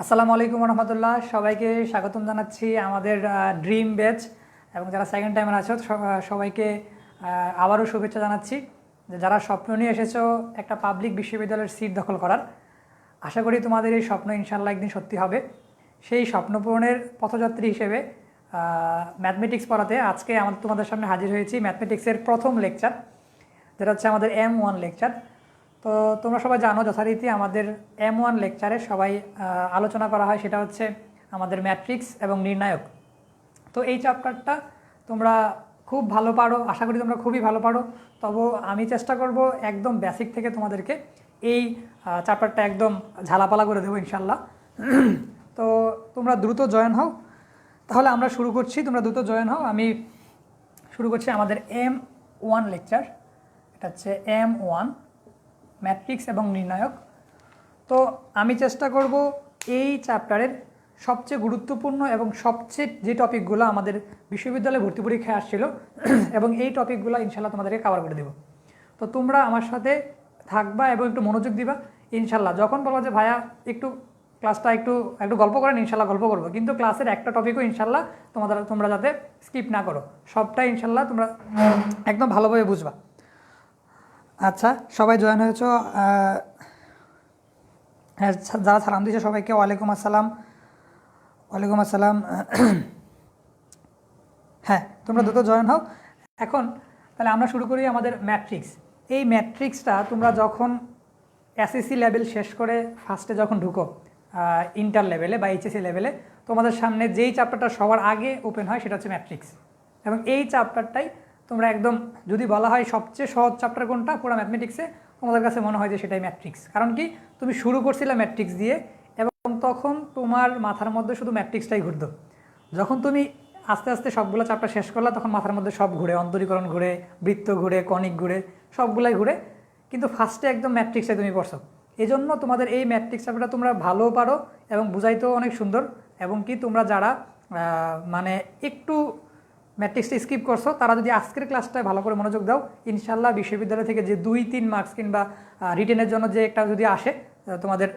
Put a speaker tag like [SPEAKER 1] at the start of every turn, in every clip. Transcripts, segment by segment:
[SPEAKER 1] আসসালামু আলাইকুম রহমতুল্লাহ, সবাইকে স্বাগতম জানাচ্ছি আমাদের ড্রিম ব্যাচ এবং যারা সেকেন্ড টাইমার আছো সবাইকে আবারও শুভেচ্ছা জানাচ্ছি। যে যারা স্বপ্ন নিয়ে এসেছো একটা পাবলিক বিশ্ববিদ্যালয়ের সিট দখল করার, আশা করি তোমাদের এই স্বপ্ন ইনশাল্লাহ একদিন সত্যি হবে। সেই স্বপ্ন পূরণের পথযাত্রী হিসেবে ম্যাথমেটিক্স পড়াতে আজকে তোমাদের সামনে হাজির হয়েছি। ম্যাথমেটিক্সের প্রথম লেকচার, যেটা হচ্ছে আমাদের M1 লেকচার। তো তোমরা সবাই জানো যথারীতি আমাদের M1 লেকচারে সবাই আলোচনা করা হয়, সেটা হচ্ছে আমাদের ম্যাট্রিক্স এবং নির্ণায়ক। তো এই চ্যাপ্টারটা তোমরা খুব ভালো পারো, আশা করি তোমরা খুবই ভালো পারো। তবু আমি চেষ্টা করব একদম বেসিক থেকে তোমাদেরকে এই চ্যাপ্টারটা একদম ঝালাপালা করে দেবো ইনশাল্লাহ। তো তোমরা দ্রুত জয়েন হও, তাহলে আমরা শুরু করছি। তোমরা দ্রুত জয়েন হও, আমি শুরু করছি আমাদের M1 লেকচার। এটা হচ্ছে M1 ম্যাট্রিক্স এবং নির্ণায়ক। তো আমি চেষ্টা করব এই চ্যাপ্টারের সবচেয়ে গুরুত্বপূর্ণ এবং সবচেয়ে যে টপিকগুলো আমাদের বিশ্ববিদ্যালয়ে ভর্তি পরীক্ষায় আসছিল এবং এই টপিকগুলো ইনশাল্লাহ তোমাদেরকে কভার করে দেবো। তো তোমরা আমার সাথে থাকবা এবং একটু মনোযোগ দিবা ইনশাল্লাহ। যখন বলবো যে ভাইয়া একটু ক্লাসটা একটু গল্প করেন, ইনশাল্লাহ গল্প করবো, কিন্তু ক্লাসের একটা টপিকও ইনশাল্লাহ তোমরা যাতে স্কিপ না করো, সবটা ইনশাল্লাহ তোমরা একদম ভালোভাবে বুঝবা। আচ্ছা, সবাই জয়েন হয়েছ, হ্যাঁ যারা সালাম দিয়েছে সবাইকে ওয়ালাইকুম আসসালাম। ওয়ালাইকুম আসসালাম। হ্যাঁ, তোমরা দ্রুত জয়েন হও। এখন তাহলে আমরা শুরু করি আমাদের ম্যাট্রিক্স। এই ম্যাট্রিক্সটা তোমরা যখন এসএসসি লেভেল শেষ করে ফার্স্টে যখন ঢুকো ইন্টার লেভেলে বা এইচএসসি লেভেলে, তোমাদের সামনে যেই চ্যাপ্টারটা সবার আগে ওপেন হয় সেটা হচ্ছে ম্যাট্রিক্স। এবং এই চ্যাপ্টারটাই তোমরা একদম, যদি বলা হয় সবচেয়ে সহজ চ্যাপ্টার কোনটা পুরো ম্যাথমেটিক্সে, তোমাদের কাছে মনে হয় যে সেটাই ম্যাট্রিক্স। কারণ কি, তুমি শুরু করছিলে ম্যাট্রিক্স দিয়ে এবং তখন তোমার মাথার মধ্যে শুধু ম্যাট্রিক্সটাই ঘুরতো। যখন তুমি আস্তে আস্তে সবগুলো চ্যাপ্টার শেষ করলা, তখন মাথার মধ্যে সব ঘুরে, অন্তরীকরণ ঘুরে, বৃত্ত ঘুরে, কণিক ঘুরে, সবগুলাই ঘুরে, কিন্তু ফার্স্টে একদম ম্যাট্রিক্সটাই তুমি পড়ছো। এই জন্য তোমাদের এই ম্যাট্রিক্স চ্যাপ্টারটা তোমরা ভালো পারো এবং বুঝাইতেও অনেক সুন্দর। এবং কি তোমরা যারা মানে একটু ম্যাট্রিক্সটা স্কিপ করছো, তারা যদি আজকের ক্লাসটায় ভালো করে মনোযোগ দাও, ইনশাল্লাহ বিশ্ববিদ্যালয় থেকে যে 2-3 মার্কস কিংবা রিটেনের জন্য যে একটা যদি আসে তোমাদের,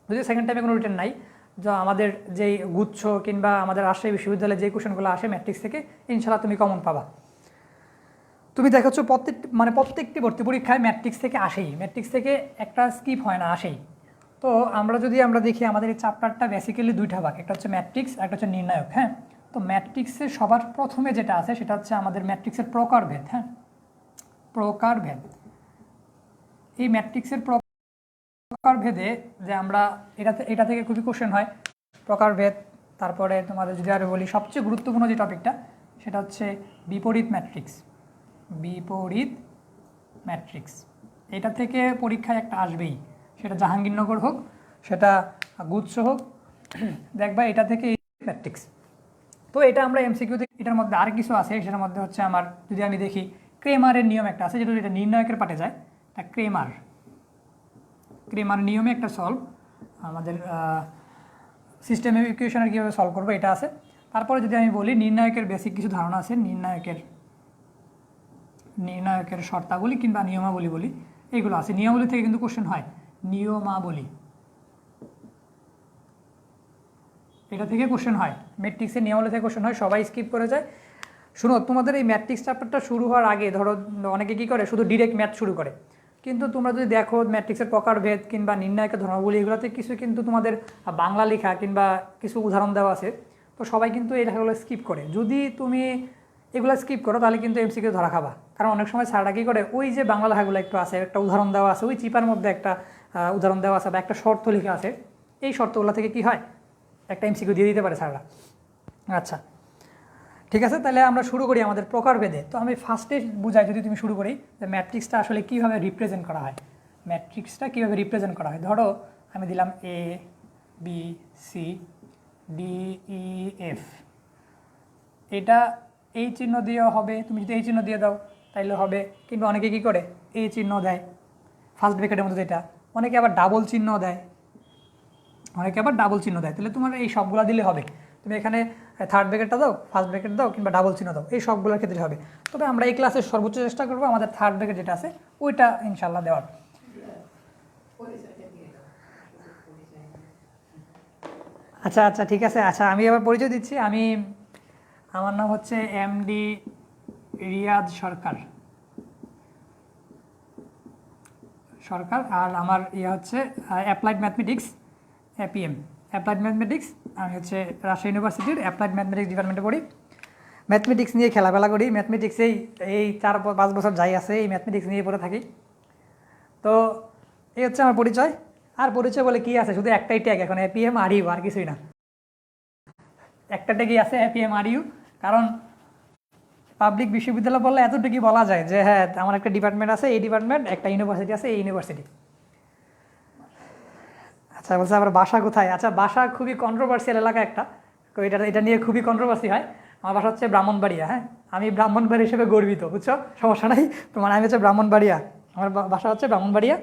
[SPEAKER 1] যদি সেকেন্ড টাইমে কোনো রিটেন নাই, যা আমাদের যেই গুচ্ছ কিংবা আমাদের রাজশাহী বিশ্ববিদ্যালয়ে যে কোশ্চেনগুলো আসে ম্যাট্রিক্স থেকে, ইনশাল্লাহ তুমি কমন পাবা। তুমি দেখাচ্ছ প্রত্যেকটি ভর্তি পরীক্ষায় ম্যাট্রিক্স থেকে আসেই, ম্যাট্রিক্স থেকে একটা স্কিপ হয় না, আসেই। তো আমরা দেখি আমাদের এই চ্যাপ্টারটা বেসিক্যালি দুইটা ভাগ, একটা হচ্ছে ম্যাট্রিক্স, একটা হচ্ছে নির্ণায়ক। হ্যাঁ, তো ম্যাট্রিক্সের সবার প্রথমে যেটা আছে সেটা হচ্ছে আমাদের ম্যাট্রিক্সের প্রকারভেদ। হ্যাঁ, প্রকারভেদ। এই ম্যাট্রিক্সের প্রকারভেদে যে আমরা এটা থেকে খুবই কোশ্চেন হয়, প্রকারভেদ। তারপরে তোমাদের যদি আরও বলি, সবচেয়ে গুরুত্বপূর্ণ যে টপিকটা সেটা হচ্ছে বিপরীত ম্যাট্রিক্স। বিপরীত ম্যাট্রিক্স, এটা থেকে পরীক্ষায় একটা আসবেই, সেটা জাহাঙ্গীরনগর হোক, সেটা গুচ্ছ হোক, দেখবা এটা থেকে ম্যাট্রিক্স। তো এটা আমরা এমসিকিউ থেকে, এটার মধ্যে আর কিছু আছে, সেটার মধ্যে হচ্ছে আমার, যদি আমি দেখি ক্রেমারের নিয়ম একটা আছে, যেটা নির্ণায়কের পাটে যায়, তা ক্রেমার নিয়মে একটা সলভ, আমাদের সিস্টেম ইকুয়েশনের কীভাবে সলভ করবো এটা আছে। তারপরে যদি আমি বলি নির্ণায়কের বেসিক কিছু ধারণা আছে, নির্ণায়কের শর্তাবলী কিংবা নিয়মাবলী বলি, এইগুলো আছে। নিয়মাবলী থেকে কিন্তু কোশ্চেন হয়, নিয়মাবলী, এটা থেকে কোশ্চেন হয়, ম্যাট্রিক্সের নিয়মাবলী থেকে কোশ্চেন হয়, সবাই স্কিপ করে যায়। শুনো, তোমাদের এই ম্যাট্রিক্স চ্যাপ্টারটা শুরু হওয়ার আগে ধরো অনেকে কী করে, শুধু ডিরেক্ট ম্যাথ শুরু করে, কিন্তু তোমরা যদি দেখো ম্যাট্রিক্সের প্রকারভেদ কিংবা নির্ণায়কের ধর্মাবলী, এগুলোতে কিছু কিন্তু তোমাদের বাংলা লেখা কিংবা কিছু উদাহরণ দেওয়া আছে। তো সবাই কিন্তু এই লেখাগুলো স্কিপ করে। যদি তুমি এগুলো স্কিপ করো তাহলে কিন্তু এমসিকিউ ধরা খাবা। কারণ অনেক সময় স্যাররা কী করে, ওই যে বাংলা লেখাগুলো একটু আছে, একটা উদাহরণ দেওয়া আছে, ওই চিপার মধ্যে একটা উদাহরণ দেওয়া আছে বা একটা শর্ত লেখা আছে, এই শর্তগুলো থেকে কী হয়, একটা এমসিকিউ দিয়ে দিতে পারে স্যাররা। আচ্ছা, ঠিক আছে, তাহলে আমরা শুরু করি আমাদের প্রকারভেদে। তো আমি ফার্স্টে বুঝাই, যদি তুমি শুরু করি যে ম্যাট্রিক্সটা আসলে কীভাবে রিপ্রেজেন্ট করা হয়। ম্যাট্রিক্সটা কীভাবে রিপ্রেজেন্ট করা হয়, ধরো আমি দিলাম A B C D E F, এটা এই চিহ্ন দিয়েও হবে, তুমি যদি এই চিহ্ন দিয়ে দাও তাইলে হবে, কিন্তু অনেকে কী করে এই চিহ্ন দেয় ফার্স্ট ব্র্যাকেটের মধ্যে, যেটা অনেকে আবার ডাবল চিহ্ন দেয়, তাহলে তোমার এই সবগুলা দিলে হবে। তুমি এখানে থার্ড ব্র্যাকেটটা দাও, ফার্স্ট ব্র্যাকেট দাও কিংবা ডাবল চিহ্ন দাও, এই সবগুলোর ক্ষেত্রে হবে। তবে আমরা এই ক্লাসে সর্বোচ্চ চেষ্টা করবো আমাদের থার্ড ব্র্যাকেট যেটা আছে ওইটা ইনশাল্লাহ দেওয়ার। আচ্ছা আচ্ছা ঠিক আছে। আচ্ছা আমি আবার পরিচয় দিচ্ছি। আমার নাম হচ্ছে এমডি রিয়াদ সরকার সরকার আর আমার হচ্ছে applied mathematics, APM, applied mathematics. আমি হচ্ছে রাজশাহী ইউনিভার্সিটির অ্যাপ্লাইড ম্যাথমেটিক্স ডিপার্টমেন্টে পড়ি। ম্যাথমেটিক্স নিয়ে খেলাফেলা করি, ম্যাথমেটিক্সেই এই 4-5 বছর যাই আছে এই ম্যাথমেটিক্স নিয়ে পড়ে থাকি। তো এই হচ্ছে আমার পরিচয়। আর পরিচয় বলে কি আছে, শুধু একটাই ট্যাগ এখন, এপিএম আর ইউ, আর কিছুই না। একটা ট্যাগই আছে, এপিএম আর ইউ। কারণ পাবলিক বিশ্ববিদ্যালয় বললে এতটুকুই বলা যায় যে হ্যাঁ আমার একটা ডিপার্টমেন্ট আছে, এই ডিপার্টমেন্ট, একটা ইউনিভার্সিটি আছে, এই ইউনিভার্সিটি। আচ্ছা বলছে আবার বাসা কোথায়? আচ্ছা বাসা খুবই কন্ট্রোভার্সিয়াল এলাকা একটা, তো এটা নিয়ে খুবই কন্ট্রোভার্সি হয়। আমার বাসা হচ্ছে ব্রাহ্মণবাড়িয়া। হ্যাঁ আমি ব্রাহ্মণবাড়ি হিসেবে গর্বিত, বুঝছো, সমস্যা নাই। তোমার আমি হচ্ছে ব্রাহ্মণবাড়িয়া, আমার বাসা হচ্ছে ব্রাহ্মণবাড়িয়া।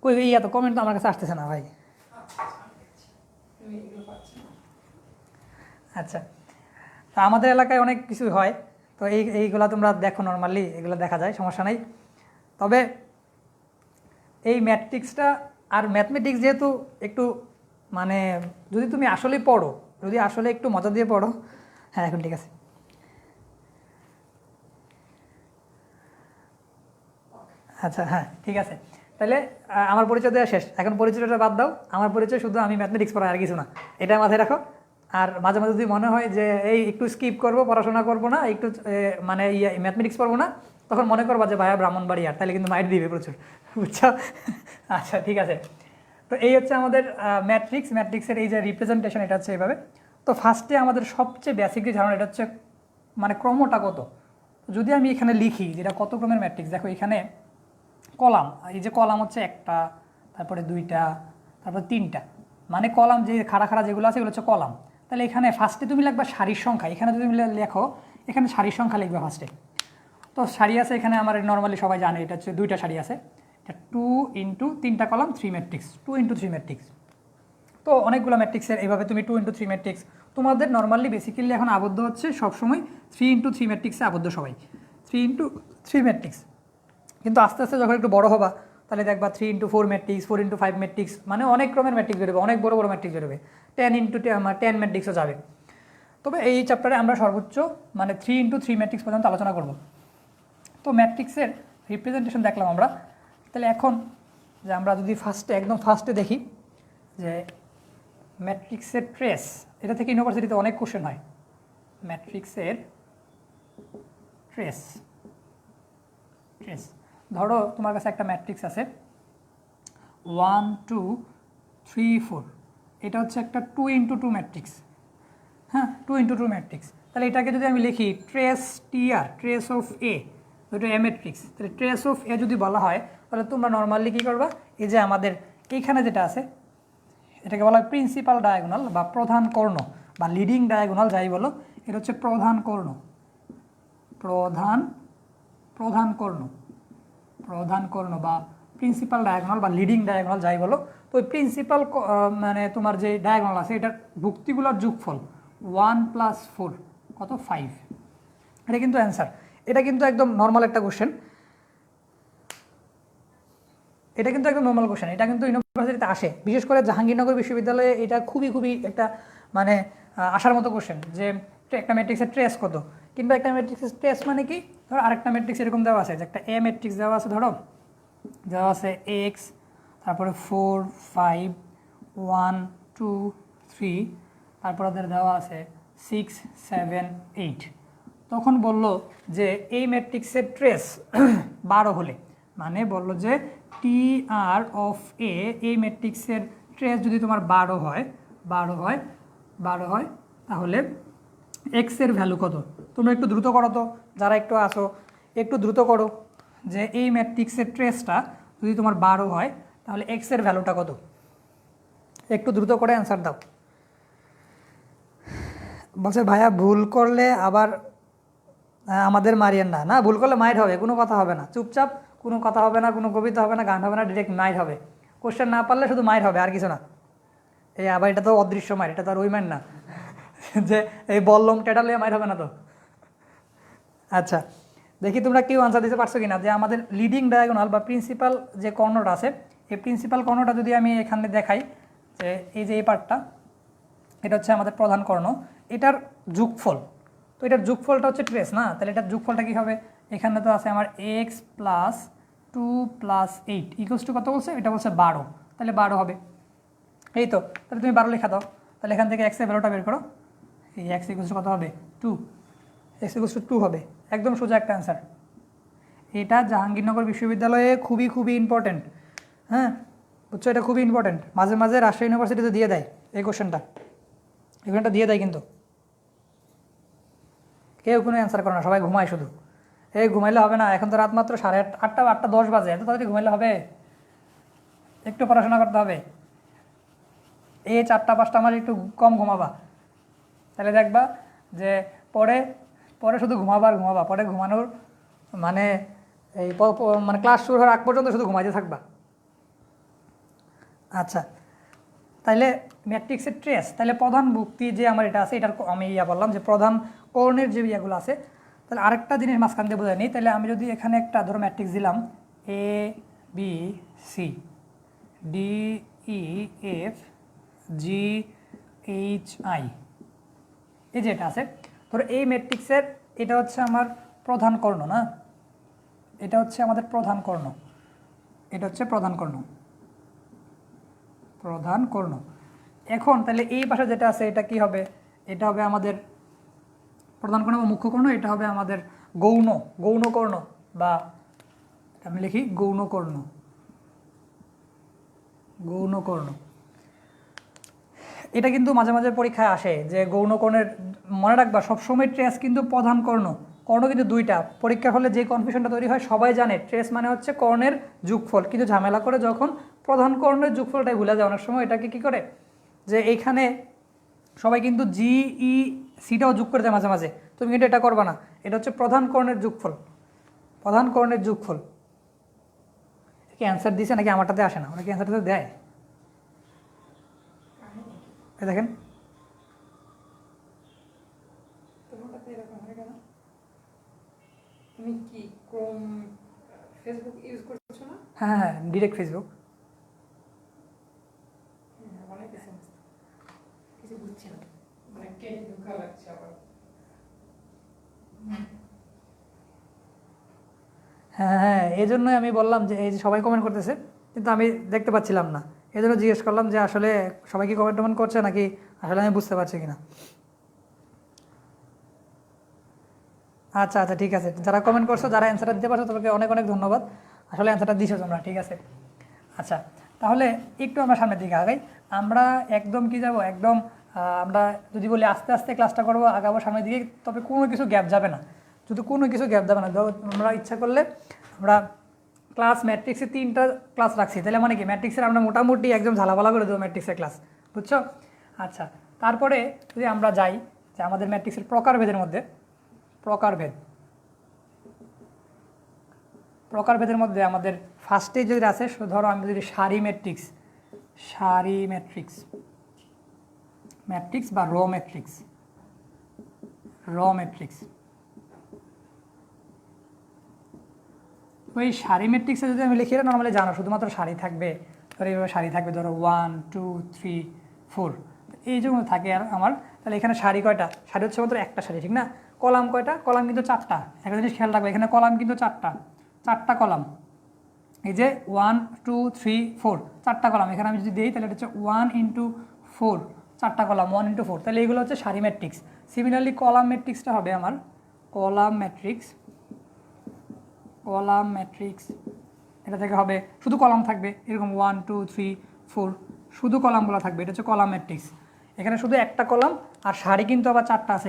[SPEAKER 1] কই এই এত কমেন্ট তো আমার কাছে আসতেছে না ভাই। আচ্ছা, তা আমাদের এলাকায় অনেক কিছু হয়, তো এইগুলা তোমরা দেখো, নর্মালি এগুলো দেখা যায়, সমস্যা নাই। তবে এই ম্যাট্রিক্সটা আর ম্যাথমেটিক্স যেহেতু একটু মানে যদি তুমি আসলে পড়ো, যদি আসলে একটু মজা দিয়ে পড়ো, হ্যাঁ এখন ঠিক আছে। আচ্ছা হ্যাঁ ঠিক আছে, তাহলে আমার পরিচয় দেওয়া শেষ, এখন পরিচয়টা বাদ দাও। আমার পরিচয় শুধু আমি ম্যাথমেটিক্স পড়াই, আর কিছু না, এটা মাথায় রাখো। আর মাঝে মাঝে যদি মনে হয় যে এই একটু স্কিপ করবো, পড়াশোনা করবো না, একটু মানে ম্যাথমেটিক্স পড়বো না, তখন মনে করবা যে ভাইয়া ব্রাহ্মণবাড়িয়ার, তাহলে কিন্তু মাইট দিবে প্রচুর, বুঝছো। আচ্ছা ঠিক আছে, তো এই হচ্ছে আমাদের ম্যাট্রিক্সের এই যে রিপ্রেজেন্টেশন, এটা হচ্ছে এইভাবে। তো ফার্স্টে আমাদের সবচেয়ে বেসিক যে ধারণা, এটা হচ্ছে মানে ক্রমটা কত। যদি আমি এখানে লিখি যেটা কত ক্রমের ম্যাট্রিক্স, দেখো এখানে কলাম, এই যে কলাম হচ্ছে একটা, তারপরে দুইটা, তারপর তিনটা, মানে কলাম যে খাড়া খাড়া যেগুলো আছে এগুলো হচ্ছে কলাম। তাহলে এখানে ফার্স্টে তুমি লিখবা সারির সংখ্যা, এখানে যদি তুমি লেখো এখানে সারির সংখ্যা লিখবে ফার্স্টে। তো সারি আছে এখানে, আমার নর্মালি সবাই জানে এটা হচ্ছে দুইটা সারি আছে, এটা 2 ইন্টু 3টা কলাম 3 ম্যাট্রিক্স, 2 ইন্টু 3 ম্যাট্রিক্স। তো অনেকগুলো ম্যাট্রিক্সের এইভাবে তুমি 2 ইন্টু 3 ম্যাট্রিক্স, তোমাদের নর্মালি বেসিক্যালি এখন আবদ্ধ হচ্ছে সবসময় 3 ইন্টু 3 ম্যাট্রিক্সে আবদ্ধ সবাই, 3 ইন্টু 3 ম্যাট্রিক্স। কিন্তু আস্তে আস্তে যখন একটু বড় হবা, তাহলে দেখবা 3 ইন্টু 4 ম্যাট্রিক্স, 4 ইন্টু 5 ম্যাট্রিক্স, মানে অনেক ক্রমের ম্যাট্রিক্স বেরোবে, অনেক বড় বড় ম্যাট্রিক্স বেরোবে, 10 ইন্টু 10 ম্যাট্রিক্সও যাবে। তবে এই চ্যাপ্টারে আমরা সর্বোচ্চ মানে 3 ইন্টু 3 ম্যাট্রিক্স পর্যন্ত আলোচনা করব। তো ম্যাট্রিক্সের রিপ্রেজেন্টেশন দেখলাম আমরা, তাহলে এখন যে আমরা যদি একদম ফার্স্টে দেখি যে ম্যাট্রিক্সের ট্রেস, এটা থেকে ইউনিভার্সিটিতে অনেক কোশ্চেন হয়। ম্যাট্রিক্সের ট্রেস, ধরো তোমার কাছে একটা ম্যাট্রিক্স আছে 1 2 3 4, এটা হচ্ছে একটা 2 ইন্টু 2 ম্যাট্রিক্স। হ্যাঁ 2 ইন্টু 2 ম্যাট্রিক্স, তাহলে এটাকে যদি আমি লিখি ট্রেস টিআর, ট্রেস অফ এ, ওইটা এ ম্যাট্রিক্স, তাহলে ট্রেস অফ এ যদি বলা হয়, তাহলে তোমরা নর্মালি কী করবা, এই যে আমাদের এইখানে যেটা আছে এটাকে বলা হয় প্রিন্সিপাল ডায়াগোনাল বা প্রধান কর্ণ বা লিডিং ডায়াগোনাল, যাই বলো, এটা হচ্ছে প্রধান কর্ণ, প্রধান কর্ণ বা প্রিন্সিপাল ডায়াগোনাল বা লিডিং ডায়াগোনাল, যাই বলো। তো ওই প্রিন্সিপাল মানে তোমার যে ডায়াগোনাল আছে এটার ভুক্তিগুলোর যোগফল 1 + 4 কত 5, এটা কিন্তু অ্যান্সার। এটা কিন্তু একদম নর্মাল একটা কোশ্চেন, এটা কিন্তু ইউনিভার্সিটিতে আসে, বিশেষ করে জাহাঙ্গীরনগর বিশ্ববিদ্যালয়ে এটা খুবই খুবই একটা মানে আসার মতো কোশ্চেন, যে একটা ম্যাট্রিক্সের ট্রেস কত, কিংবা একটা ম্যাট্রিক্সের ট্রেস মানে কি, ধরো আরেকটা ম্যাট্রিক্স এরকম দেওয়া আছে, যে একটা এ ম্যাট্রিক্স দেওয়া আছে, ধরো দেওয়া আছে এক্স, তারপরে 4 5 1 2 3, তারপর ওদের দেওয়া আছে 6 7 8। তখন বলল যে এই ম্যাট্রিক্সের ট্রেস 12 হলে, মানে বলল যে টি আর অফ এ, এই ম্যাট্রিক্সের ট্রেস যদি তোমার 12 হয়, তাহলে এক্সের ভ্যালু কত। তোমরা একটু দ্রুত করো তো, যারা একটু আসো একটু দ্রুত করো, যে এই ম্যাট্রিক্সের ট্রেসটা যদি তোমার 12 হয়, তাহলে এক্সের ভ্যালুটা কত, একটু দ্রুত করে অ্যান্সার দাও। বলছে ভাইয়া ভুল করলে আবার আমাদের মারিয়েন না, না ভুল করলে মাইট হবে, কোনো কথা হবে না, চুপচাপ, কোনো কথা হবে না, কোনো কবিতা হবে না, গান হবে না, ডিরেক্ট মাইট হবে। কোশ্চেন না পারলে শুধু মাইট হবে, আর কিছু না। এই আবার এটা তো অদৃশ্য মাইট, এটা তো আর ওই মাইট না যে এই বললম টেটালে মাইট হবে না তো। আচ্ছা দেখি তোমরা কেউ আনসার দিতে পারছো কিনা, যে আমাদের লিডিং ডায়াগোনাল বা প্রিন্সিপাল যে কর্ণটা আছে, এই প্রিন্সিপাল কর্ণটা যদি আমি এখানে দেখাই, যে এই যে এই পার্টটা, এটা হচ্ছে আমাদের প্রধান কর্ণ, এটার যোগফল, তো এটার যোগফলটা হচ্ছে ট্রেস না, তাহলে এটার যোগফলটা কী হবে, এখানে তো আছে আমার এক্স প্লাস 2+8 ইকুয়ালস টু কত বলছে, এটা বলছে 12, তাহলে 12 হবে। এই তো, তাহলে তুমি 12 লেখা দাও, তাহলে এখান থেকে এক্সের ভ্যালুটা বের করো, এই এক্স ইকুয়ালস টু কত হবে 2, এক্স ইকুয়ালস টু 2 হবে, একদম সোজা একটা অ্যান্সার। এটা জাহাঙ্গীরনগর বিশ্ববিদ্যালয়ে খুবই খুবই ইম্পর্টেন্ট, হ্যাঁ বুঝছো, এটা খুবই ইম্পর্টেন্ট, মাঝে মাঝে রাজশাহী ইউনিভার্সিটিতে দিয়ে দেয় এই কোশ্চেনটা, এখানটা দিয়ে দেয় কিন্তু কেউ কোনো অ্যান্সার করে না, সবাই ঘুমায় শুধু। এই ঘুমাইলে হবে না, এখন তো রাত মাত্র 8:30 8:10 বাজে, এত তাড়াতাড়ি ঘুমাইলে হবে, একটু পড়াশোনা করতে হবে। এই 4টা 5টা আমার একটু কম ঘুমাবা, তাহলে দেখবা যে পরে পরে শুধু ঘুমাবা আর ঘুমাবা, পরে ঘুমানোর মানে এই মানে ক্লাস শুরু হওয়ার আগ পর্যন্ত শুধু ঘুমাইতে থাকবা। আচ্ছা, তাহলে ম্যাট্রিক্সের ট্রেস, তাহলে প্রধান ভুক্তি যে আমার এটা আছে, এটার আমি বললাম যে প্রধান কর্ণের যে ইয়েগুলো আছে, তাহলে আরেকটা জিনিস মাঝখান দিয়ে বোঝায় নিই, তাহলে আমি যদি এখানে একটা ধরো ম্যাট্রিক্স দিলাম A B C D E F G H I, এই যে এটা আছে, ধরো এই ম্যাট্রিক্সের এটা হচ্ছে আমার প্রধান কর্ণ না, এটা হচ্ছে আমাদের প্রধান কর্ণ, এটা হচ্ছে প্রধান কর্ণ, প্রধান কর্ণ। এখন তাহলে এই পাশে যেটা আছে এটা কি হবে, এটা হবে আমাদের প্রধান কর্ণ বা মুখ্য কর্ণ, এটা হবে আমাদের গৌণ গৌণ কর্ণ, বা আমি লিখি গৌণ কর্ণ, গৌণ কর্ণ। এটা কিন্তু মাঝে মাঝে পরীক্ষায় আসে যে গৌণ কর্ণের, মনে রাখবা সবসময় ট্রেস কিন্তু প্রধান কর্ণ, কর্ণ কিন্তু দুইটা, পরীক্ষার হলে যে কনফিউশনটা তৈরি হয় সবাই জানে ট্রেস মানে হচ্ছে কর্ণের যোগফল, কিন্তু ঝামেলা করে যখন প্রধান কর্ণের যোগফলটাই ভুলে যায় অনেক সময়, এটাকে কী করে যে এইখানে সবাই কিন্তু জি ই সিটাও যোগ করে দেয় মাঝে মাঝে, তুমি কিন্তু এটা করবা না, এটা হচ্ছে প্রধান কর্ণের যোগফল, প্রধান কর্ণের যোগফল। কি অ্যান্সার দিছে নাকি আমারটাতে আসে না, অনেকে অ্যান্সারটাতে দেয়, দেখেন
[SPEAKER 2] তুমি কি ক্রোম ফেসবুক ইউজ করছো না?
[SPEAKER 1] হ্যাঁ হ্যাঁ ডিরেক্ট ফেসবুক।
[SPEAKER 2] অনেক কিছু বুঝছি না, মানে কেটে ঢোকা লাগছে আবার।
[SPEAKER 1] হ্যাঁ হ্যাঁ এই জন্যই আমি বললাম যে এই যে সবাই কমেন্ট করতেছে কিন্তু আমি দেখতে পাচ্ছিলাম না, এই জন্য জিজ্ঞেস করলাম যে আসলে সবাই কি কমেন্ট টমেন্ট করছে নাকি আসলে আমি বুঝতে পারছি কিনা। আচ্ছা আচ্ছা ঠিক আছে, যারা কমেন্ট করছো, যারা অ্যান্সারটা দিতে পারছো তোমাকে অনেক অনেক ধন্যবাদ, আসলে অ্যান্সারটা দিছো তোমরা, ঠিক আছে। আচ্ছা তাহলে একটু আমরা সামনের দিকে আগাই, আমরা একদম কি যাব একদম আমরা যদি বলি আস্তে আস্তে ক্লাসটা করবো, আগাবো সামনের দিকে, তবে কোনো কিছু গ্যাপ যাবে না, যদি কোনো কিছু গ্যাপ যাবে না। আমরা ইচ্ছা করলে আমরা ক্লাস ম্যাট্রিক্সে 3টা ক্লাস রাখছি, তাহলে মানে কি ম্যাট্রিক্সের আমরা মোটামুটি একদম ঝালাপালা করে দেবো ম্যাট্রিক্সের ক্লাস, বুঝছো। আচ্ছা তারপরে যদি আমরা যাই যে আমাদের ম্যাট্রিক্সের প্রকারভেদের মধ্যে, প্রকারভেদের মধ্যে আমাদের ফার্স্টে যদি আছে, ধরো আমি যদি সারি ম্যাট্রিক্স বা র ম্যাট্রিক্স, ওই সারি ম্যাট্রিক্সে যদি আমি লিখি, নর্মালি জানো শুধুমাত্র সারি থাকবে, ধরো এইভাবে সারি থাকবে, ধরো 1 2 3 4 এই যেগুলো থাকে আর আমার, তাহলে এখানে সারি কয়টা, সারি হচ্ছে মাত্র একটা সারি, ঠিক না। কলাম কয়টা, কলাম কিন্তু 4টা, একটা জিনিস খেয়াল রাখবে এখানে কলাম কিন্তু 4টা কলাম, এই যে 1 2 3 4 4টা কলাম, এখানে আমি যদি দিই তাহলে এটা হচ্ছে 1 × 4, 4টা কলাম 1 × 4, তাহলে এইগুলো হচ্ছে সারি ম্যাট্রিক্স। সিমিলারলি কলাম ম্যাট্রিক্সটা হবে আমার কলাম ম্যাট্রিক্স, এটা থেকে হবে শুধু কলাম থাকবে, এরকম 1 2 3 4 শুধু কলামগুলো থাকবে, এটা হচ্ছে কলাম ম্যাট্রিক্স। এখানে শুধু একটা কলাম, আর সারি কিন্তু আবার 4টা আছে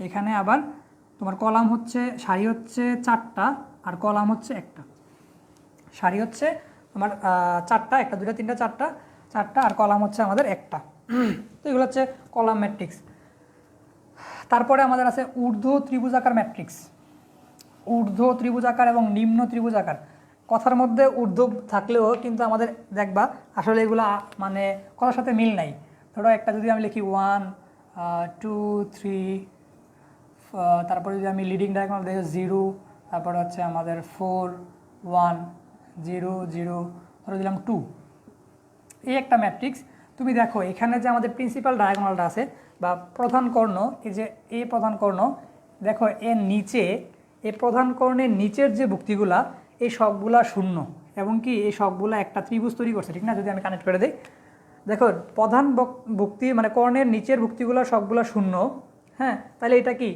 [SPEAKER 1] এখানে আবার তোমার কলাম হচ্ছে, সারি হচ্ছে 4টা আর কলাম হচ্ছে একটা, সারি হচ্ছে তোমার 4টা, 1 2 3 4টা আর কলাম হচ্ছে আমাদের একটা, তো এগুলো হচ্ছে কলাম ম্যাট্রিক্স। তারপরে আমাদের আছে ঊর্ধ্ব ত্রিভুজাকার ম্যাট্রিক্স, ঊর্ধ্ব ত্রিভুজাকার এবং নিম্ন ত্রিভুজাকার, কথার মধ্যে ঊর্ধ্ব থাকলেও কিন্তু আমাদের দেখবা আসলে এগুলো মানে কথার সাথে মিল নাই। ধরো একটা যদি আমি লিখি 1 2 3, তারপরে যদি আমি লিডিং ডায়াগোনাল দেখি 0, তারপরে হচ্ছে আমাদের 4 1 0 0, ধরে দিলাম 2, এই একটা ম্যাট্রিক্স। তো তুমি দেখো এখানে যে আমাদের প্রিন্সিপাল ডায়াগোনালটা আছে বা প্রধান কর্ণ, এই যে এই প্রধান কর্ণ, দেখো এর নিচে এই প্রধান কর্ণের নিচের যে ভুক্তিগুলা এই সবগুলা শূন্য এবং কি এই সবগুলা একটা ত্রিভুজ তৈরি করছে, ঠিক না? যদি আমি কানেক্ট করে দিই, দেখো প্রধান ভুক্তি মানে কর্ণের নিচের ভুক্তিগুলা সবগুলা শূন্য, হ্যাঁ, তাহলে এটা কি?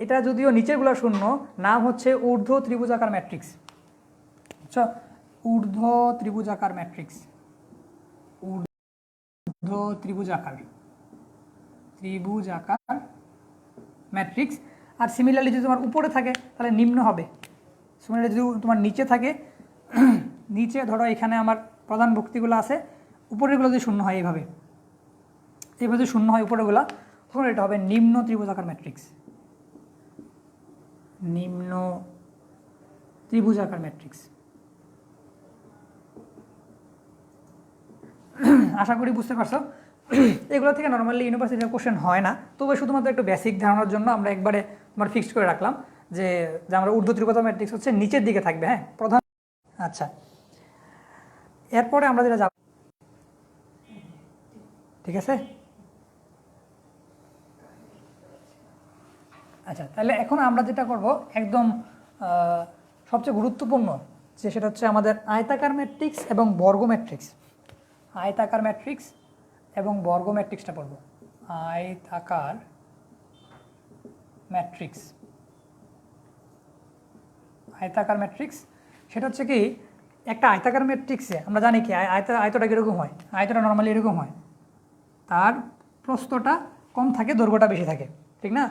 [SPEAKER 1] এটা যদিও নিচেরগুলা শূন্য, নাম হচ্ছে ঊর্ধ্ব ত্রিভুজাকার ম্যাট্রিক্স। আচ্ছা, ঊর্ধ্ব ত্রিভুজাকার ম্যাট্রিক্স, ঊর্ধ্ব ত্রিভুজাকার ম্যাট্রিক্স। আর সিমিলারলি যদি তোমার উপরে থাকে তাহলে নিম্ন হবে। সিমিলারলি যদি তোমার নিচে থাকে, নিচে ধরো এখানে আমার প্রধান ভুক্তিগুলো আছে, উপরেরগুলো যদি শূন্য হয় এইভাবে যদি শূন্য হয় উপরেগুলো, তখন এটা হবে নিম্ন ত্রিভুজাকার ম্যাট্রিক্স। নিম্ন ত্রিভুজাকার ম্যাট্রিক্স। আশা করি বুঝতে পারছো। এগুলো থেকে নর্মালি ইউনিভার্সিটির কোশ্চেন হয় না, তবে শুধুমাত্র একটু বেসিক ধারণার জন্য আমরা একবারে তোমার ফিক্সড করে রাখলাম যে আমরা ঊর্ধ্ব ত্রিভুজাকার ম্যাট্রিক্স হচ্ছে নিচের দিকে থাকবে, হ্যাঁ, প্রধান। আচ্ছা, এরপরে আমরা যেটা যাব, ঠিক আছে? আচ্ছা, তাহলে এখন আমরা যেটা করব একদম সবচেয়ে গুরুত্বপূর্ণ যে সেটা হচ্ছে আমাদের আয়তাকার ম্যাট্রিক্স এবং বর্গ ম্যাট্রিক্স। আয়তাকার ম্যাট্রিক্স এবং বর্গ ম্যাট্রিক্সটা পড়ব। আয়তাকার ম্যাট্রিক্স, আয়তাকার ম্যাট্রিক্স সেটা হচ্ছে কি, একটা আয়তাকার ম্যাট্রিক্সে আমরা জানি কি আয়তটা কীরকম হয়, আয়তটা নর্মালি এরকম হয়, তার প্রস্থটা কম থাকে, দৈর্ঘ্যটা বেশি থাকে, ঠিক না?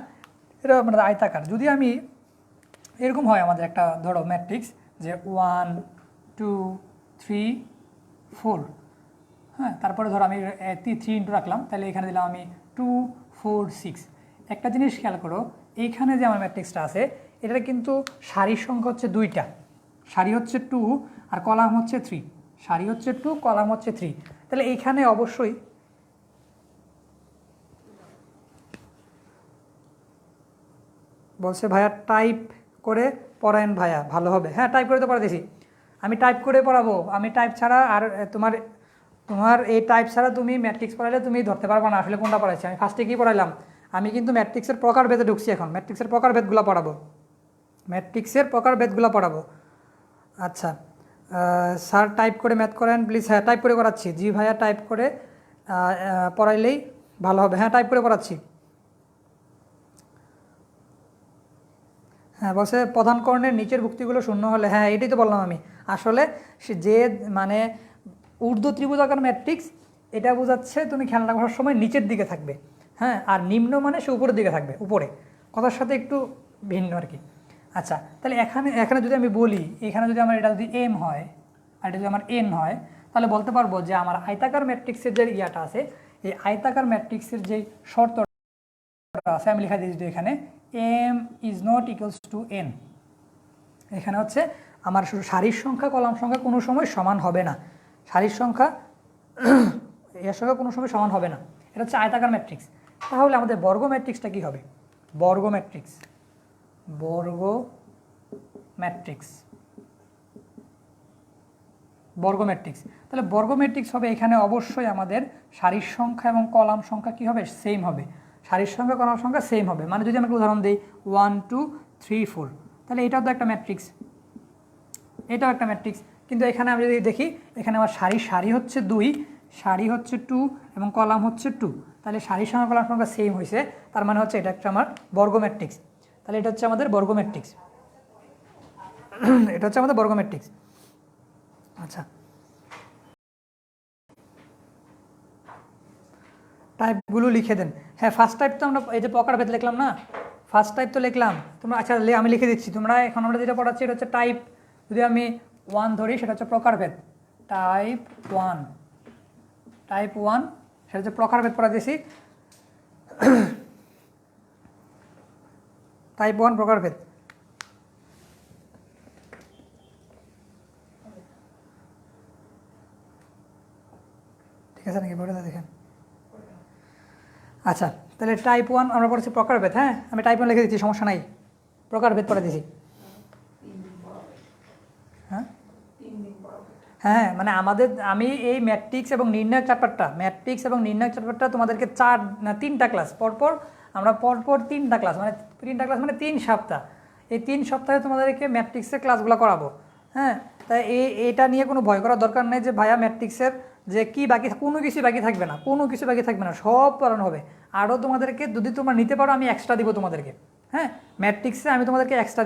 [SPEAKER 1] এটা আমাদের আয়তাকার। যদি আমি এরকম হয় আমাদের একটা ধরো ম্যাট্রিক্স যে 1 2 3 4, হ্যাঁ, তারপরে ধরো আমি 3 ইন্টু রাখলাম, তাহলে এখানে দিলাম আমি 2 4 6। একটা জিনিস খেয়াল করো, এইখানে যে আমার ম্যাট্রিক্সটা আছে এটার কিন্তু সারির সংখ্যা হচ্ছে 2টা, সারি হচ্ছে 2 আর কলাম হচ্ছে 3, সারি হচ্ছে 2 কলাম হচ্ছে 3। তাহলে এইখানে অবশ্যই বলছে ভাইয়া টাইপ করে পড়ায়েন ভাইয়া, ভালো হবে। হ্যাঁ, টাইপ করে তো পড়াতেছি, আমি টাইপ করে পড়াবো। আমি টাইপ ছাড়া আর তোমার এই টাইপ ছাড়া তুমি ম্যাট্রিক্স পড়াইলে তুমি ধরতে পারবো না আসলে কোনটা পড়াইছি। আমি ফার্স্টে কী পড়াইলাম, আমি কিন্তু ম্যাট্রিক্সের প্রকারভেদে ঢুকছি, এখন ম্যাট্রিক্সের প্রকারভেদগুলো পড়াবো, ম্যাট্রিক্সের প্রকারভেদগুলো পড়াবো। আচ্ছা, স্যার টাইপ করে ম্যাথ করেন প্লিজ। হ্যাঁ, টাইপ করে করাচ্ছি। জি ভাইয়া, টাইপ করে পড়াইলেই ভালো হবে। হ্যাঁ, টাইপ করে পড়াচ্ছি। হ্যাঁ, বলছে প্রধান কর্ণের নিচের ভুক্তিগুলো শূন্য হলে, হ্যাঁ এটাই তো বললাম আমি। আসলে যে মানে ঊর্ধ্ব ত্রিভুজাকার ম্যাট্রিক্স এটা বোঝাচ্ছে তুমি খেলনা করার সময় নিচের দিকে থাকবে, হ্যাঁ, আর নিম্ন মানে সে উপরের দিকে থাকবে, উপরে, কথার সাথে একটু ভিন্ন আর কি। আচ্ছা, তাহলে এখানে যদি আমি বলি, এখানে যদি আমার এটা যদি এম হয় আর এটা যদি আমার এন হয়, তাহলে বলতে পারবো যে আমার আয়তাকার ম্যাট্রিক্সের যে ইয়াটা আছে, এই আয়তাকার ম্যাট্রিক্সের যে শর্ত আছে আমি লিখা দিয়েছি এখানে, m is not equals to n. এখানে হচ্ছে আমার শুধু সারির সংখ্যা কলাম সংখ্যা কোনো সময় সমান হবে না, সারির সংখ্যা এর সংখ্যা কোনো সময় সমান হবে না। এটা হচ্ছে আয়তাকার ম্যাট্রিক্স। তাহলে আমাদের বর্গ ম্যাট্রিক্সটা কী হবে? বর্গ ম্যাট্রিক্স, বর্গ ম্যাট্রিক্স, বর্গ ম্যাট্রিক্স। তাহলে বর্গ ম্যাট্রিক্স হবে এখানে অবশ্যই আমাদের সারির সংখ্যা এবং কলাম সংখ্যা কী হবে? সেম হবে। সারির সংখ্যা কলাম সংখ্যা সেম হবে। মানে যদি আমরা উদাহরণ দিই 1 2 3 4, তাহলে এটাও তো একটা ম্যাট্রিক্স, এটাও একটা ম্যাট্রিক্স। কিন্তু এখানে আমি যদি দেখি, এখানে আমার সারি হচ্ছে 2, সারি হচ্ছে 2 এবং কলাম হচ্ছে 2, তাহলে সারির সংখ্যা কলাম সংখ্যা সেম হয়েছে, তার মানে হচ্ছে এটা একটা আমার বর্গ ম্যাট্রিক্স। তাহলে এটা হচ্ছে আমাদের বর্গ ম্যাট্রিক্স, এটা হচ্ছে আমাদের বর্গ ম্যাট্রিক্স। আচ্ছা, টাইপগুলো লিখে দেন। হ্যাঁ, ফার্স্ট টাইপ তো আমরা এই যে প্রকারভেদ লিখলাম না, ফার্স্ট টাইপ তো লিখলাম তোমরা। আচ্ছা, আমি লিখে দিচ্ছি, তোমরা এখন আমরা যেটা পড়াচ্ছি এটা হচ্ছে টাইপ। যদি আমি 1 ধরি সেটা হচ্ছে প্রকারভেদ, টাইপ 1, টাইপ 1 সেটা হচ্ছে প্রকারভেদ পড়া দিয়েছি। টাইপ 1 প্রকারভেদ। ঠিক আছে নাকি? বলে দেখেন। আচ্ছা, তাহলে টাইপ 1 আমরা পড়েছি প্রকারভেদ। হ্যাঁ, আমি টাইপ 1 লিখে দিচ্ছি, সমস্যা নাই, প্রকারভেদ পড়ে দিয়েছি। হ্যাঁ হ্যাঁ মানে আমি এই ম্যাট্রিক্স এবং নির্ণায়ক চ্যাপ্টারটা তোমাদেরকে 3টা ক্লাস পরপর আমরা পরপর 3টা ক্লাস মানে 3 সপ্তাহ, এই 3 সপ্তাহে তোমাদেরকে ম্যাট্রিক্সের ক্লাসগুলো করাবো। হ্যাঁ, তাই এটা নিয়ে কোনো ভয় করার দরকার নেই যে ভাইয়া ম্যাট্রিক্সের যে কি বাকি, কোনো কিছু বাকি থাকবে না, সব পড়ানো হবে। আরও তোমাদেরকে যদি তোমরা নিতে পারো আমি এক্সট্রা দিব তোমাদেরকে। হ্যাঁ, ম্যাট্রিক্সে আমি তোমাদেরকে এক্সট্রা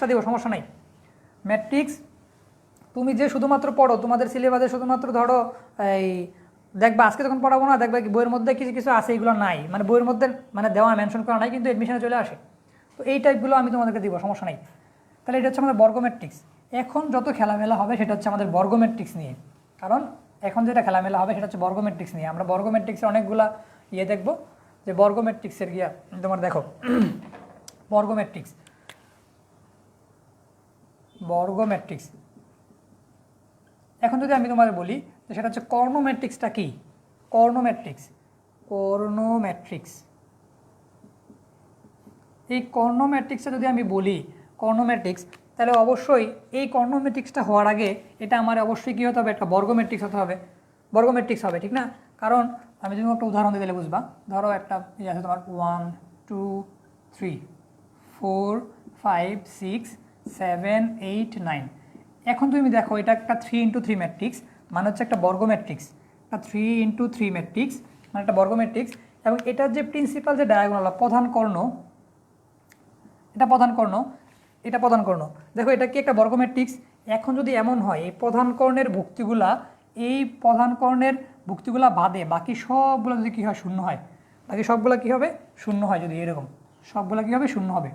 [SPEAKER 1] দিব সমস্যা নাই। ম্যাট্রিক্স তুমি যে শুধুমাত্র পড়ো, তোমাদের সিলেবাসে শুধুমাত্র ধরো এই দেখবা আজকে যখন পড়াবো না, দেখবা বইয়ের মধ্যে কিছু কিছু আছে, এগুলো নাই, মানে বইয়ের মধ্যে মানে দেওয়া মেনশন করা নাই, কিন্তু এডমিশনে চলে আসে। তো এই টাইপগুলো আমি তোমাদেরকে দিব, সমস্যা নাই। তাহলে এটা হচ্ছে আমাদের বর্গ ম্যাট্রিক্স। এখন যত খেলামেলা হবে সেটা হচ্ছে আমাদের বর্গ ম্যাট্রিক্স নিয়ে, কারণ এখন যেটা খেলামেলা হবে সেটা হচ্ছে বর্গ ম্যাট্রিক্স নিয়ে। আমরা বর্গ ম্যাট্রিক্সের অনেকগুলা দেখবো, যে বর্গ ম্যাট্রিক্সের তোমার দেখো বর্গ ম্যাট্রিক্স এখন যদি আমি তোমাদের বলি যে সেটা হচ্ছে কর্ণ ম্যাট্রিক্সটা কি। কর্ণ ম্যাট্রিক্স এই কর্ণ ম্যাট্রিক্সটা যদি আমি বলি কর্ণ ম্যাট্রিক্স, তাহলে অবশ্যই এই কর্ণ ম্যাট্রিক্সটা হওয়ার আগে এটা আমার অবশ্যই কী হতে হবে, একটা বর্গ ম্যাট্রিক্স হতে হবে, ঠিক না? কারণ আমি যদি একটা উদাহরণ দিলে বুঝবা, ধরো একটা আছে তোমার 1 2 3 4 5 6 7 8 9। এখন তুমি দেখো এটা একটা 3x3 ম্যাট্রিক্স, মানে হচ্ছে একটা বর্গ ম্যাট্রিক্স, একটা 3x3 ম্যাট্রিক্স মানে একটা বর্গ ম্যাট্রিক্স। এবং এটার যে প্রিন্সিপাল যে ডায়াগোনাল প্রধান কর্ণ, এটা প্রধান কর্ণ। দেখো এটা কি একটা বর্গ ম্যাট্রিক্স। এখন যদি এমন হয় এই প্রধান কর্ণের ভুক্তিগুলা বাদে বাকি সবগুলো যদি কী হয়, শূন্য হয়, বাকি সবগুলো কী হবে, শূন্য হয়। যদি এরকম সবগুলো কী হবে, শূন্য হবে।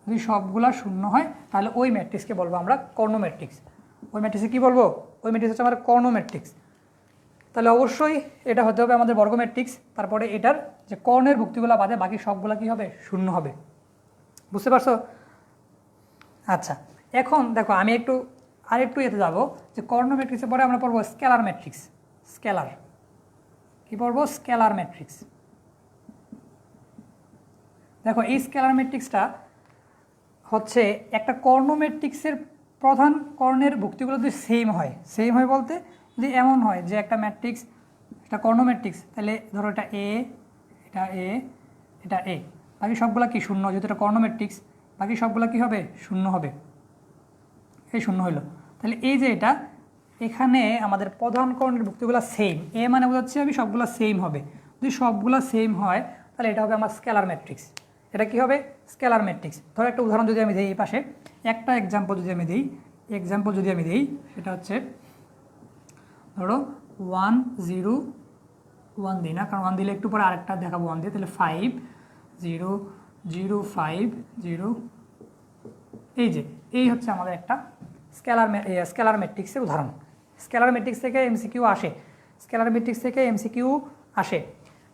[SPEAKER 1] যদি সবগুলা শূন্য হয় তাহলে ওই ম্যাট্রিক্সকে বলবো আমরা কর্ণ ম্যাট্রিক্স। ওই ম্যাট্রিক্সে কী বলবো, ওই ম্যাট্রিক্স হচ্ছে আমার কর্ণ ম্যাট্রিক্স। তাহলে অবশ্যই এটা হতে হবে আমাদের বর্গ ম্যাট্রিক্স। তারপরে এটার যে কর্ণের ভুক্তিগুলা বাদে বাকি সবগুলা কী হবে, শূন্য হবে। বুঝতে পারছো? আচ্ছা, এখন দেখো আমি আরেকটু এতে যাব যে কর্ণ ম্যাট্রিক্সের পরে আমরা পড়বো স্কেলার ম্যাট্রিক্স। Scalar matrix. দেখো এই স্কেলার ম্যাট্রিক্সটা হচ্ছে একটা কর্ণ ম্যাট্রিক্সের প্রধান কর্ণের ভুক্তিগুলো যদি সেম হয় বলতে যদি এমন হয় যে একটা ম্যাট্রিক্স, একটা কর্ণ ম্যাট্রিক্স, তাহলে ধরো এটা এ, বাকি সবগুলো কি শূন্য, যেহেতু এটা কর্ণ ম্যাট্রিক্স বাকি সবগুলো কি হবে, শূন্য হবে। এই শূন্য হইলো। তাহলে এই যে এটা এখানে আমাদের প্রধান কর্ণের ভুক্তিগুলো সেম, এ মানে বোঝাচ্ছে আমি সবগুলো সেম হবে। যদি সবগুলো সেম হয় তাহলে এটা হবে আমার স্কেলার ম্যাট্রিক্স। এটা কি হবে, স্কেলার ম্যাট্রিক্স। ধরো একটা উদাহরণ যদি আমি দিই, এই পাশে একটা এক্সাম্পল যদি আমি দিই, সেটা হচ্ছে ধরো 1 0 1 দিই না, কারণ 1 দিলে একটু পরে আরেকটা দেখাবো 1 দিয়ে, তাহলে 5 0 0 5 0। এই হচ্ছে আমাদের একটা স্কেলার ম্যাট্রিক্সের উদাহরণ। স্কেলার ম্যাট্রিক্স থেকে এমসিকিউ আসে।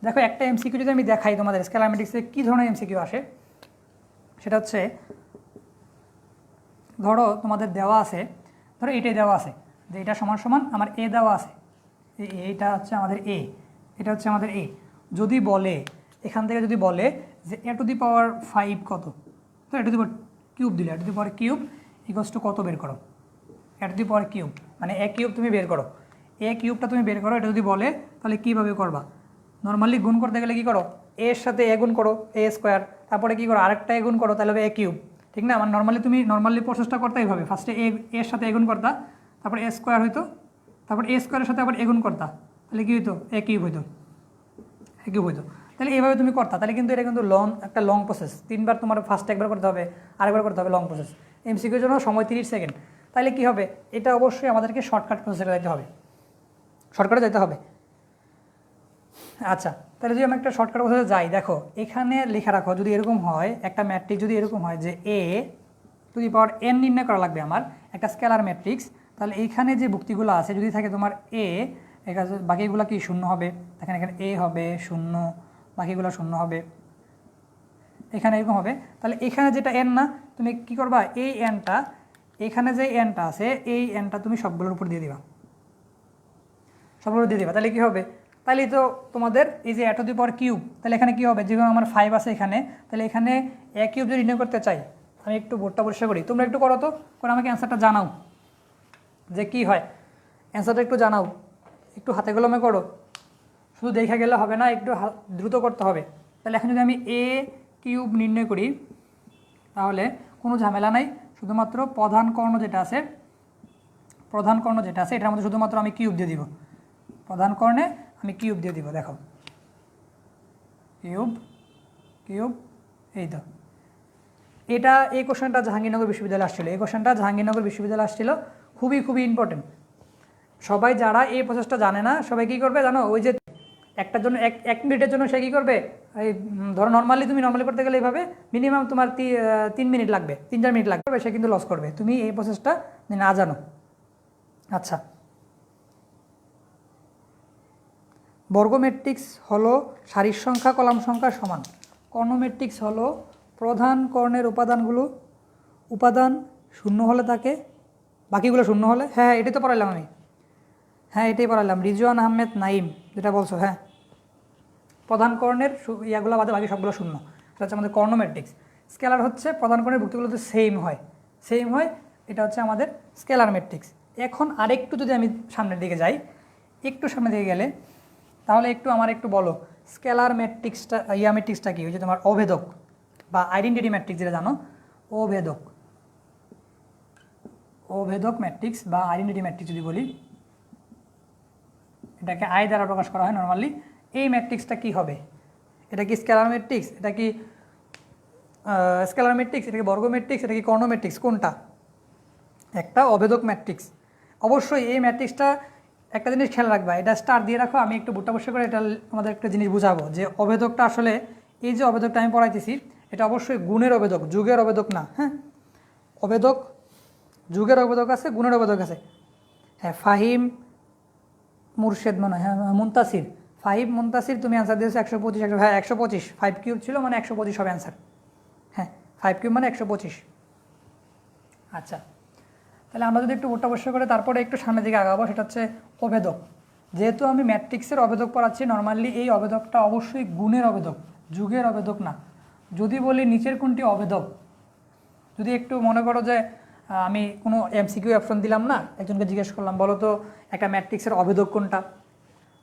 [SPEAKER 1] দেখো একটা এমসিকিউ যদি আমি দেখাই তোমাদের, স্কেলার ম্যাট্রিক্সে কী ধরনের এমসিকিউ আসে, সেটা হচ্ছে ধরো তোমাদের দেওয়া আছে, ধরো এটাই দেওয়া আছে যে এটা সমান সমান আমার এ দেওয়া আছে, এইটা হচ্ছে আমাদের এ, এটা হচ্ছে আমাদের এ। যদি বলে এখান থেকে যদি বলে যে এ টু দি পাওয়ার 5 কত, তো এ টু দি পাওয়ার কিউব দিলে, A to the power cube equals to কত বের করো, এ টু দি পাওয়ার কিউব মানে এ কিউব তুমি বের করো, এ কিউবটা তুমি বের করো। এটা যদি বলে তাহলে কীভাবে করবা, নর্মালি গুণ করতে গেলে কী করো, এর সাথে এ গুণ করো, এ স্কোয়ার, তারপরে কী করো আরেকটা এ গুণ করো, তাহলে হবে এ কিউব, ঠিক না? আমার নর্মালি প্রসেসটা করতে এইভাবে, ফার্স্টে এর সাথে এ গুণ করতা, তারপর এ স্কোয়ার হইতো, তারপর এ স্কোয়ারের সাথে আবার এ গুণ করতা, তাহলে কী হইতো, এ কিউব হইতো। তাহলে এইভাবে তুমি করতা, তাহলে কিন্তু এটা কিন্তু একটা লং প্রসেস, 3বার তোমার ফার্স্ট একবার করতে হবে, আরেকবার করতে হবে, লং প্রসেস। এমসিকিউর জন্য সময় 30 সেকেন্ড। তাহলে কী হবে, এটা অবশ্যই আমাদেরকে শর্টকাট প্রসেসে শর্টকাটে যেতে হবে। আচ্ছা, তাহলে যদি আমি একটা শর্টকাট প্রসেসে যাই, দেখো এখানে লেখা রাখো, যদি এরকম হয় একটা ম্যাট্রিক্স, যদি এরকম হয় যে এ টু দি পাওয়ার এন নির্ণয় করা লাগবে আমার একটা স্কেলার ম্যাট্রিক্স, তাহলে এইখানে যে ভুক্তিগুলো আছে যদি থাকে তোমার এ, বাকিগুলো কি শূন্য হবে, এখানে এ হবে শূন্য, বাকিগুলো শূন্য হবে, এখানে এরকম হবে। তাহলে এখানে যেটা এন না, তুমি কি করবা, এই এনটা এখানে যে এনটা আছে এই এনটা তুমি সবগুলোর উপর দিয়ে দিবা, তাহলে কি হবে, তাহলে তো তোমাদের এই যে এ টু দি পাওয়ার কিউব, তাহলে এখানে কি হবে, যেহেতু আমার 5 আছে এখানে, তাহলে এখানে এ কিউব যদি নির্ণয় করতে চাই, আমি একটু বোর্ডটা পরিষ্কার করি, তোমরা একটু করো তো, করে আমাকে অ্যান্সারটা জানাও। যে কি হয়। অ্যান্সারটা একটু জানাও, একটু হাতে কলমে করো, শুধু দেখে গেলে হবে না, একটু দ্রুত করতে হবে। তাহলে এখন যদি আমি এ কিউব নির্ণয় করি তাহলে কোনো ঝামেলা নাই, শুধুমাত্র প্রধান কর্ণ যেটা আছে এটার মধ্যে শুধুমাত্র আমি কিউব দিয়ে দিব, প্রধান কর্ণে আমি কিউব দিয়ে দিব। দেখো কিউব কিউব, এই তো এটা, এই কোশ্চেনটা জাহাঙ্গীরনগর বিশ্ববিদ্যালয়ে আসছিল, এই কোশ্চেনটা জাহাঙ্গীরনগর বিশ্ববিদ্যালয়ে আসছিল, খুবই খুবই ইম্পর্টেন্ট। সবাই যারা এই প্রসেসটা জানে না, সবাই কী করবে জানো, ওই যে একটার জন্য এক মিনিটের জন্য সে কী করবে, এই ধরো তুমি নর্মালি করতে গেলে এইভাবে মিনিমাম তোমার 3 মিনিট লাগবে, 3-4 মিনিট লাগবে, সে কিন্তু লস করবে তুমি এই প্রসেসটা না জানো। আচ্ছা, বর্গ ম্যাট্রিক্স হলো সারির সংখ্যা কলাম সংখ্যা সমান। কর্ণ ম্যাট্রিক্স হলো প্রধান কর্ণের উপাদান শূন্য হলে থাকে, বাকিগুলো শূন্য হলে, হ্যাঁ এটাই তো পড়াইলাম আমি, হ্যাঁ এটাই পড়াইলাম, রিজওয়ান আহমেদ নাইম যেটা বলছো, হ্যাঁ প্রধান কর্ণের ইয়াগুলো বাদে বাকি সবগুলো শূন্য, এটা হচ্ছে আমাদের কর্ণ ম্যাট্রিক্স। স্কেলার হচ্ছে প্রধান কর্ণের ভুক্তিগুলোতে সেম হয়, এটা হচ্ছে আমাদের স্কেলার ম্যাট্রিক্স। এখন আরেকটু যদি আমি সামনের দিকে যাই, একটু সামনের দিকে গেলে তাহলে আমার একটু বলো স্কেলার ম্যাট্রিক্সটা, ম্যাট্রিক্সটা কি, ওই যে তোমার অভেদক বা আইডেন্টিটি ম্যাট্রিক্স যেটা জানো, অভেদক ম্যাট্রিক্স বা আইডেন্টিটি ম্যাট্রিক্স যদি বলি, এটাকে আই দ্বারা প্রকাশ করা হয় নর্মালি। এই ম্যাট্রিক্সটা কি হবে, এটা কি স্কেলার ম্যাট্রিক্স, এটা কি এটা কি বর্গ ম্যাট্রিক্স, এটা কি কর্ণ ম্যাট্রিক্স, কোনটা? একটা অভেদক ম্যাট্রিক্স। অবশ্যই এই ম্যাট্রিক্সটা একটা জিনিস খেয়াল রাখবা, এটা স্টার দিয়ে রাখো, আমি একটু বুট্টা বসে করে এটা আমাদের একটা জিনিস বুঝাবো যে অভেদকটা আসলে, এই যে অভেদকটা আমি পড়াইতেছি এটা অবশ্যই গুণের অভেদক, যুগের অভেদক না। হ্যাঁ, অভেদক যুগের অভেদক আছে, গুণের অভেদক আছে। হ্যাঁ, ফাহিম মুর্শেদ মনে হয়, হ্যাঁ মুনতাসির, ফাহিম মুনতাসির, তুমি অ্যান্সার দিয়েছো 125, হ্যাঁ 125, 5 কিউব ছিল মানে 125 হবে অ্যান্সার। হ্যাঁ 5 কিউব মানে 125। আচ্ছা, তাহলে আমরা যদি একটু বোর্ডটা বসে করে তারপরে একটু সামনের দিকে আগাবো, সেটা হচ্ছে অভেদক। যেহেতু আমি ম্যাট্রিক্সের অভেদক পড়াচ্ছি, নর্মালি এই অভেদকটা অবশ্যই গুণের অভেদক, যুগের অভেদক না। যদি বলি নিচের কোনটি অভেদক, যদি একটু মনে করো যে আমি কোনো এমসিকিউ অপশন দিলাম না, একজনকে জিজ্ঞেস করলাম বলো তো একটা ম্যাট্রিক্সের অভেদক কোনটা,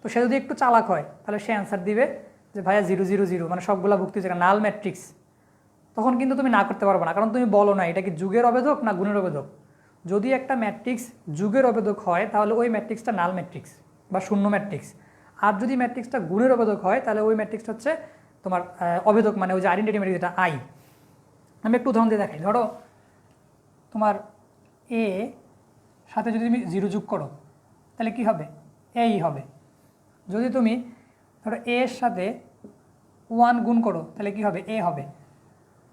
[SPEAKER 1] তো সে যদি একটু চালাক হয় তাহলে সে অ্যান্সার দিবে যে ভাইয়া 0 0 0, মানে সবগুলা ভুক্তি জায়গা নাল ম্যাট্রিক্স। তখন কিন্তু তুমি না করতে পারবে না, কারণ তুমি বলো না এটা কি যুগের অভেদক না গুণের অভেদক। যদি একটা ম্যাট্রিক্স যুগের অভেদক হয় তাহলে ওই ম্যাট্রিক্সটা নাল ম্যাট্রিক্স বা শূন্য ম্যাট্রিক্স। আর যদি ম্যাট্রিক্সটা গুণের অভেদক হয় তাহলে ওই ম্যাট্রিক্সটা হচ্ছে তোমার অভেদক, মানে ওই যে আইডেন্টিটি ম্যাট্রিক্স যেটা আই। আমি একটু উদাহরণ দিয়ে দেখাই। ধরো তোমার এ সাথে যদি তুমি 0 যোগ করো তাহলে কি হবে, এই হবে। যদি তুমি ধরো এ এর সাথে 1 গুণ করো তাহলে কি হবে, এ হবে।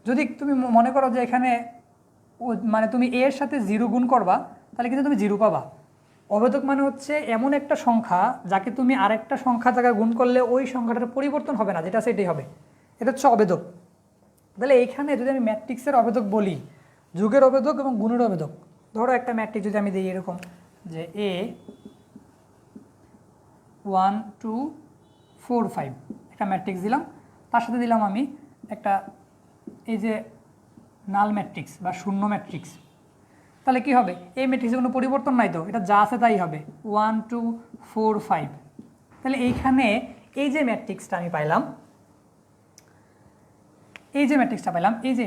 [SPEAKER 1] যদি তুমি মনে করো যে এখানে মানে তুমি এ এর সাথে 0 গুণ করবা তাহলে কিন্তু তুমি 0 পাবা। অভেদক মানে হচ্ছে এমন একটা সংখ্যা যাকে তুমি আরেকটা সংখ্যা জায়গায় গুণ করলে ওই সংখ্যাটার পরিবর্তন হবে না, যেটা সেটাই হবে, এটা হচ্ছে অভেদক। তাহলে এইখানে যদি আমি ম্যাট্রিক্সের অভেদক বলি, যুগের অভেদক এবং গুণের অভেদক, ধরো একটা ম্যাট্রিক্স যদি আমি দিই এরকম যে এ 1 2 4 5 একটা ম্যাট্রিক্স দিলাম, তার সাথে দিলাম আমি একটা এই যে নাল ম্যাট্রিক্স বা শূন্য ম্যাট্রিক্স, তাহলে কি হবে, এই ম্যাট্রিক্সে কোনো পরিবর্তন নাই তো, এটা যা আছে তাই হবে 1 2 4 5। তাহলে এইখানে এই যে ম্যাট্রিক্সটা আমি পাইলাম, এই যে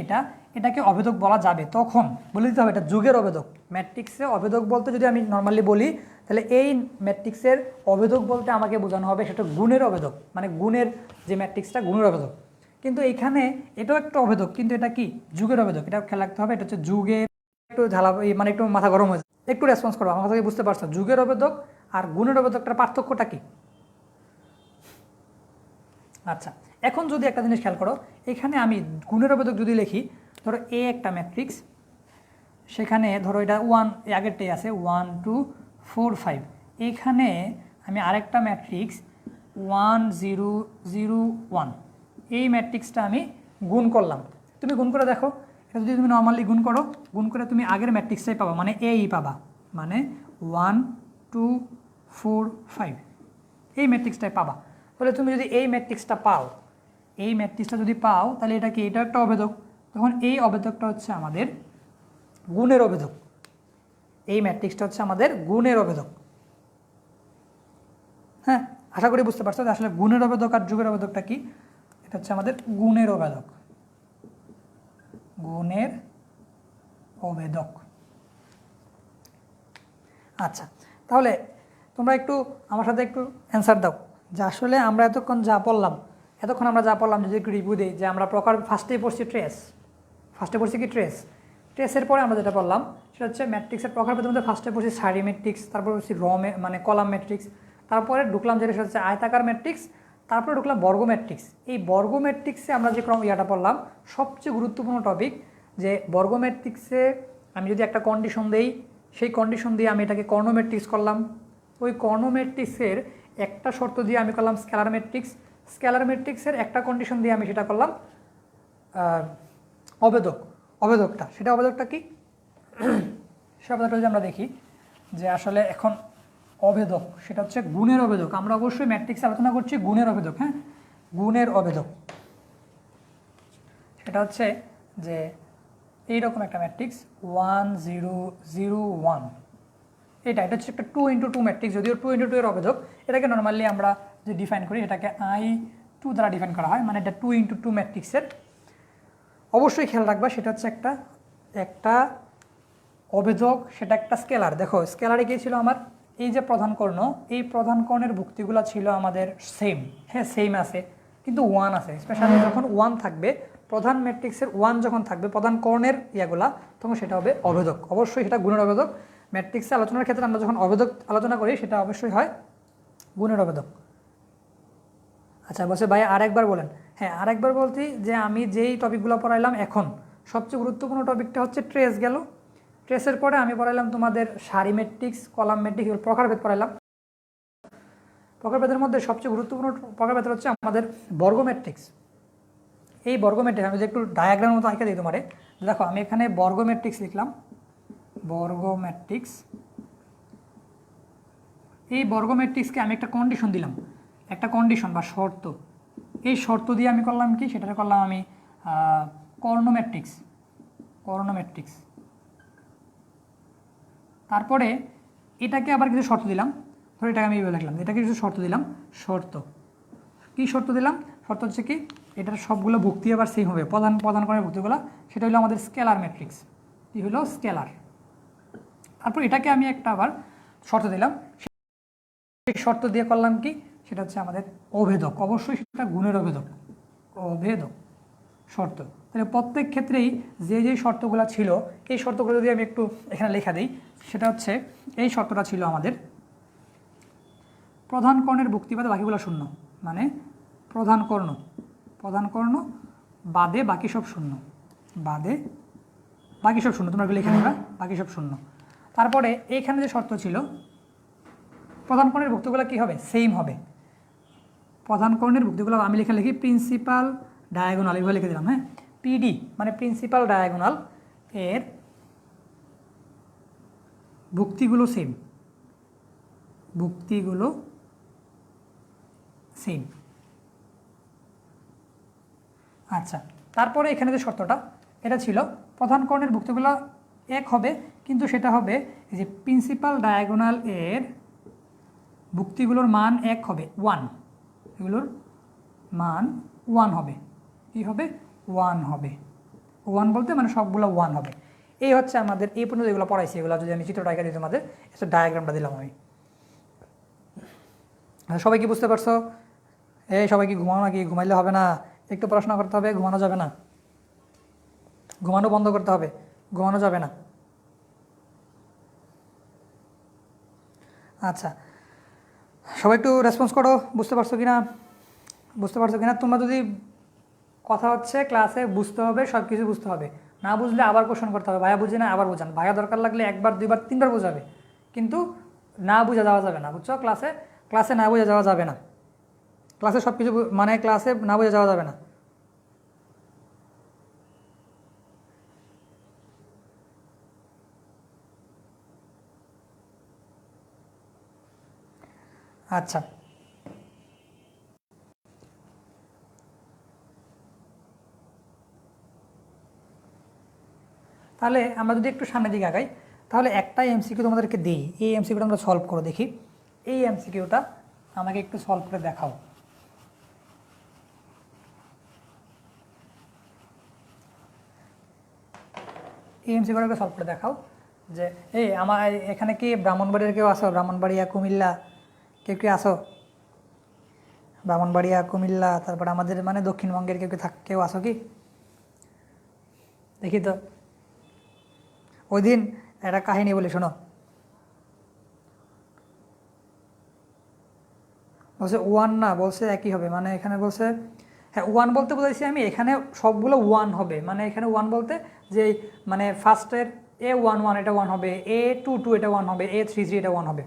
[SPEAKER 1] এটাকে অভেদক বলা যাবে। তখন বলে দিতে হবে এটা যুগের অভেদক। ম্যাট্রিক্সে অভেদক বলতে যদি আমি নর্মালি বলি তাহলে এই ম্যাট্রিক্সের অভেদক বলতে আমাকে বোঝানো হবে সেটা গুণের অভেদক, মানে গুণের যে ম্যাট্রিক্সটা গুণের অভেদক। কিন্তু এইখানে এটাও একটা অভেদক, কিন্তু এটা কি যুগের অভেদক, এটা খেয়াল রাখতে হবে। এটা হচ্ছে যুগের, একটু মানে একটু মাথা গরম হয়েছে, একটু রেসপন্স করবো, আমার কথা বুঝতে পারছো? যুগের অভেদক আর গুণের অভেদকটার পার্থক্যটা কি? আচ্ছা, এখন যদি একটা জিনিস খেয়াল করো, এখানে আমি গুণের অভেদক যদি লিখি, ধরো এ একটা ম্যাট্রিক্স, সেখানে ধরো এটা 1 আগেরটাই আছে 1 2 4 5, এইখানে আমি আরেকটা ম্যাট্রিক্স 1 0 0 1, এই ম্যাট্রিক্সটা আমি গুণ করলাম। তুমি গুণ করে দেখো, এটা যদি তুমি নর্মালি গুণ করে তুমি আগের ম্যাট্রিক্সটাই পাবা, মানে এই পাবা, মানে 1 2 4 5 এই ম্যাট্রিক্সটাই পাবা। তাহলে তুমি যদি এই ম্যাট্রিক্সটা পাও, তাহলে এটা কি, এটা একটা অভেদক। তখন এই অভেদকটা হচ্ছে আমাদের গুণের অভেদক। এই ম্যাট্রিক্সটা হচ্ছে আমাদের গুণের অবেদক। হ্যাঁ, আশা করি বুঝতে পারছো যে আসলে গুণের অবেদক আর যুগের অবেদকটা কি। এটা হচ্ছে আমাদের গুণের অবেদক, গুণের অবেদক। আচ্ছা, তাহলে তোমরা একটু আমার সাথে একটু অ্যান্সার দাও যে আসলে আমরা এতক্ষণ যা পড়লাম যদি একটু রিভিউ দিই, যে আমরা প্রকার ফার্স্টেই পড়ছি ফার্স্টে পড়ছি কি ট্রেসের পরে আমরা যেটা পড়লাম সেটা হচ্ছে ম্যাট্রিক্সের প্রকারভেদের মধ্যে ফার্স্টে পড়ছি সারি ম্যাট্রিক্স, তারপর পড়ছি মানে কলাম ম্যাট্রিক্স, তারপরে ঢুকলাম যেটা সেটা হচ্ছে আয়তাকার ম্যাট্রিক্স, তারপরে ঢুকলাম বর্গ ম্যাট্রিক্স। এই বর্গ ম্যাট্রিক্সে আমরা যে ইয়াটা পড়লাম সবচেয়ে গুরুত্বপূর্ণ টপিক, যে বর্গ ম্যাট্রিক্সে আমি যদি একটা কন্ডিশন দেই, সেই কন্ডিশন দিয়ে আমি এটাকে কর্ণ ম্যাট্রিক্স করলাম, ওই কর্ণ ম্যাট্রিক্সের একটা শর্ত দিয়ে আমি করলাম স্কেলার ম্যাট্রিক্সের একটা কন্ডিশন দিয়ে আমি সেটা করলাম অবেদকটা। সেটা অবেদকটা কি? সে অবেদকটা যদি আমরা দেখি যে আসলে এখন অবেদক সেটা হচ্ছে গুণের অবেদক। আমরা অবশ্যই ম্যাট্রিক্সে আলোচনা করছি গুণের অবেদক। হ্যাঁ, গুণের অবেদক সেটা হচ্ছে যে এইরকম একটা ম্যাট্রিক্স 1 0 0 1, এটা হচ্ছে একটা 2x2 ম্যাট্রিক্স। যদিও 2x2 এর অবেদক, এটাকে নর্মালি আমরা যে ডিফাইন করি এটাকে I2 দ্বারা ডিফাইন করা হয়, মানে এটা 2x2 ম্যাট্রিক্সের। অবশ্যই খেয়াল রাখবা সেটা হচ্ছে একটা অবেদক, সেটা একটা স্কেলার। দেখো স্কেলারে কী ছিল আমার, এই যে প্রধান কর্ণ, এই প্রধান কর্ণের ভুক্তিগুলো ছিল আমাদের সেম। হ্যাঁ, সেম আছে, কিন্তু 1 আছে। স্পেশালি যখন 1 থাকবে, প্রধান ম্যাট্রিক্সের 1 যখন থাকবে প্রধান কর্ণের ইয়াগুলা, তখন সেটা হবে অবেদক। অবশ্যই সেটা গুণের অবেদক। ম্যাট্রিক্সে আলোচনার ক্ষেত্রে আমরা যখন অবেদক আলোচনা করি সেটা অবশ্যই হয় গুণের অবেদক। আচ্ছা, বলছে ভাই আরেকবার বলেন। হ্যাঁ, আরেকবার বলতে যে আমি যেই টপিকগুলো পড়াইলাম এখন সবচেয়ে গুরুত্বপূর্ণ টপিকটা হচ্ছে ট্রেস গেল। ট্রেসের পরে আমি পড়াইলাম তোমাদের সারি ম্যাট্রিক্স, কলাম ম্যাট্রিক্স, প্রকারভেদ পড়াইলাম। প্রকারভেদের মধ্যে সবচেয়ে গুরুত্বপূর্ণ প্রকারভেদ হচ্ছে আমাদের বর্গ ম্যাট্রিক্স। এই বর্গ ম্যাট্রিক্স আমি যদি একটু ডায়াগ্রামের মতো আঁকে দিই তোমারে, দেখো আমি এখানে বর্গ ম্যাট্রিক্স লিখলাম, বর্গ ম্যাট্রিক্স। এই বর্গ ম্যাট্রিক্সকে আমি একটা কন্ডিশন দিলাম, একটা কন্ডিশন বা শর্ত। এই শর্ত দিয়ে আমি করলাম কি, সেটা করলাম আমি কর্ণ ম্যাট্রিক্স। তারপরে এটাকে আবার কিছু শর্ত দিলাম, ধরো এটাকে আমি এইভাবে লিখলাম, এটাকে কিছু শর্ত দিলাম। কি শর্ত দিলাম? শর্ত হচ্ছে কি, এটার সবগুলো ভুক্তি আবার সেম হবে, প্রধান কর্ণের ভুক্তিগুলো। সেটা হলো আমাদের স্কেলার ম্যাট্রিক্স। কি হলো? স্কেলার। তারপর এটাকে আমি একটা আবার শর্ত দিলাম, সেই শর্ত দিয়ে করলাম কি, সেটা হচ্ছে আমাদের অভেদক। অবশ্যই সেটা গুণের অভেদক, অভেদক শর্ত। তাহলে প্রত্যেক ক্ষেত্রেই যে যে শর্তগুলো ছিল, এই শর্তগুলো যদি আমি একটু এখানে লেখা দিই, সেটা হচ্ছে এই শর্তটা ছিল আমাদের প্রধান কর্ণের ভুক্তি বাদে বাকিগুলো শূন্য, মানে প্রধান কর্ণ বাদে বাকি সব শূন্য, তোমরা লিখে নেবা, বাকি সব শূন্য। তারপরে এইখানে যে শর্ত ছিল, প্রধান কর্ণের ভুক্তিগুলো কী হবে? সেম হবে। প্রধান কর্ণের ভুক্তিগুলো আমি লিখি প্রিন্সিপাল ডায়াগোনাল, এভাবে লিখে দিলাম। হ্যাঁ, পিডি মানে প্রিন্সিপাল ডায়াগোনাল এর ভুক্তিগুলো সেম। আচ্ছা, তারপরে এখানে যে শর্তটা, এটা ছিল প্রধান কর্ণের ভুক্তিগুলো এক হবে, কিন্তু সেটা হবে যে প্রিন্সিপাল ডায়াগোনাল এর ভুক্তিগুলোর মান এক হবে, 1। এগুলোর মান 1 হবে। কী হবে? 1 হবে। 1 বলতে মানে সবগুলো 1 হবে। এই হচ্ছে আমাদের এই পর্যন্ত যেগুলো পড়াইছি, এগুলো যদি আমি চিত্রটা এঁকে দিই তোমাদের, একটা ডায়াগ্রামটা দিলাম আমি। সবাই কি বুঝতে পারছো? সবাই কি ঘুমানো নাকি? ঘুমাইলে হবে না, একটু পড়াশোনা করতে হবে, ঘুমানো যাবে না, ঘুমানো বন্ধ করতে হবে, ঘুমানো যাবে না। আচ্ছা, সবাই একটু রেসপন্স করো, বুঝতে পারছো কিনা? তোমরা যদি কথা হচ্ছে ক্লাসে বুঝতে হবে, সব কিছু বুঝতে হবে, না বুঝলে আবার কোশ্চেন করতে হবে, ভাইয়া বুঝি না আবার বোঝান, ভাইয়া দরকার লাগলে 1 বার 2 বার 3 বার বোঝাবে, কিন্তু না বোঝা যাওয়া যাবে না, বুঝছো? ক্লাসে না বোঝা যাওয়া যাবে না, ক্লাসে সব কিছু মানে ক্লাসে না বোঝা যাওয়া যাবে না। আচ্ছা, তাহলে আমরা যদি একটু সামনের দিকে আগাই, তাহলে একটাই এমসিকিউ তোমাদেরকে দিই, এই এমসিকিউটা আমরা সলভ করো দেখি। এই এমসিকিউটা আমাকে একটু সলভ করে দেখাও। এই এমসিকিউটাকে সলভ করে দেখাও যে এই আমার এখানে কি ব্রাহ্মণবাড়িয়ার কেউ আসো? ব্রাহ্মণবাড়িয়া, কুমিল্লা কেউ কেউ আসো? ব্রাহ্মণবাড়িয়া, কুমিল্লা, তারপরে আমাদের মানে দক্ষিণবঙ্গের কেউ আসো কি? দেখি তো। ওই দিন একটা কাহিনী বলি, শোনো। বলছে ওয়ান না, বলছে একই হবে, মানে এখানে বলছে হ্যাঁ ওয়ান বলতে বোঝাইছি আমি, এখানে সবগুলো ওয়ান হবে, মানে এখানে ওয়ান বলতে যে মানে ফার্স্টের A11 এটা ওয়ান হবে, A22 এটা ওয়ান হবে, A33 এটা ওয়ান হবে।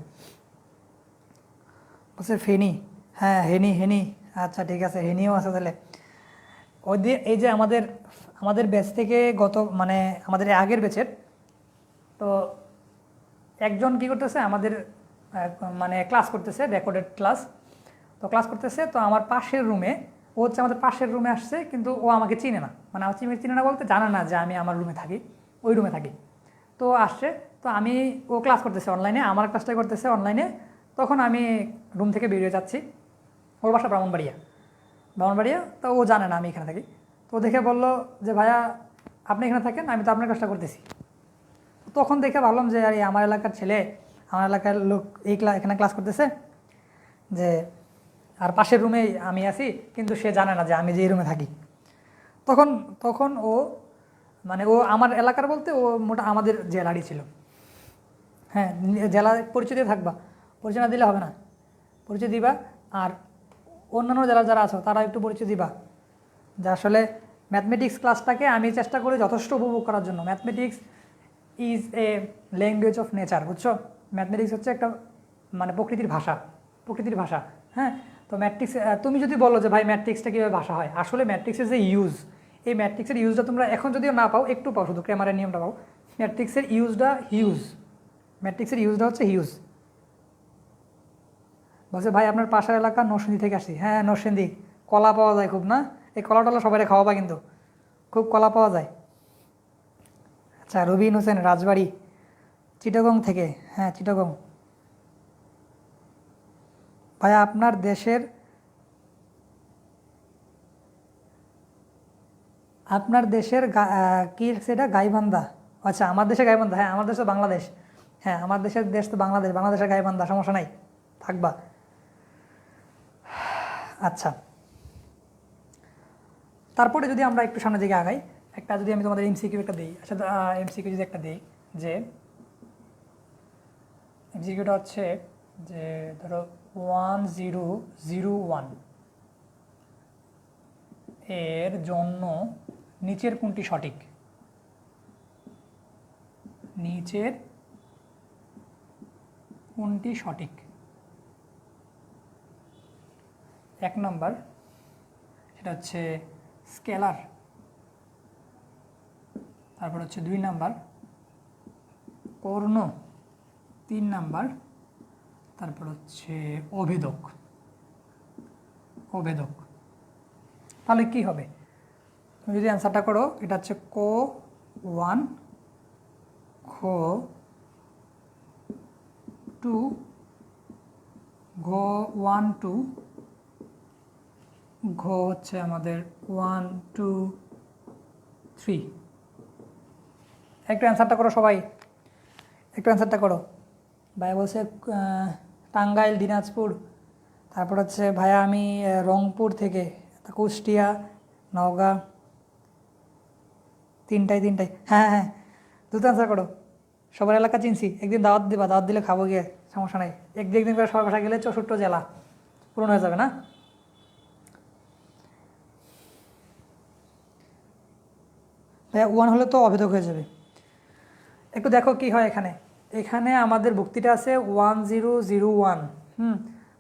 [SPEAKER 1] বলছে ফেনি, হ্যাঁ হেনি হেনি, আচ্ছা ঠিক আছে হেনিও আছে তাহলে। ওই দিয়ে এই যে আমাদের আমাদের ব্যাচ থেকে গত মানে আমাদের আগের ব্যাচের তো একজন কি করতেছে আমাদের মানে ক্লাস করতেছে, রেকর্ডেড ক্লাস। তো ক্লাস করতেছে, তো আমার পাশের রুমে ও হচ্ছে আমাদের পাশের রুমে আসছে, কিন্তু ও আমাকে চিনে না, মানে আমার চিনে না বলতে জানে না যে আমি আমার রুমে থাকি, ওই রুমে থাকি। তো আসছে, তো আমি ও ক্লাস করতেছে অনলাইনে, আমার ক্লাসটাই করতেছে অনলাইনে। তখন আমি রুম থেকে বেরিয়ে যাচ্ছি, ওর বাসা ব্রাহ্মণবাড়িয়া, তো ও জানে না আমি এখানে থাকি। তো ও দেখে বললো যে ভাইয়া আপনি এখানে থাকেন, আমি তো আপনার ক্লাসটা করতেছি। তখন দেখে ভাবলাম যে আরে আমার এলাকার ছেলে, আমার এলাকার লোক এখানে ক্লাস করতেছে, যে আর পাশের রুমে আমি আছি, কিন্তু সে জানে না যে আমি যে রুমে থাকি। তখন তখন ও মানে ও আমার এলাকার বলতে ও মোটা আমাদের জেলারই ছিল। হ্যাঁ জেলা পরিচয় দিয়ে থাকবা, পরিচয় না দিলে হবে না, পরিচয় দিবা। আর অন্যান্য জেলার যারা আছো তারা একটু পরিচয় দিবা, যে আসলে ম্যাথমেটিক্স ক্লাসটাকে আমি চেষ্টা করি যথেষ্ট উপভোগ করার জন্য। Mathematics is a language of nature, বুঝছো? ম্যাথমেটিক্স হচ্ছে একটা মানে প্রকৃতির ভাষা। হ্যাঁ, তো ম্যাট্রিক্স তুমি যদি বলো যে ভাই ম্যাট্রিক্সটা কীভাবে ভাষা হয়, আসলে ম্যাট্রিক্সের যে ইউজ, এই ম্যাট্রিক্সের ইউজটা তোমরা এখন যদিও না পাও, একটু পাও, শুধু ক্যামেরার নিয়মটা পাও। ম্যাট্রিক্সের ইউজটা হচ্ছে হিউজ। বলছে ভাই আপনার পাশের এলাকা নরসিংদী থেকে আসছি। হ্যাঁ নরসিংদী, কলা পাওয়া যায় খুব না? এই কলা টলা সবাই খাওয়াবা কিন্তু, খুব কলা পাওয়া যায়। আচ্ছা রবিন হোসেন রাজবাড়ি, চিটাগং থেকে। হ্যাঁ চিটাগং। ভাইয়া আপনার দেশের কি সেটা গাইবান্ধা? আচ্ছা আমার দেশে গাইবান্ধা, হ্যাঁ আমার দেশ তো বাংলাদেশ। হ্যাঁ আমার দেশ তো বাংলাদেশের গাইবান্ধা, সমস্যা নাই, থাকবা। আচ্ছা তারপরে যদি আমরা একটু সামনের দিকে আগাই, একটা যদি আমি তোমাদের এমসিকিউ একটা দিই, আচ্ছা এমসিকিউ যদি একটা দিই, যে এমসিকিউটা হচ্ছে যে ধরো 1001 এর জন্য নিচের কোনটি সঠিক? এক নম্বর সেটা হচ্ছে স্কেলার, তারপর হচ্ছে 2 নাম্বার কর্ণ, 3 নাম্বার তারপর হচ্ছে অভেদক। তাহলে কি হবে তুমি যদি অ্যান্সারটা করো? এটা হচ্ছে ক 1, খ 2, ঘ 1 2, ঘ হচ্ছে আমাদের 1 2 3। একটু অ্যান্সারটা করো সবাই, একটু অ্যান্সারটা করো। ভাইয়া বলছে টাঙ্গাইল, দিনাজপুর, তারপর হচ্ছে ভাইয়া আমি রংপুর থেকে, কুষ্টিয়া, নওগাঁ। তিনটাই। হ্যাঁ দ্রুত অ্যান্সার করো, সবার এলাকা চিনছি। একদিন দাওয়াত দিবা, দাওয়াত দিলে খাবো গিয়ে, সমস্যা নাই। একদিন করে সবার বাসা গেলে 64 জেলা পূরণ হয়ে যাবে না? ভাইয়া 1 হলে তো অভেদক হয়ে যাবে। একটু দেখো কি হয় এখানে আমাদের ভুক্তিটা আছে 1001।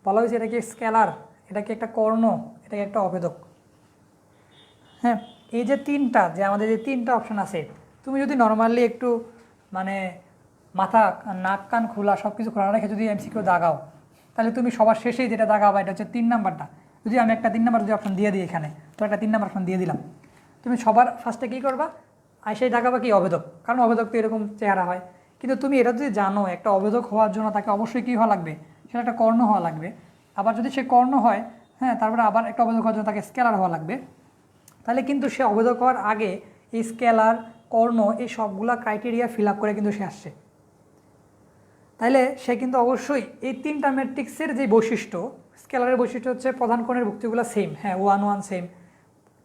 [SPEAKER 1] বলা হয়েছে এটা কি স্কেলার, এটা কি একটা কর্ণ, এটা কি একটা অভেদক। হ্যাঁ এই যে আমাদের যে 3টা অপশান আছে, তুমি যদি নর্মালি একটু মানে মাথা নাক কান খোলা সব কিছু খোলা রেখে যদি এমসিকিউ দাগাও, তাহলে তুমি সবার শেষেই যেটা দাগাবা এটা হচ্ছে 3 নাম্বারটা। যদি আমি একটা 3 নাম্বার যদি অপশান দিয়ে দিই এখানে, তো একটা 3 নাম্বার অপশান দিয়ে দিলাম, তুমি সবার ফার্স্টে কী করবা? আইসাই দাগাবা কি অভেদক, কারণ অভেদক তো এরকম চেহারা হয়। কিন্তু তুমি এটা যদি জানো একটা অবেধক হওয়ার জন্য তাকে অবশ্যই কী হওয়া লাগবে, সেটা একটা কর্ণ হওয়া লাগবে। আবার যদি সে কর্ণ হয়, হ্যাঁ, তারপরে আবার একটা অবেধক হওয়ার জন্য তাকে স্কেলার হওয়া লাগবে। তাহলে কিন্তু সে অবেধক হওয়ার আগে এই স্কেলার, কর্ণ, এই সবগুলা ক্রাইটেরিয়া ফিল আপ করে কিন্তু সে আসছে। তাইলে সে কিন্তু অবশ্যই এই তিনটা ম্যাট্রিক্সের যে বৈশিষ্ট্য, স্কেলারের বৈশিষ্ট্য হচ্ছে প্রধান কর্ণের ভুক্তিগুলো সেম, হ্যাঁ 1 1 সেম।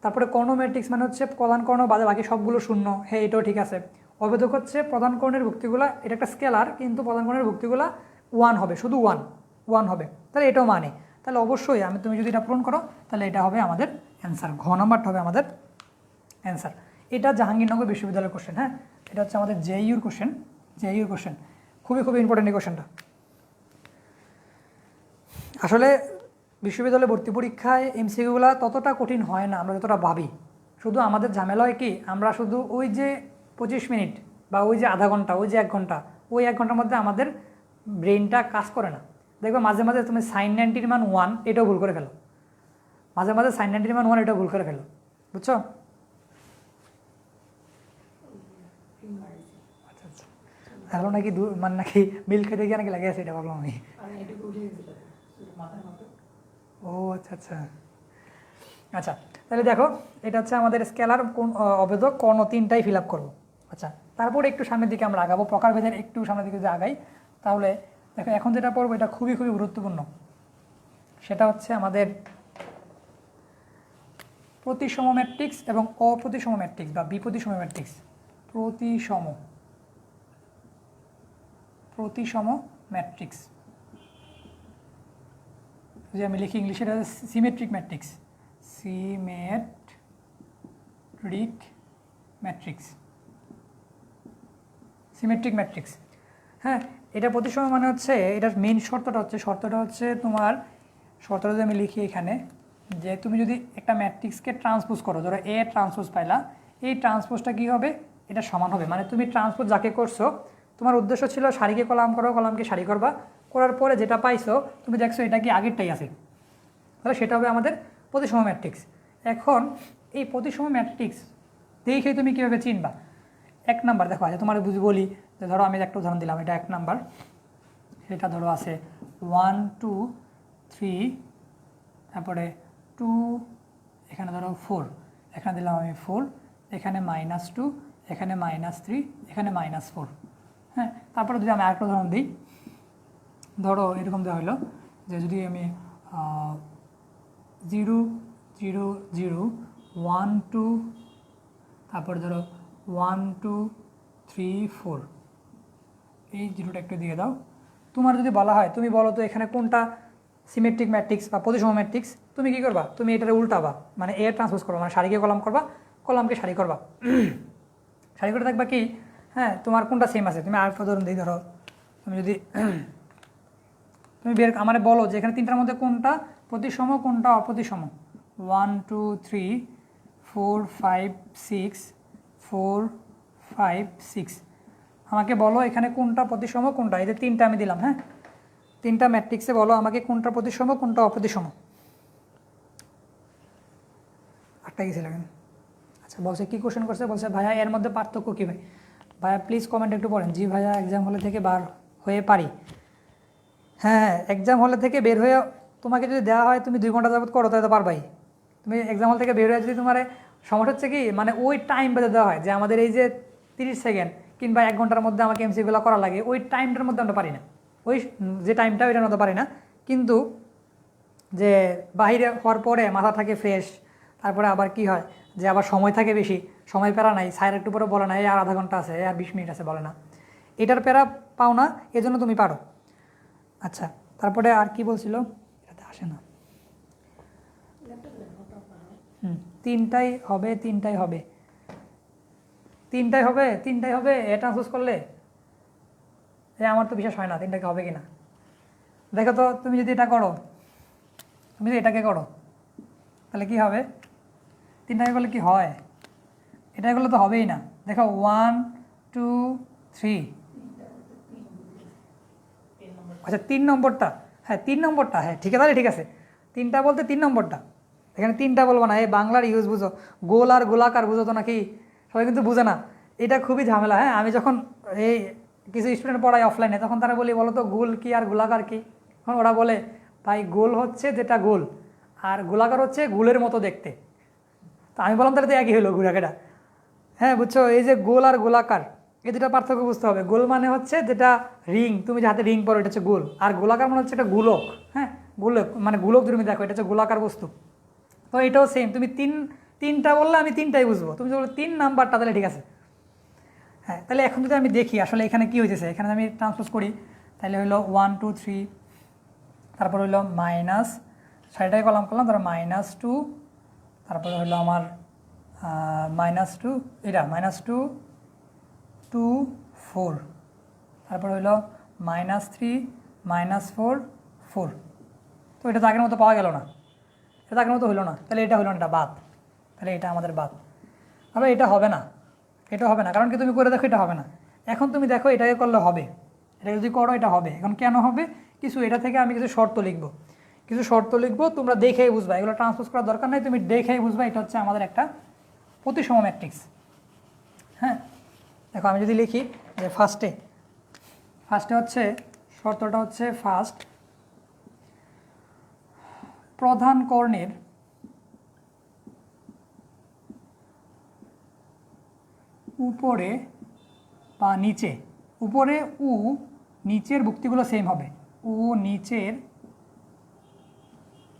[SPEAKER 1] তারপরে কর্ণ ম্যাট্রিক্স মানে হচ্ছে প্রধান কর্ণ বাদে বাকি সবগুলো শূন্য, হ্যাঁ এটাও ঠিক আছে। অবেধক হচ্ছে প্রধান কর্ণের ভুক্তিগুলা, এটা একটা স্কেলার কিন্তু প্রধান কর্ণের ভুক্তিগুলা 1 হবে, শুধু 1 হবে, তাহলে এটাও মানে। তাহলে অবশ্যই তুমি যদি এটা পূরণ করো তাহলে এটা হবে আমাদের অ্যান্সার, ঘ নাম্বারটা হবে আমাদের অ্যান্সার। এটা জাহাঙ্গীরনগর বিশ্ববিদ্যালয়ের কোশ্চেন, হ্যাঁ এটা হচ্ছে আমাদের জেইউর কোশ্চেন, খুবই খুবই ইম্পর্টেন্ট এই কোশ্চেনটা। আসলে বিশ্ববিদ্যালয়ে ভর্তি পরীক্ষায় এমসিকিউগুলো ততটা কঠিন হয় না আমরা যতটা ভাবি। শুধু আমাদের ঝামেলা হয় কি, আমরা শুধু ওই যে 25 মিনিট বা ওই যে আধা ঘন্টা, ওই যে 1 ঘন্টা, ওই 1 ঘন্টার মধ্যে আমাদের ব্রেনটা কাজ করে না। দেখবে মাঝে মাঝে তুমি sin 90 মান 1 এটাও ভুল করে ফেলো, মাঝে মাঝে sin 90 মান 1 এটাও ভুল করে ফেলো, বুঝছো? আচ্ছা আচ্ছা, এখন নাকি মানে নাকি মিল খেতে গিয়ে নাকি লাগে আছে, এটা ভাবলাম আমি। ও আচ্ছা আচ্ছা আচ্ছা, তাহলে দেখো এটা হচ্ছে আমাদের স্কেলার, কোন অবেধক, কর্ণ তিনটাই ফিল আপ করবো। আচ্ছা, তারপরে একটু সামনের দিকে আমরা আগাবো, প্রকারভেদের একটু সামনের দিকে যদি আগাই তাহলে দেখো এখন যেটা পড়বো এটা খুবই খুবই গুরুত্বপূর্ণ। সেটা হচ্ছে আমাদের প্রতিসম ম্যাট্রিক্স এবং অপ্রতিসম ম্যাট্রিক্স বা বিপ্রতিসম ম্যাট্রিক্স। প্রতিসম ম্যাট্রিক্স, যদি আমি লিখি ইংলিশে এটা সিমেট্রিক ম্যাট্রিক্স, সিমেট্রিক ম্যাট্রিক্স। হ্যাঁ, এটা প্রতিসম মানে হচ্ছে, এটার মেইন শর্তটা হচ্ছে তোমার, শর্তটা যদি আমি লিখি এখানে, যে তুমি যদি একটা ম্যাট্রিক্সকে ট্রান্সপোজ করো, ধরো এ ট্রান্সপোজ পাইলা, এই ট্রান্সপোজটা কী হবে, এটা সমান হবে। মানে তুমি ট্রান্সপোজ যাকে করছো, তোমার উদ্দেশ্য ছিল সারিকে কলাম করো, কলামকে সারি করবা, করার পরে যেটা পাইছো তুমি দেখছো এটা কি আগেরটাই আছে, তাহলে সেটা হবে আমাদের প্রতিসম ম্যাট্রিক্স। এখন এই প্রতিসম ম্যাট্রিক্স দেখে তুমি কীভাবে চিনবা? 1 নাম্বার দেখো, আচ্ছা তোমার বলি যে ধরো আমি একটা উদাহরণ দিলাম, এটা 1 নাম্বার, সেটা ধরো আছে 1 2 3, তারপরে 2, এখানে ধরো 4, এখানে দিলাম আমি 4, এখানে -2, এখানে -3, এখানে -4। হ্যাঁ, তারপরে যদি আমি আরেকটা উদাহরণ দিই, ধরো এরকম দেওয়া হলো যে যদি আমি 0 0 0 1 2, তারপর ধরো 1 2 3 4, এই জিরোটা একটু দিয়ে দাও। তোমার যদি বলা হয় তুমি বলো তো এখানে কোনটা সিমেট্রিক ম্যাট্রিক্স বা প্রতিসম ম্যাট্রিক্স, তুমি কী করবা? তুমি এটার উল্টাবা, মানে এ ট্রান্সপোজ করবা, মানে সারিকে কলাম করবা, কলামকে সারি করবা, সারি করে থাকবা কি, হ্যাঁ তোমার কোনটা সেম আছে। তুমি আরেকটা উদাহরণ দিই, ধরো তুমি যদি তুমি আমার বলো যে এখানে তিনটার মধ্যে কোনটা প্রতিসম কোনটা অপ্রতিসম। 1 2 3 4 5 6 4 5 6, আমাকে বলো এখানে কোনটা প্রতিসম কোনটা, এই যে তিনটা আমি দিলাম, হ্যাঁ তিনটা ম্যাট্রিক্সে বলো আমাকে কোনটা প্রতিসম কোনটা অপ্রতিসম। আটটা গেছিল কেন? আচ্ছা, বলছে কী কোশ্চেন করছে, বলছে ভাইয়া এর মধ্যে পার্থক্য কী ভাই? ভাইয়া প্লিজ কমেন্ট একটু পড়েন। জি ভাইয়া এক্সাম হলে থেকে বার হয়ে পারি। হ্যাঁ, এক্সাম হলে থেকে বের হয়ে তোমাকে যদি দেওয়া হয় তুমি 2 ঘন্টা যাবত করো তাহলে তো পারবাই। তুমি এক্সাম হল থেকে বের হয়ে যদি তোমার সমস্যা হচ্ছে কি, মানে ওই টাইম বেঁধে দেওয়া হয় যে আমাদের এই যে 30 সেকেন্ড কিংবা 1 ঘন্টার মধ্যে আমাকে এমসিকিউগুলো করা লাগে, ওই টাইমটার মধ্যে আমরা পারি না, ওই যে টাইমটা ওইটার মধ্যে পারি না। কিন্তু যে বাহিরে হওয়ার পরে মাথা থাকে ফ্রেশ, তারপরে আবার কি হয় যে আবার সময় থাকে বেশি, সময় প্যারা নাই, স্যার একটু পরে বলে না এই আর আধা ঘন্টা আছে, আর 20 মিনিট আছে, বলে না, এটার প্যারা পাও না, এজন্য তুমি পারো। আচ্ছা, তারপরে আর কি বলছিল, এটাতে আসে না। তিনটাই হবে এ ট্রান্সপোজ করলে, আমার তো বিশ্বাস হয় না তিনটাকে হবে কিনা। দেখো তো তুমি যদি এটা করো, তুমি যদি এটাকে করো তাহলে কি হবে? তিনটাকে করলে কি হয়? এটা করলে তো হবেই না। দেখো 1 2 3, আচ্ছা 3 নম্বরটা, হ্যাঁ 3 নম্বরটা, হ্যাঁ ঠিক আছে, তাহলে ঠিক আছে। তিনটা বলতে 3 নম্বরটা, এখানে তিনটা বলবো না, এই বাংলার ইউজ বুঝো, গোল আর গোলাকার বুঝো তো নাকি, সবাই কিন্তু বুঝে না, এটা খুবই ঝামেলা। হ্যাঁ, আমি যখন এই কিছু স্টুডেন্ট পড়ায় অফলাইনে, তখন তারা বলি বলো তো গোল কি আর গোলাকার কি? তখন ওরা বলে ভাই গোল হচ্ছে যেটা গোল, আর গোলাকার হচ্ছে গোলের মতো দেখতে। তো আমি বললাম তাহলে তো একই হলো ঘোরাঘেরা। হ্যাঁ বুঝছো, এই যে গোল আর গোলাকার এই দুটা পার্থক্য বুঝতে হবে। গোল মানে হচ্ছে যেটা রিং, তুমি যে হাতে রিং পরো এটা হচ্ছে গোল, আর গোলাকার মানে হচ্ছে এটা গোলক। হ্যাঁ গোলক মানে গোলক, তুমি দেখো এটা হচ্ছে গোলাকার বস্তু। তো এটাও সেম, তুমি তিনটা বললে আমি তিনটাই বুঝবো, তুমি যদি বলো 3 নাম্বারটা তাহলে ঠিক আছে। হ্যাঁ তাহলে এখন যদি আমি দেখি আসলে এখানে কি হইতেছে, এখানে আমি ট্রান্সপোজ করি তাহলে হলো 1 2 3, তারপর হলো মাইনাস, সাইডটাই কলাম করলাম, তারপর -2, তারপরে হলো আমার -2, এটা -2 2 4, তারপর হলো -3 -4 4। তো এটা তো আগের মতো পাওয়া গেল না, এটা আগের মতো হলো না, তাহলে এটা হলো না, এটা বাদ, তাহলে এটা আমাদের বাদ। আবার এটা হবে না, এটা হবে না, কারণ কি তুমি করে দেখো এটা হবে না। এখন তুমি দেখো এটাকে করলে হবে, এটা যদি করো এটা হবে। এখন কেন হবে, কিছু এটা থেকে আমি কিছু শর্ত লিখবো, কিছু শর্ত লিখবো, তোমরা দেখেই বুঝবা, এগুলো ট্রান্সপোজ করার দরকার নেই, তুমি দেখেই বুঝবা এটা হচ্ছে আমাদের একটা প্রতিসম ম্যাট্রিক্স। হ্যাঁ দেখো আমি যদি লিখি যে ফার্স্টে হচ্ছে শর্তটা হচ্ছে ফার্স্ট প্রধান কর্ণের উপরে বা নিচে, উপরে উ নিচের ভুক্তিগুলো সেম হবে, উ নিচের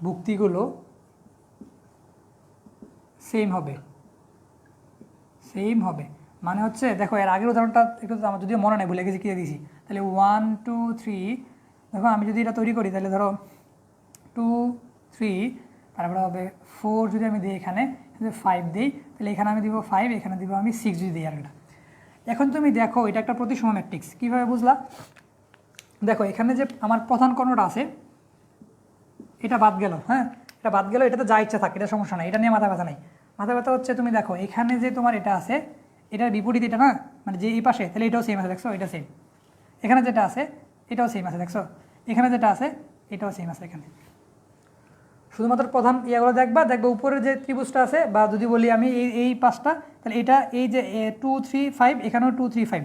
[SPEAKER 1] ভুক্তিগুলো সেম হবে, সেম হবে। মানে হচ্ছে দেখো এর আগের উদাহরণটা একটু আমার যদিও মনে নেই, ভুলে গেছি কী দিয়েছি। তাহলে 1 2 3, দেখো আমি যদি এটা তৈরি করি তাহলে ধরো 2 3, তারপরে হবে 4, যদি আমি দিই এখানে 5 দিই, তাহলে এখানে আমি দিব 5, এখানে দিব আমি 6 যদি দিই আরেকটা। এখন তুমি দেখো এটা একটা প্রতিসম ম্যাট্রিক্স, কীভাবে বুঝলা? দেখো এখানে যে আমার প্রধান কর্ণটা আছে এটা বাদ গেল, হ্যাঁ এটা বাদ গেল, এটা তো যা ইচ্ছা থাকে, এটা সমস্যা নাই, এটা নিয়ে মাথা ব্যথা নাই। মাথা ব্যথা হচ্ছে তুমি দেখো এখানে যে তোমার এটা আছে এটার বিপরীত এটা না, মানে যে এই পাশে, তাহলে এটাও সেম আছে, দেখছো এটা সেম। এখানে যেটা আছে এটাও সেম আছে, দেখছো এখানে যেটা আছে এটাও সেম আছে। এখানে শুধুমাত্র প্রধান ইয়েগুলো দেখবা উপরের যে ত্রিভুজটা আছে, বা যদি বলি আমি এই পাঁচটা, তাহলে এটা এই যে 2 3 5, এখানেও 2 3 5,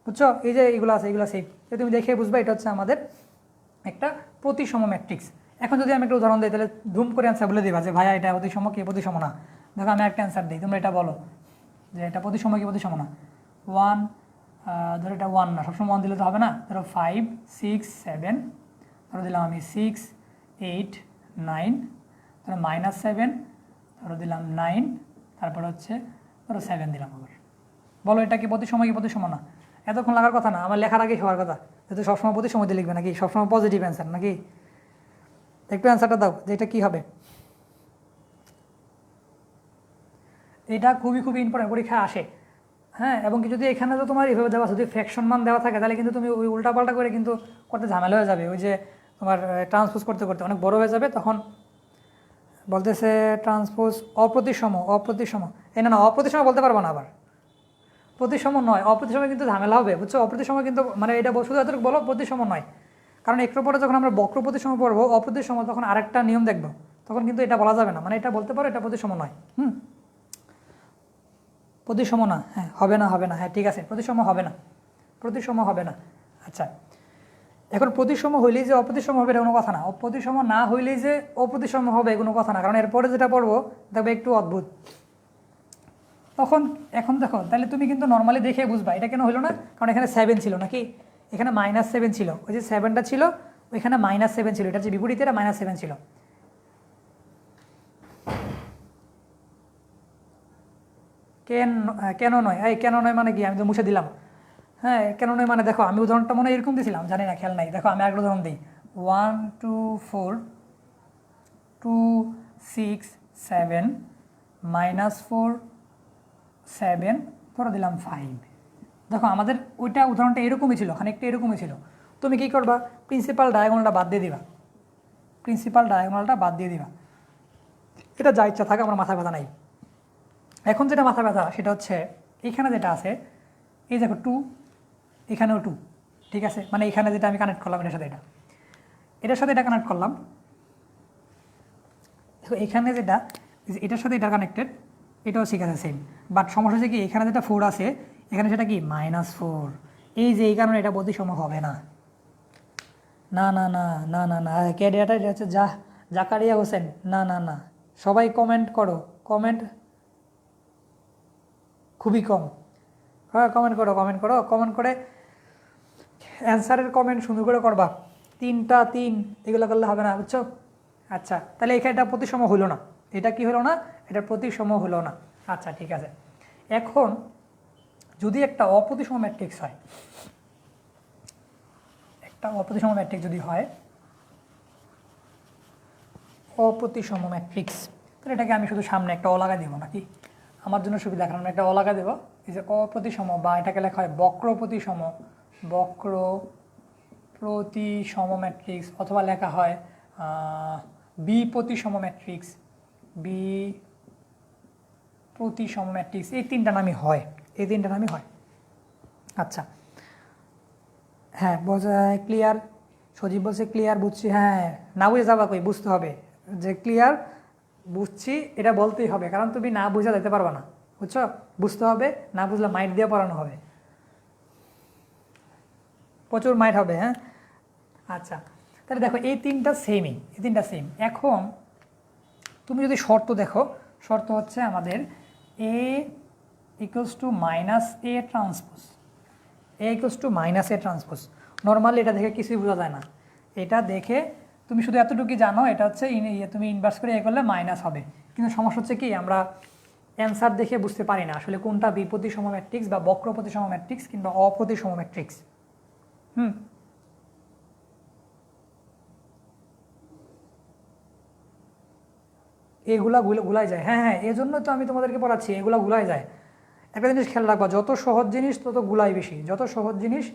[SPEAKER 1] বুঝছো এই যে এইগুলো আছে এগুলো সেম, তুমি দেখে বুঝবা এটা হচ্ছে আমাদের একটা প্রতিসম ম্যাট্রিক্স। এখন যদি আমি একটা উদাহরণ দিই তাহলে ধুম করে অ্যান্সার বলে দিবা যে ভাইয়া এটা প্রতিসম কি প্রতিসম না। দেখো আমি একটা অ্যান্সার দিই, তোমরা এটা বলো যে এটা প্রতিসম কি প্রতিসম না। 1, ধরো এটা 1 না, সবসময় 1 দিলে তো হবে না, ধরো 5 6 7, ধরো দিলাম আমি 6 8 9, ধরো -7, ধরো দিলাম 9, তারপর হচ্ছে ধরো 7 দিলাম। আবার বলো এটা কি প্রতিসম কি প্রতিসম না? এতক্ষণ লাগার কথা না, আমার লেখার আগেই হওয়ার কথা, যেহেতু সবসময় প্রতিসম দিয়ে লিখবে নাকি, সবসময় পজিটিভ অ্যান্সার নাকি। একটু অ্যান্সারটা দাও যে এটা কী হবে। এটা খুবই ইম্পর্টেন্ট, পরীক্ষায় আসে। হ্যাঁ এবং কি যদি এখানে তো তোমার এইভাবে দেওয়া, যদি ফ্র্যাকশন মান দেওয়া থাকে তাহলে কিন্তু তুমি ওই উল্টাপাল্টা করে কিন্তু করতে ঝামেলা হয়ে যাবে, ওই যে তোমার ট্রান্সপোজ করতে অনেক বড় হয়ে যাবে। তখন বলতেছে ট্রান্সপোজ অপ্রতিসম, এই না অপ্রতিসম বলতে পারবো না, আবার প্রতিসম নয়, অপ্রতিসম কিন্তু ঝামেলা হবে, বুঝছো। অপ্রতিসম কিন্তু মানে এটা শুধু এতটুকু বলো প্রতিসম নয়, কারণ একটু পরে যখন আমরা বক্র প্রতিসম পড়বো অপ্রতিসম, তখন আরেকটা নিয়ম দেখবো, তখন কিন্তু এটা বলা যাবে না, মানে এটা বলতে পারো এটা প্রতিসম নয়। প্রতিসম না, হ্যাঁ হবে না, হ্যাঁ ঠিক আছে, প্রতিসম হবে না। আচ্ছা এখন প্রতিসম হইলেই যে অপ্রতিসম হবে এটা কোনো কথা না, অপ্রতিসম না হইলেই যে অপ্রতিসম হবে কোনো কথা না, কারণ এরপরে যেটা পড়বো দেখবে একটু অদ্ভুত। তখন এখন দেখো তাহলে তুমি কিন্তু নর্মালি দেখে বুঝবা এটা কেন হলো না, কারণ এখানে 7 ছিল নাকি, এখানে -7 ছিল, ওই যে 7টা ছিল ওইখানে -7 ছিল, এটা যে বিপরীতে এটা -7 ছিল। কেন নয়, কেন নয় মানে কি, আমি তো মুছে দিলাম। হ্যাঁ কেন নয় মানে দেখো আমি উদাহরণটা মনে এরকম দিয়েছিলাম, জানি না খেয়াল নাই। দেখো আমি আরেকটা উদাহরণ দিই, 1 2 4 2 6 7 -4 7, ধরো দিলাম 5। দেখো আমাদের ওইটা উদাহরণটা এরকমই ছিল, খানিকটা এরকমই ছিল। তুমি কী করবা, প্রিন্সিপাল ডায়াগোনালটা বাদ দিয়ে দিবা, এটা যা ইচ্ছা থাকে, আমার মাথা ব্যথা নাই। এখন যেটা মাথা ব্যথা সেটা হচ্ছে এখানে যেটা আছে, এই দেখো 2, এখানেও 2, ঠিক আছে, মানে এখানে যেটা আমি কানেক্ট করলাম এটার সাথে এটা কানেক্ট করলাম। দেখো এখানে যেটা এটার সাথে এটা কানেক্টেড, এটাও ঠিক আছে সেম, বাট সমস্যা হচ্ছে কি এখানে যেটা 4 আছে এখানে সেটা কি -4, এই যে এই কারণে এটা প্রতিসম হবে না। না না না না না না ক্যারিয়াটা এটা হচ্ছে জাকারিয়া হোসেন। না না না, সবাই কমেন্ট করো, কমেন্ট খুবই কম। হ্যাঁ কমেন্ট করো, কমেন্ট করো, কমেন্ট করে অ্যান্সারের কমেন্ট সুন্দর করে করবা। 3টা 3 এগুলো করলে হবে না, বুঝছো? আচ্ছা, তাহলে এখানে এটা প্রতিসম হলো না। এটা কি হলো না? এটা প্রতিসম হলো না। আচ্ছা ঠিক আছে। এখন যদি একটা অপ্রতিসম ম্যাট্রিক্স হয়, একটা অপ্রতিসম ম্যাট্রিক্স যদি হয়, অপ্রতিসম ম্যাট্রিক্স, তাহলে এটাকে আমি শুধু সামনে একটা অ লাগাই দেবো নাকি? আমার জন্য সুবিধা, কারণ একটা অ লাগাই দেবো। এই যে অপ্রতিসম, বা এটাকে লেখা হয় বক্র প্রতিসম, বক্র প্রতিসম ম্যাট্রিক্স, অথবা লেখা হয় বি প্রতিসম ম্যাট্রিক্স, বি প্রতিসম ম্যাট্রিক্স। এই 3টা নামই হয়, এই 3টা নামই হয়। আচ্ছা হ্যাঁ ক্লিয়ার, সজীব বলছে ক্লিয়ার, বুঝছি। হ্যাঁ না বুঝে যাবা কই, বুঝতে হবে যে ক্লিয়ার বুঝছি এটা বলতেই হবে, কারণ তুমি না বুঝে যেতে পারবা না, বুঝছো? বুঝতে হবে, না বুঝলে মাইট দিয়ে পড়ানো হবে, প্রচুর মাইট হবে। হ্যাঁ আচ্ছা, তাহলে দেখো এই 3টা সেমই, এই 3টা সেম। এখন তুমি যদি শর্ত দেখো, শর্ত হচ্ছে আমাদের A equals to minus A transpose, A equals to minus A transpose. Normally এটা দেখে কিছুই বোঝা যায় না, এটা দেখে তুমি শুধু এতটুকুই জানো এটা হচ্ছে তুমি ইনভার্স করে এ করলে মাইনাস হবে। কিন্তু সমস্যা হচ্ছে কি, আমরা অ্যান্সার দেখে বুঝতে পারি না আসলে কোনটা বিপ্রতিসম ম্যাট্রিক্স বা বক্র প্রতিসম ম্যাট্রিক্স কিংবা অপ্রতিসম ম্যাট্রিক্স। এগুলা গুলাই যায়। হ্যাঁ হ্যাঁ, এই জন্য তো আমি তোমাদেরকে পড়াচ্ছি, এগুলা গুলাই যায়। একটা জিনিস খেয়াল রাখবা, যত সহজ জিনিস তত গুলাই বেশি, যত সহজ জিনিস।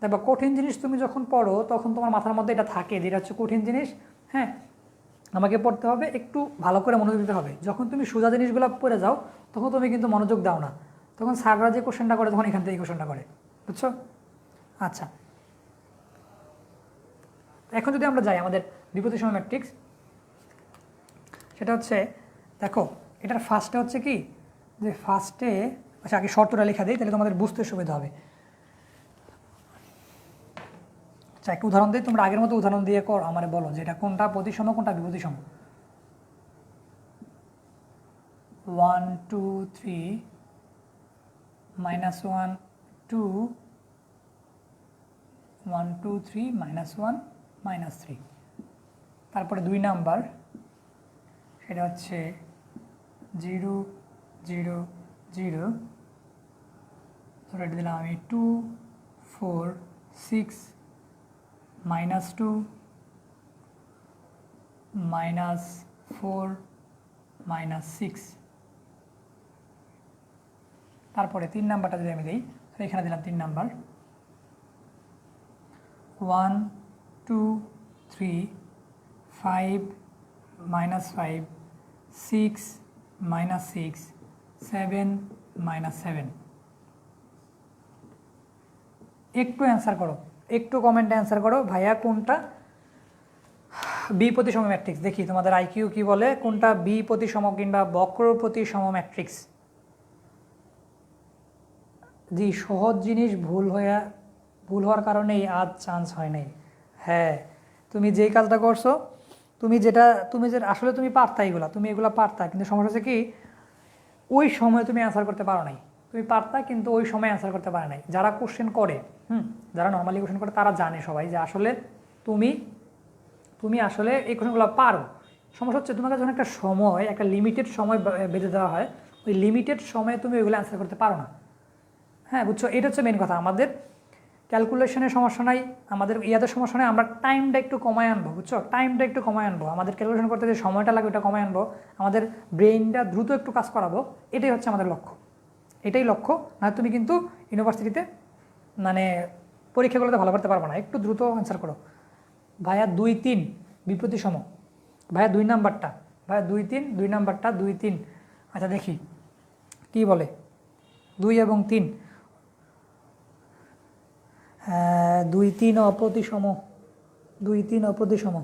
[SPEAKER 1] দেখবা কঠিন জিনিস তুমি যখন পড়ো তখন তোমার মাথার মধ্যে এটা থাকে যেটা হচ্ছে কঠিন জিনিস, হ্যাঁ আমাকে পড়তে হবে, একটু ভালো করে মনোযোগ দিতে হবে। যখন তুমি সোজা জিনিসগুলো পড়ে যাও তখন তুমি কিন্তু মনোযোগ দাও না, তখন স্যাররা যে কোশ্চেনটা করে তখন এখান থেকে কোশ্চেনটা করে, বুঝছো? আচ্ছা, এখন যদি আমরা যাই আমাদের বিপ্রতিসম ম্যাট্রিক্স, সেটা হচ্ছে দেখো এটার ফার্স্টে হচ্ছে কি, যে ফার্স্টে, আচ্ছা আগে শর্তটা লেখা দিই তাহলে তোমাদের বুঝতে সুবিধা হবে। আচ্ছা একটা উদাহরণ দিই, তোমরা আগের মতো উদাহরণ দিয়ে কর, আমার বলো যে এটা কোনটা প্রতিসম কোনটা বিপ্রতিসম। 1 2 3 -1 2 1 2 3 -1 -3। তারপরে 2 নাম্বার, সেটা হচ্ছে 0 0 0, ধরে দিলাম আমি 2 4 6 -2 -4 -6। তারপরে 3 নাম্বারটা যদি আমি দিই, তাহলে এখানে দিলাম 3 নাম্বার 1 2 3 5 -5 6 -6 7 -7। একটু অ্যান্সার করো, একটু কমেন্টে অ্যান্সার করো ভাইয়া কোনটা বি প্রতিসম ম্যাট্রিক্স। দেখি তোমাদের আইকিউ কি বলে, কোনটা বি প্রতিসম কিংবা বক্র প্রতিসম ম্যাট্রিক্স। জি সহজ জিনিস ভুল হওয়ার কারণেই আজ চান্স হয় নাই। হ্যাঁ তুমি যেই কাজটা করছো, তুমি যে আসলে তুমি পারতা, তুমি এগুলো পারতা, কিন্তু সমস্যা হচ্ছে কি ওই সময় তুমি অ্যান্সার করতে পারো নাই। তুমি পারতা কিন্তু ওই সময় অ্যান্সার করতে পারো নাই। যারা কোশ্চেন করে, যারা নর্মালি কোশ্চেন করে তারা জানে সবাই যে আসলে তুমি আসলে এই কোশ্চেনগুলো পারো। সমস্যা হচ্ছে তোমাকে যখন একটা সময়, একটা লিমিটেড সময় বেঁধে দেওয়া হয়, ওই লিমিটেড সময়ে তুমি ওইগুলো অ্যান্সার করতে পারো না। হ্যাঁ বুঝছো, এটা হচ্ছে মেন কথা। আমাদের ক্যালকুলেশনের সমস্যা নাই, আমাদের ইয়াদের সমস্যা নাই, আমরা টাইমটা একটু কমায় আনবো, বুঝছো? টাইমটা একটু কমায় আনবো, আমাদের ক্যালকুলেশন করতে যে সময়টা লাগে ওটা কমায় আনবো, আমাদের ব্রেইনটা দ্রুত একটু কাজ করাবো, এটাই হচ্ছে আমাদের লক্ষ্য, এটাই লক্ষ্য। না তুমি কিন্তু ইউনিভার্সিটিতে মানে পরীক্ষাগুলোতে ভালো করতে পারবো না, একটু দ্রুত অ্যান্সার করো। ভাইয়া 2 3 বিপ্রতিসম, ভাইয়া 2 নাম্বারটা, ভাইয়া 2 3 2 নাম্বারটা 2 3। আচ্ছা দেখি কি বলে 2 এবং 3। 2 3 অপ্রতিসম, 2 3 অপ্রতিসম,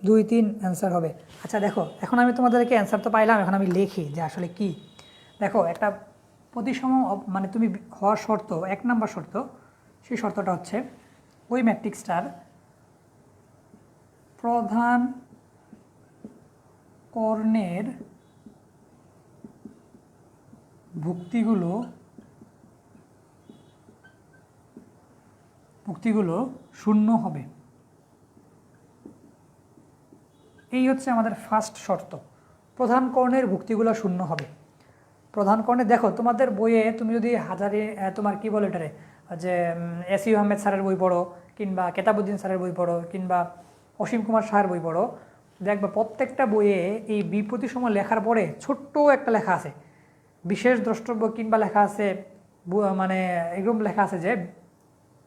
[SPEAKER 1] 2 3 অ্যান্সার হবে। আচ্ছা দেখো এখন আমি তোমাদেরকে অ্যান্সার তো পাইলাম, এখন আমি লিখি যে আসলে কি। দেখো একটা প্রতিসম মানে তুমি হওয়ার শর্ত 1 নম্বর শর্ত, সেই শর্তটা হচ্ছে ওই ম্যাট্রিক্সটার প্রধান কর্ণের ভুক্তিগুলো শূন্য হবে। এই হচ্ছে আমাদের ফার্স্ট শর্ত, প্রধান কর্ণের ভুক্তিগুলো শূন্য হবে। প্রধান কর্ণে দেখো তোমাদের বইয়ে তুমি যদি হাজারে তোমার কি বলে এটারে যে এস ইউ আহমেদ স্যারের বই পড়ো, কিংবা কেতাবুদ্দিন স্যারের বই পড়ো, কিংবা অসীম কুমার শাহের বই পড়ো, দেখবে প্রত্যেকটা বইয়ে এই বিপ্রতিসম লেখার পরে ছোট্ট একটা লেখা আছে, বিশেষ দ্রষ্টব্য, কিংবা লেখা আছে মানে এরকম লেখা আছে যে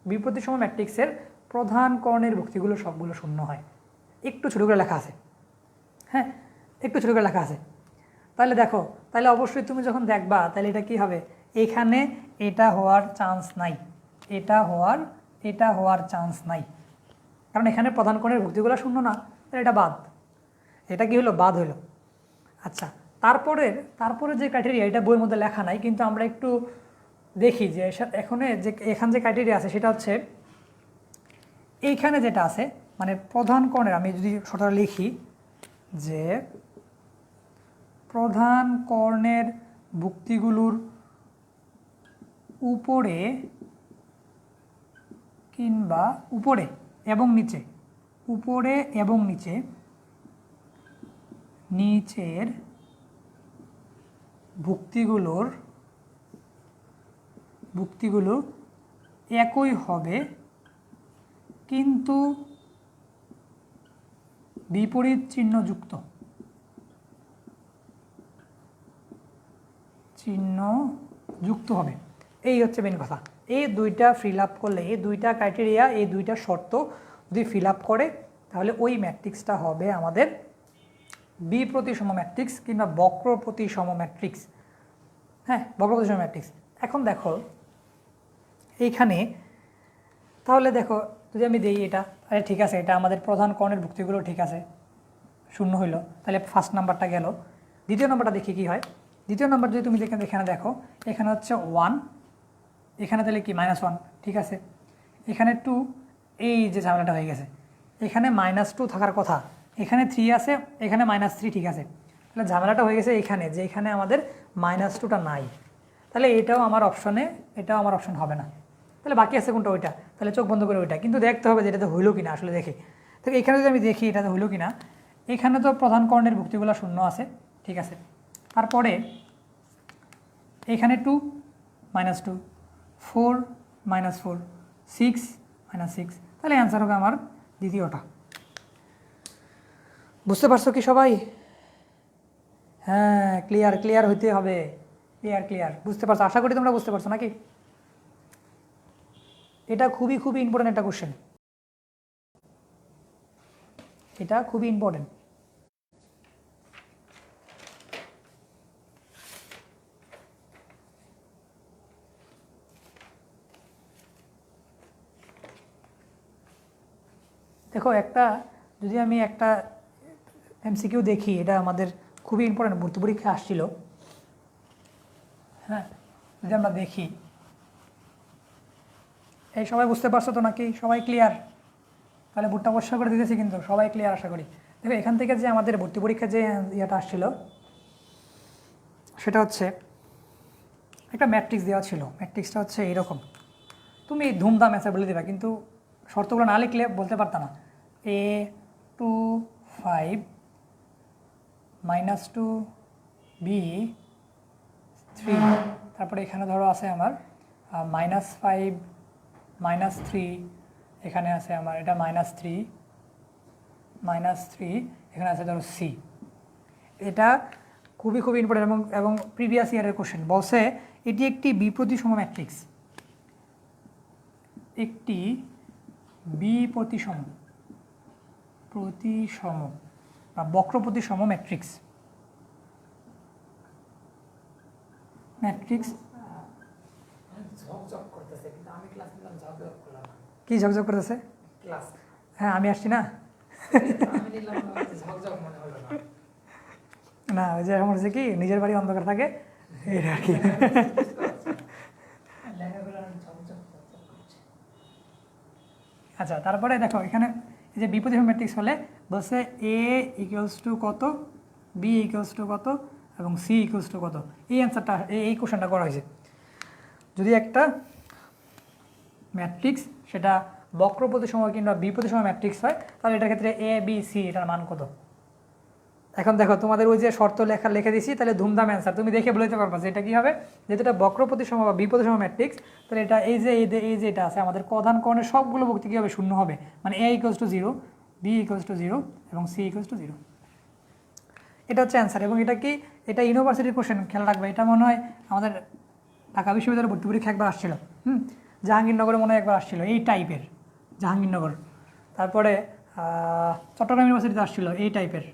[SPEAKER 1] বিপ্রতিসম ম্যাট্রিক্সের প্রধান কর্ণের ভুক্তিগুলো সবগুলো শূন্য হয়। একটু ছোটো করে লেখা আছে, হ্যাঁ একটু ছোটো করে লেখা আছে। তাহলে দেখো, তাহলে অবশ্যই তুমি যখন দেখবা তাহলে এটা কি হবে, এখানে এটা হওয়ার চান্স নাই, এটা হওয়ার চান্স নাই, কারণ এখানে প্রধান কর্ণের ভুক্তিগুলো শূন্য না, তাহলে এটা বাদ। এটা কি হলো, বাদ হলো। আচ্ছা, তারপরে যে ক্রাইটেরিয়া, এটা বইয়ের মধ্যে লেখা নাই, কিন্তু আমরা একটু দেখি যে এখানে যে ক্রাইটেরিয়া আছে সেটা হচ্ছে এইখানে যেটা আছে, মানে প্রধান কর্ণের, আমি যদি সেটা লিখি যে প্রধান কর্ণের ভুক্তিগুলোর উপরে কিংবা উপরে এবং নিচে নিচের ভুক্তিগুলো একই হবে, কিন্তু বিপরীত চিহ্নযুক্ত হবে। এই হচ্ছে মেন কথা। এই দুইটা ফিল আপ করলে, এই দুইটা ক্রাইটেরিয়া, এই দুইটা শর্ত যদি ফিল আপ করে, তাহলে ওই ম্যাট্রিক্সটা হবে আমাদের বিপ্রতিসম ম্যাট্রিক্স কিংবা বক্রপ্রতিসম ম্যাট্রিক্স। হ্যাঁ, বক্রপ্রতিসম ম্যাট্রিক্স। এখন দেখো এইখানে, তাহলে দেখো যদি আমি দিই এটা, আরে ঠিক আছে, এটা আমাদের প্রধান কর্ণের ভুক্তিগুলো ঠিক আছে, শূন্য হইল, তাহলে ফার্স্ট নাম্বারটা গেল। দ্বিতীয় নাম্বারটা দেখি কি হয়। দ্বিতীয় নাম্বার যদি তুমি এখানে দেখো, এখানে হচ্ছে 1, এখানে তাহলে কি -1, ঠিক আছে। এখানে 2, এই যে ঝামেলাটা হয়ে গেছে, এখানে -2 থাকার কথা, এখানে 3 আছে, এখানে -3, ঠিক আছে। তাহলে ঝামেলাটা হয়ে গেছে এখানে, যে এখানে আমাদের -2টা নাই, তাহলে এটাও আমার অপশন হবে না। তাহলে বাকি আছে কোনটা, ওইটা, তাহলে চোখ বন্ধ করে ওইটা, কিন্তু দেখতে হবে যে এটাতে হইলো কিনা, আসলে দেখি। তো এখানে যদি আমি দেখি এটাতে হইলো কিনা, এখানে তো প্রধান কর্ণের ভুক্তিগুলো শূন্য আছে, ঠিক আছে। তারপরে এখানে 2 -2, 4 -4, 6 -6, তাহলে অ্যান্সার হবে আমার দ্বিতীয়টা। বুঝতে পারছো কি সবাই? হ্যাঁ, ক্লিয়ার হইতে হবে, ক্লিয়ার বুঝতে পারছো? আশা করি তোমরা বুঝতে পারছো নাকি? এটা খুবই ইম্পর্টেন্ট একটা কোশ্চেন, এটা খুবই ইম্পর্টেন্ট। দেখো, যদি আমি একটা এমসিকিউ দেখি, এটা আমাদের খুবই ইম্পর্টেন্ট, ভর্তি পরীক্ষায় আসছিল। হ্যাঁ, যদি আমরা দেখি, এই সবাই বুঝতে পারছো তো নাকি? সবাই ক্লিয়ার? তাহলে ভোটটা অবশ্যই করে দিতেছি, কিন্তু সবাই ক্লিয়ার আশা করি। দেখো, এখান থেকে যে আমাদের ভর্তি পরীক্ষায় যে ইয়েটা আসছিল, সেটা হচ্ছে একটা ম্যাট্রিক্স দেওয়া ছিল। ম্যাট্রিক্সটা হচ্ছে এইরকম, তুমি ধুমধাম অ্যান্সার বলে দেবা, কিন্তু শর্তগুলো না লিখলে বলতে পারতাম না। A2 5 -2 B3, তারপরে এখানে ধরো আছে আমার -5 -3, এখানে আছে আমার এটা -3, এখানে আছে ধরো C। এটা খুবই ইম্পর্টেন্ট, এবং প্রিভিয়াস ইয়ারের কোশ্চেন বলছে এটি একটি বিপ্রতিসম ম্যাট্রিক্স, একটি বিপ্রতিসম বা বক্রপ্রতিসম ম্যাট্রিক্স। কি ঝকঝক করতেছে? হ্যাঁ, আমি আসছি না। না, ওই যে আমার হচ্ছে কি, নিজের বাড়ি অন্ধকার থাকে, এটা আর কি।
[SPEAKER 2] লেখাগুলো আর ঝকঝক করছে।
[SPEAKER 1] আচ্ছা, তারপরে দেখো এখানে এই যে বিপরীত ম্যাট্রিক্স হলে বলছে এ ইকুয়ালস টু কত, বি ইকুয়ালস টু কত এবং সি ইকুয়ালস টু কত। এই অ্যান্সারটা এই কোশ্চেনটা করা হয়েছে। যদি একটা ম্যাট্রিক্স সেটা বক্র প্রতিসম কিংবা বিপ্রতিসম ম্যাট্রিক্স হয়, তাহলে এটার ক্ষেত্রে এ বি সি এটার মান কত। এখন দেখো তোমাদের ওই যে শর্ত লিখে দিছি, তাহলে ধুমধাম অ্যান্সার তুমি দেখে বলতে পারবা যে এটা কী হবে। যেহেতু এটা বক্র প্রতিসম বা বিপ্রতিসম ম্যাট্রিক্স, তাহলে এটা এই যে এটা আছে আমাদের প্রধান কর্ণের সবগুলো ভুক্তি কী হবে, শূন্য হবে। মানে A equals to 0, B equals to 0 এবং সি ইকুয়ালস টু 0। এটা হচ্ছে অ্যান্সার। এবং এটা কি, এটা ইউনিভার্সিটির কোশ্চেন, খেয়াল রাখবে। এটা মনে হয় আমাদের ঢাকা বিশ্ববিদ্যালয়ের ভর্তি পরীক্ষা একবার আসছিল, জাহাঙ্গীরনগরে মনে হয় একবার আসছিল এই টাইপের, জাহাঙ্গীরনগর। তারপরে চট্টগ্রাম ইউনিভার্সিটিতে আসছিল এই টাইপের।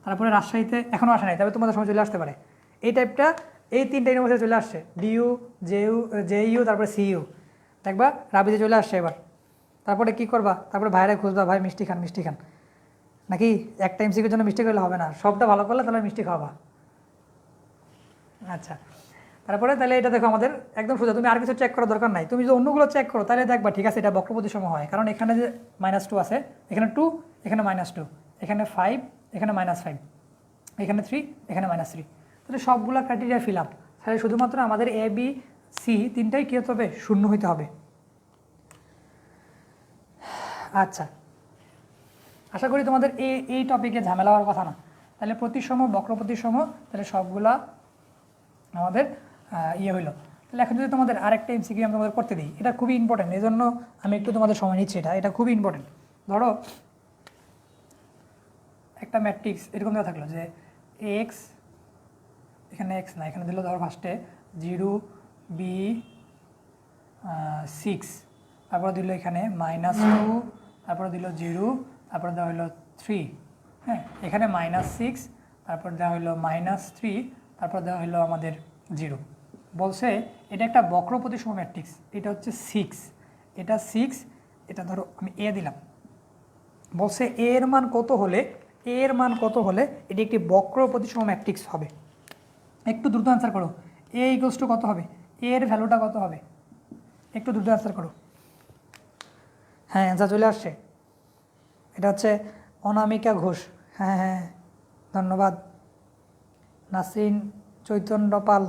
[SPEAKER 1] তারপরে রাজশাহীতে এখনও আসে নাই, তবে তোমাদের সময় চলে আসতে পারে। এই টাইপটা এই তিনটা ইউনিভার্সিটি চলে আসছে, ডিইউ, জেইউ, তারপরে সিইউ। দেখবা রাবিতে চলে আসছে এবার। তারপরে কি করবা, তারপরে ভাইরা খুঁজবা, ভাই মিষ্টি খান মিষ্টি খান, নাকি একটা এমসিকিউর জন্য মিষ্টি করলে হবে না, সবটা ভালো করলে তাহলে মিষ্টি খাওয়াবা। আচ্ছা, তারপরে তাহলে এটা দেখো আমাদের একদম সোজা, তুমি আর কিছু চেক করার দরকার নাই। তুমি যদি অন্যগুলো চেক করো তাহলে দেখবা ঠিক আছে এটা বক্র প্রতিসম হয়, কারণ এখানে যে -2 আছে, এখানে 2, এখানে -2, এখানে 5, এখানে -5, এখানে 3, এখানে -3। তাহলে সবগুলো ক্রাইটেরিয়া ফিল আপ। তাহলে শুধুমাত্র আমাদের এ বি সি তিনটাই কী হতে হবে, শূন্য হইতে হবে। আচ্ছা, আশা করি তোমাদের এই টপিকে ঝামেলা হওয়ার কথা না। তাহলে প্রতিসম, বক্র প্রতিসম, তাহলে সবগুলা আমাদের ইয়ে হইলো। তাহলে এখন যদি তোমাদের আরেকটা এমসিকিউ আমি তোমাদের করতে দিই, এটা খুবই ইম্পর্টেন্ট, এই জন্য আমি একটু তোমাদের সময় নিচ্ছি। এটা খুবই ইম্পর্টেন্ট। ধরো একটা ম্যাট্রিক্স এরকম দেওয়া থাকলো যে এক্স, এখানে এক্স না, এখানে দিল ধরো ফার্স্টে 0, বি 6, তারপরে দিল এখানে -2, তারপরে দিল 0, তারপরে দেওয়া হলো 3, হ্যাঁ, এখানে -6, তারপর দেওয়া হলো -3, তারপর দেওয়া হলো আমাদের 0। বলছে এটা একটা বক্র প্রতিসম ম্যাট্রিক্স, এটা হচ্ছে 6, এটা 6, এটা ধরো আমি এ দিলাম। বলছে এর মান কত হলে, এর মান কত হলে এটি একটি বক্র প্রতিসম ম্যাট্রিক্স হবে। একটু দ্রুত অ্যান্সার করো, এ ইকুয়ালস টু কত হবে, এর ভ্যালুটা কত হবে, একটু দ্রুত অ্যান্সার করো। হ্যাঁ, অ্যান্সার চলে আসছে। এটা হচ্ছে অনামিকা ঘোষ। হ্যাঁ হ্যাঁ, ধন্যবাদ। নাসরিন চৈতন্য পাল,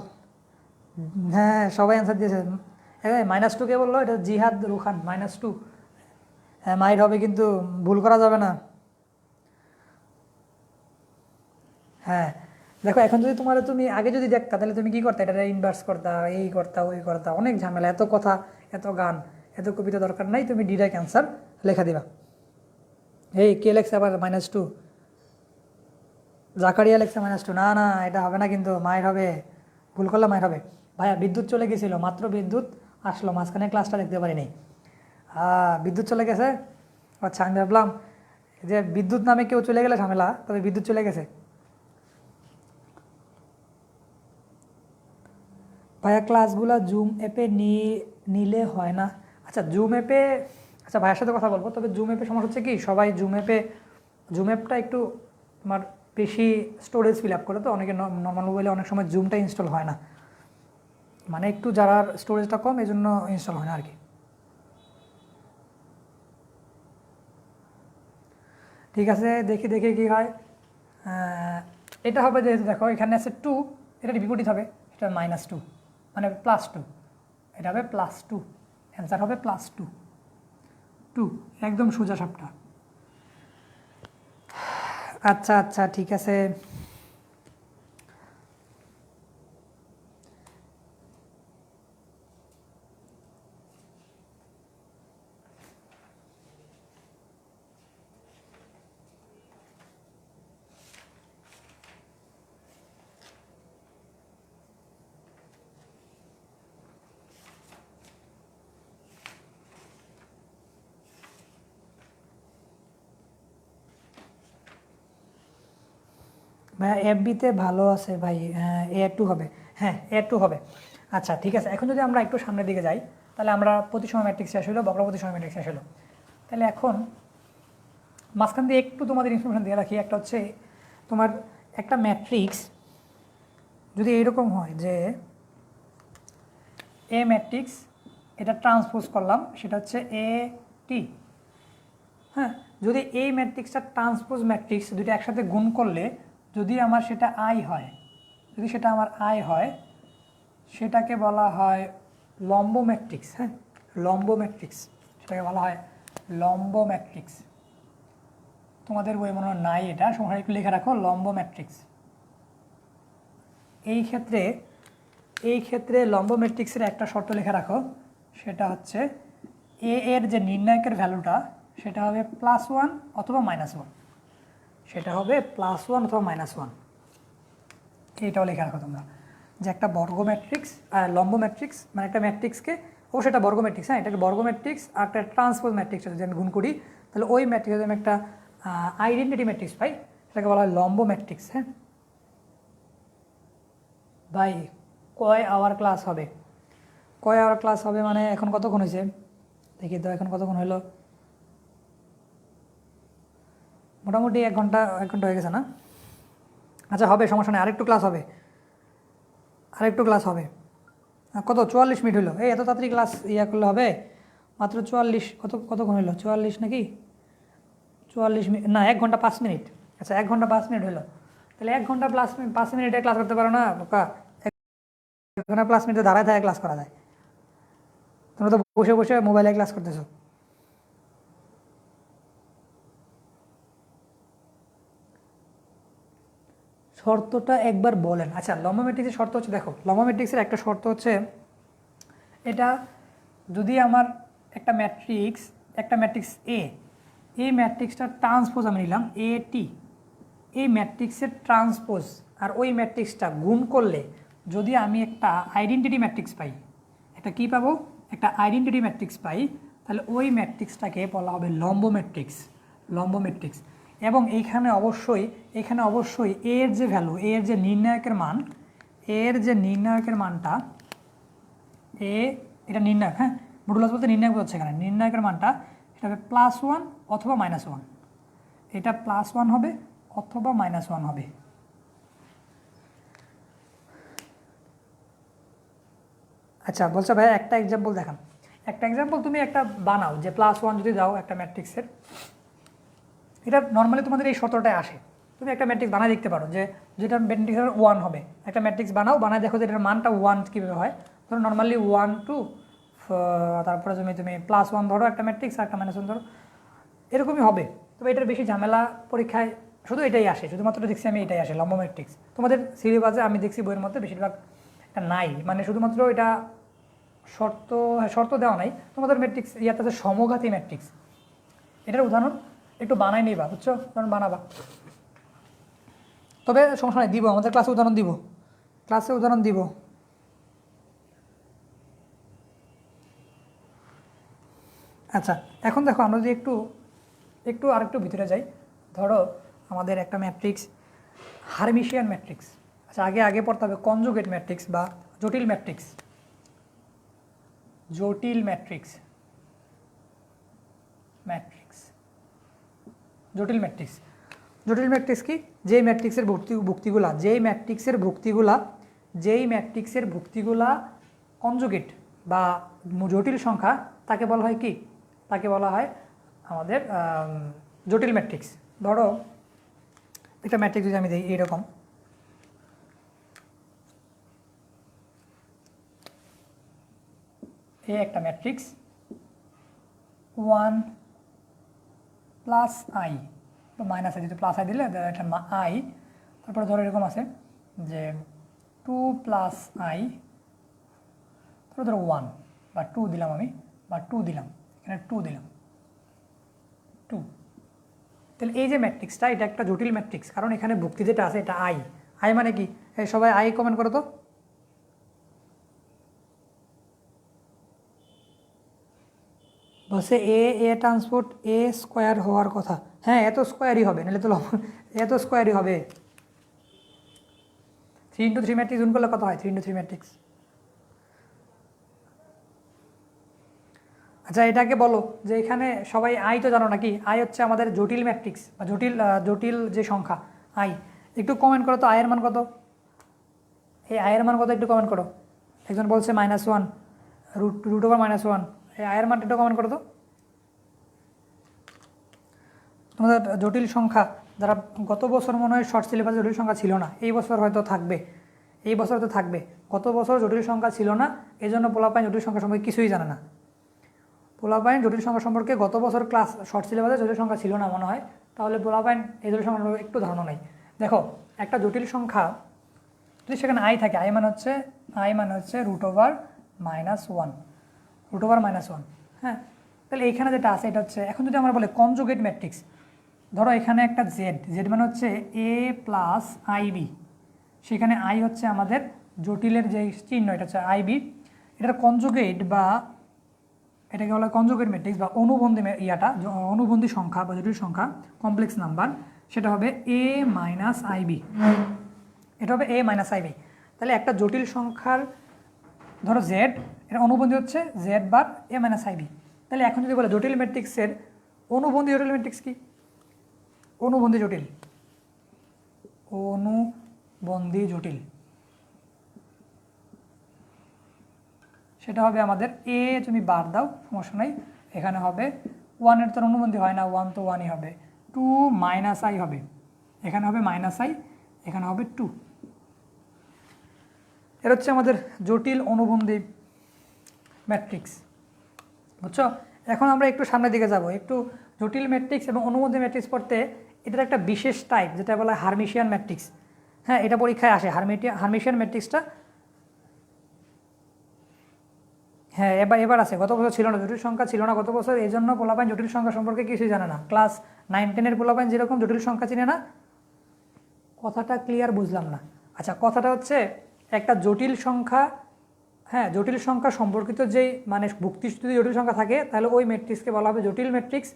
[SPEAKER 1] হ্যাঁ সবাই অ্যান্সার দিয়েছে। -2 কে বললো, এটা জিহাদ রুখান, -2। হ্যাঁ, মাইর হবে কিন্তু ভুল করা যাবে না। হ্যাঁ দেখো, এখন যদি তুমি আগে যদি দেখতা তাহলে তুমি কী করতে, এটা ইনভার্স করতা, এই করতা ওই করতা, অনেক ঝামেলা, এত কথা, এত গান, এত কবিতা দরকার নাই। তুমি ডিরেক্ট অ্যান্সার লেখা দিবা। এই কে লেখছে আবার -2, জাকারিয়া লেখছে -2। না না, এটা হবে না কিন্তু, মায়ের হবে, ভুল করলে মায়ের হবে। ভাইয়া বিদ্যুৎ চলে গেছিলো, মাত্র বিদ্যুৎ আসলো, মাঝখানে ক্লাসটা দেখতে পারিনি। বিদ্যুৎ চলে গেছে। আচ্ছা, আমি ভাবলাম যে বিদ্যুৎ নামে কেউ চলে গেলে ঝামেলা, তবে বিদ্যুৎ চলে গেছে। ভাইয়া ক্লাসগুলো জুম অ্যাপে নিলে হয় না? আচ্ছা, জুম অ্যাপে, আচ্ছা ভাইয়ার সাথে কথা বলবো। তবে জুম অ্যাপে সমস্যা হচ্ছে কি, সবাই জুম অ্যাপটা একটু তোমার বেশি স্টোরেজ ফিল আপ করে, তো অনেকে নর্মাল মোবাইলে অনেক সময় জুমটা ইনস্টল হয় না, মানে একটু যারা স্টোরেজটা কম এই জন্য ইনস্টল হয় না আর কি। ঠিক আছে, দেখি দেখি কী হয়। এটা হবে, যেহেতু দেখো এখানে আছে 2, এটা বিপরীত হবে, এটা -2, মানে +2, এটা হবে +2, অ্যান্সার হবে +2 একদম সোজা সাপটা। আচ্ছা আচ্ছা, ঠিক আছে। ভাইয়া এফবিতে ভালো আছে ভাই, A2 হবে। হ্যাঁ, A2 হবে। আচ্ছা ঠিক আছে, এখন যদি আমরা একটু সামনের দিকে যাই, তাহলে আমরা প্রতিসম ম্যাট্রিক্স শেষ হলো, বক্র প্রতিসম ম্যাট্রিক্স শেষ হলো। তাহলে এখন মাঝখান দিয়ে একটু তোমাদের ইনফরমেশন দিয়ে রাখি। একটা হচ্ছে তোমার একটা ম্যাট্রিক্স, যদি এইরকম হয় যে এ ম্যাট্রিক্স এটা ট্রান্সপোজ করলাম, সেটা হচ্ছে এ টি। হ্যাঁ, যদি এই ম্যাট্রিক্সটা ট্রান্সপোজ ম্যাট্রিক্স দুটো একসাথে গুণ করলে যদি আমার সেটা আই হয়, যদি সেটা আমার আই হয়, সেটাকে বলা হয় লম্ব ম্যাট্রিক্স। হ্যাঁ, লম্ব ম্যাট্রিক্স, সেটাকে বলা হয় লম্ব ম্যাট্রিক্স। তোমাদের বই মনে হয় নাই এটা, সময় একটু লিখে রাখো লম্ব ম্যাট্রিক্স। এই ক্ষেত্রে লম্ব ম্যাট্রিক্সের একটা শর্ত লিখে রাখো, সেটা হচ্ছে এ এর যে নির্ণায়কের ভ্যালুটা সেটা হবে +1 অথবা -1, সেটা হবে +1 অথবা -1। এইটাও লিখে রাখো তোমরা, যে একটা বর্গ ম্যাট্রিক্স লম্ব ম্যাট্রিক্স মানে একটা ম্যাট্রিক্সকে, ও সেটা বর্গ ম্যাট্রিক্স, হ্যাঁ এটাকে বর্গ ম্যাট্রিক্স আর একটা ট্রান্সপোজ ম্যাট্রিক্স যদি আমি গুণ করি, তাহলে ওই ম্যাট্রিক্স যদি আমি একটা আইডেন্টিটি ম্যাট্রিক্স পাই, সেটাকে বলা হয় লম্ব ম্যাট্রিক্স। হ্যাঁ ভাই, কয় আওয়ার ক্লাস হবে? কয় আওয়ার ক্লাস হবে মানে এখন কতক্ষণ হয়েছে দেখি তো, এখন কতক্ষণ হলো? মোটামুটি 1 ঘন্টা হয়ে গেছে না? আচ্ছা হবে, সমস্যা নেই, আরেকটু ক্লাস হবে, কত 44 মিনিট হলো? এই এত তাড়াতাড়ি ক্লাস করলে হবে? মাত্র 44, কতক্ষণ হলো? 44 নাকি 44 মিনিট না, 1 ঘন্টা 5 মিনিট। আচ্ছা 1 ঘন্টা 5 মিনিট হলো, তাহলে 1 ঘন্টা প্লাস 5 মিনিটে ক্লাস করতে পারো না বোকা? 1 ঘন্টা প্লাস মিনিটে দাঁড়ায় থাকে ক্লাস করা যায়, তোমরা তো বসে বসে মোবাইলে ক্লাস করতেছো। শর্তটা একবার বলেন। আচ্ছা লম্ব ম্যাট্রিক্সের শর্ত হচ্ছে, দেখো লম্ব ম্যাট্রিক্সের একটা শর্ত হচ্ছে, এটা যদি আমার একটা ম্যাট্রিক্স এ, এই ম্যাট্রিক্সটার ট্রান্সপোজ আমি নিলাম এ টি, এই ম্যাট্রিক্সের ট্রান্সপোজ আর ওই ম্যাট্রিক্সটা গুণ করলে যদি আমি একটা আইডেন্টিটি ম্যাট্রিক্স পাই, একটা কী পাবো? একটা আইডেন্টিটি ম্যাট্রিক্স পাই, তাহলে ওই ম্যাট্রিক্সটাকে বলা হবে লম্ব ম্যাট্রিক্স। এবং এখানে অবশ্যই এর যে ভ্যালু, এর যে নির্ণায়কের মানটা, এটা নির্ণায়ক, হ্যাঁ মডুলাস বলতে নির্ণায়ক হচ্ছে, এখানে নির্ণায়কের মানটা এটা হবে +1 অথবা -1, এটা +1 হবে অথবা -1 হবে। আচ্ছা বলছো ভাই একটা এক্সাম্পল দেখান, একটা এক্সাম্পল তুমি একটা বানাও যে +1 যদি দাও একটা ম্যাট্রিক্সের, এটা নর্মালি তোমাদের এই শর্তটায় আসে, তুমি একটা ম্যাট্রিক্স বানায় দেখতে পারো যে যেটা ম্যাট্রিক্সের 1 হবে, একটা ম্যাট্রিক্স বানায় দেখো যে এটার মানটা 1 কীভাবে হয়। ধরো নর্মালি 1 2, তারপরে তুমি +1 ধরো একটা ম্যাট্রিক্স আর একটা -1 ধরো, এরকমই হবে। তবে এটার বেশি ঝামেলা পরীক্ষায় শুধু এটাই আসে, শুধুমাত্র দেখছি আমি এটাই আসে লম্ব ম্যাট্রিক্স। তোমাদের সিলেবাসে আমি দেখছি বইয়ের মধ্যে বেশিরভাগ এটা নাই, মানে শুধুমাত্র এটা শর্ত দেওয়া নাই। তোমাদের ম্যাট্রিক্স ইয়াতে আছে সমঘাতী ম্যাট্রিক্স, এটার উদাহরণ একটু বানাই নিবা, বুঝছো? উদাহরণ বানাবা, তবে সমস্যা নাই, দিব আমাদের ক্লাসে উদাহরণ দিব। আচ্ছা এখন দেখো আমরা যদি আরেকটু ভিতরে যাই, ধরো আমাদের একটা ম্যাট্রিক্স হারমিশিয়ান ম্যাট্রিক্স। আচ্ছা আগে পড়তে হবে কনজুগেট ম্যাট্রিক্স বা জটিল ম্যাট্রিক্স। জটিল ম্যাট্রিক্স কি? যেই ম্যাট্রিক্সের ভুক্তিগুলা কনজুগেট বা জটিল সংখ্যা, তাকে বলা হয় কি? তাকে বলা হয় আমাদের জটিল ম্যাট্রিক্স। ধরো একটা ম্যাট্রিক্স যদি আমি দিই এইরকম, এই একটা ম্যাট্রিক্স 1 + i বা -i, যদি +i দিলে একটা i, তারপরে ধরো এরকম আছে যে 2 + i, তারপরে ধরো 1 বা 2 দিলাম আমি, বা 2 দিলাম, এখানে 2 দিলাম 2। তাহলে এই যে ম্যাট্রিক্সটা, এটা একটা জটিল ম্যাট্রিক্স, কারণ এখানে ভুক্তি যেটা আছে এটা i মানে কি? এই সবাই i কমেন্ট করো তো। বলছে এ ট্রান্সপোর্ট এ স্কোয়ার হওয়ার কথা, হ্যাঁ এত স্কোয়ারই হবে, নাহলে তো এত স্কোয়ারই হবে। 3 × 3 ম্যাট্রিক্স গুণ করলে কত হয়? 3 × 3 ম্যাট্রিক্স। আচ্ছা এটাকে বলো যে এখানে সবাই আই তো জানো নাকি? আই হচ্ছে আমাদের জটিল ম্যাট্রিক্স বা জটিল যে সংখ্যা আই। একটু কমেন্ট করো তো আয়ের মান কত? এই আয়ের মান কত একটু কমেন্ট করো। একজন বলছে -1 রুট ওভার -1, এই আয়ের মানটা একটু কমেন্ট করো তো। তোমাদের জটিল সংখ্যা যারা গত বছর মনে হয় শর্ট সিলেবাসে জটিল সংখ্যা ছিল না, এই বছর হয়তো থাকবে, এই বছর হয়তো থাকবে। গত বছর জটিল সংখ্যা ছিল না, এই জন্য পোলাপাইন জটিল সংখ্যা সম্পর্কে কিছুই জানে না। পোলাপাইন জটিল সংখ্যা সম্পর্কে গত বছর ক্লাস শর্ট সিলেবাসে জটিল সংখ্যা ছিল না মনে হয়, তাহলে পোলাপাইন এই জটিল সংখ্যা সম্পর্কে একটু ধারণা নেই। দেখো একটা জটিল সংখ্যা যদি সেখানে আই থাকে, আই মানে হচ্ছে রুট ওভার -1, হ্যাঁ। তাহলে এইখানে যেটা আছে এটা হচ্ছে, এখন যদি আমরা বলি কনজুগেট ম্যাট্রিক্স, ধরো এখানে একটা জেড মানে হচ্ছে a প্লাস আইবি, সেখানে আই হচ্ছে আমাদের জটিলের যে চিহ্ন, এটা হচ্ছে আইবি, এটার কনজুগেট বা এটাকে বলা কনজুগেট ম্যাট্রিক্স বা অনুবন্ধী সংখ্যা বা জটিল সংখ্যা, কমপ্লেক্স নাম্বার, সেটা হবে a মাইনাস আইবি, এটা হবে a মাইনাস আইবি। তাহলে একটা জটিল সংখ্যার ধরো জেড, এটা অনুবন্ধী হচ্ছে z bar a minus i b. তাহলে এখন যদি বলে জটিল ম্যাট্রিক্সের অনুবন্ধী জটিল ম্যাট্রিক্স কি? অনুবন্ধী জটিল সেটা হবে আমাদের এ, তুমি বার দাও সমস্যা নাই, এখানে হবে 1 তো অনুবন্ধী হয় না, 1 তো 1ই হবে, 2 মাইনাস আই হবে, এখানে হবে -i, এখানে হবে 2। এটা হচ্ছে আমাদের জটিল অনুবন্ধী ম্যাট্রিক্স, বুঝছো? এখন আমরা একটু সামনের দিকে যাব, একটু জটিল ম্যাট্রিক্স এবং অনুবন্ধী ম্যাট্রিক্স পড়তে এটার একটা বিশেষ টাইপ যেটা বলা হয় হার্মিশিয়ান ম্যাট্রিক্স। হ্যাঁ, এটা পরীক্ষায় আসে হার্মিশিয়ান ম্যাট্রিক্সটা। হ্যাঁ, এবার আছে, গত বছর ছিল না, জটিল সংখ্যা ছিল না গত বছর, এই জন্য পোলাপাইন জটিল সংখ্যা সম্পর্কে কিছুই জানে না। ক্লাস 9-10 পোলাপাইন যেরকম জটিল সংখ্যা চিনে না। কথাটা ক্লিয়ার বুঝলাম না। আচ্ছা, কথাটা হচ্ছে একটা জটিল সংখ্যা, হ্যাঁ, জটিল সংখ্যা সম্পর্কিত যেই মানে ভুক্তি যদি জটিল সংখ্যা থাকে তাহলে ওই ম্যাট্রিক্সকে বলা হবে জটিল ম্যাট্রিক্স,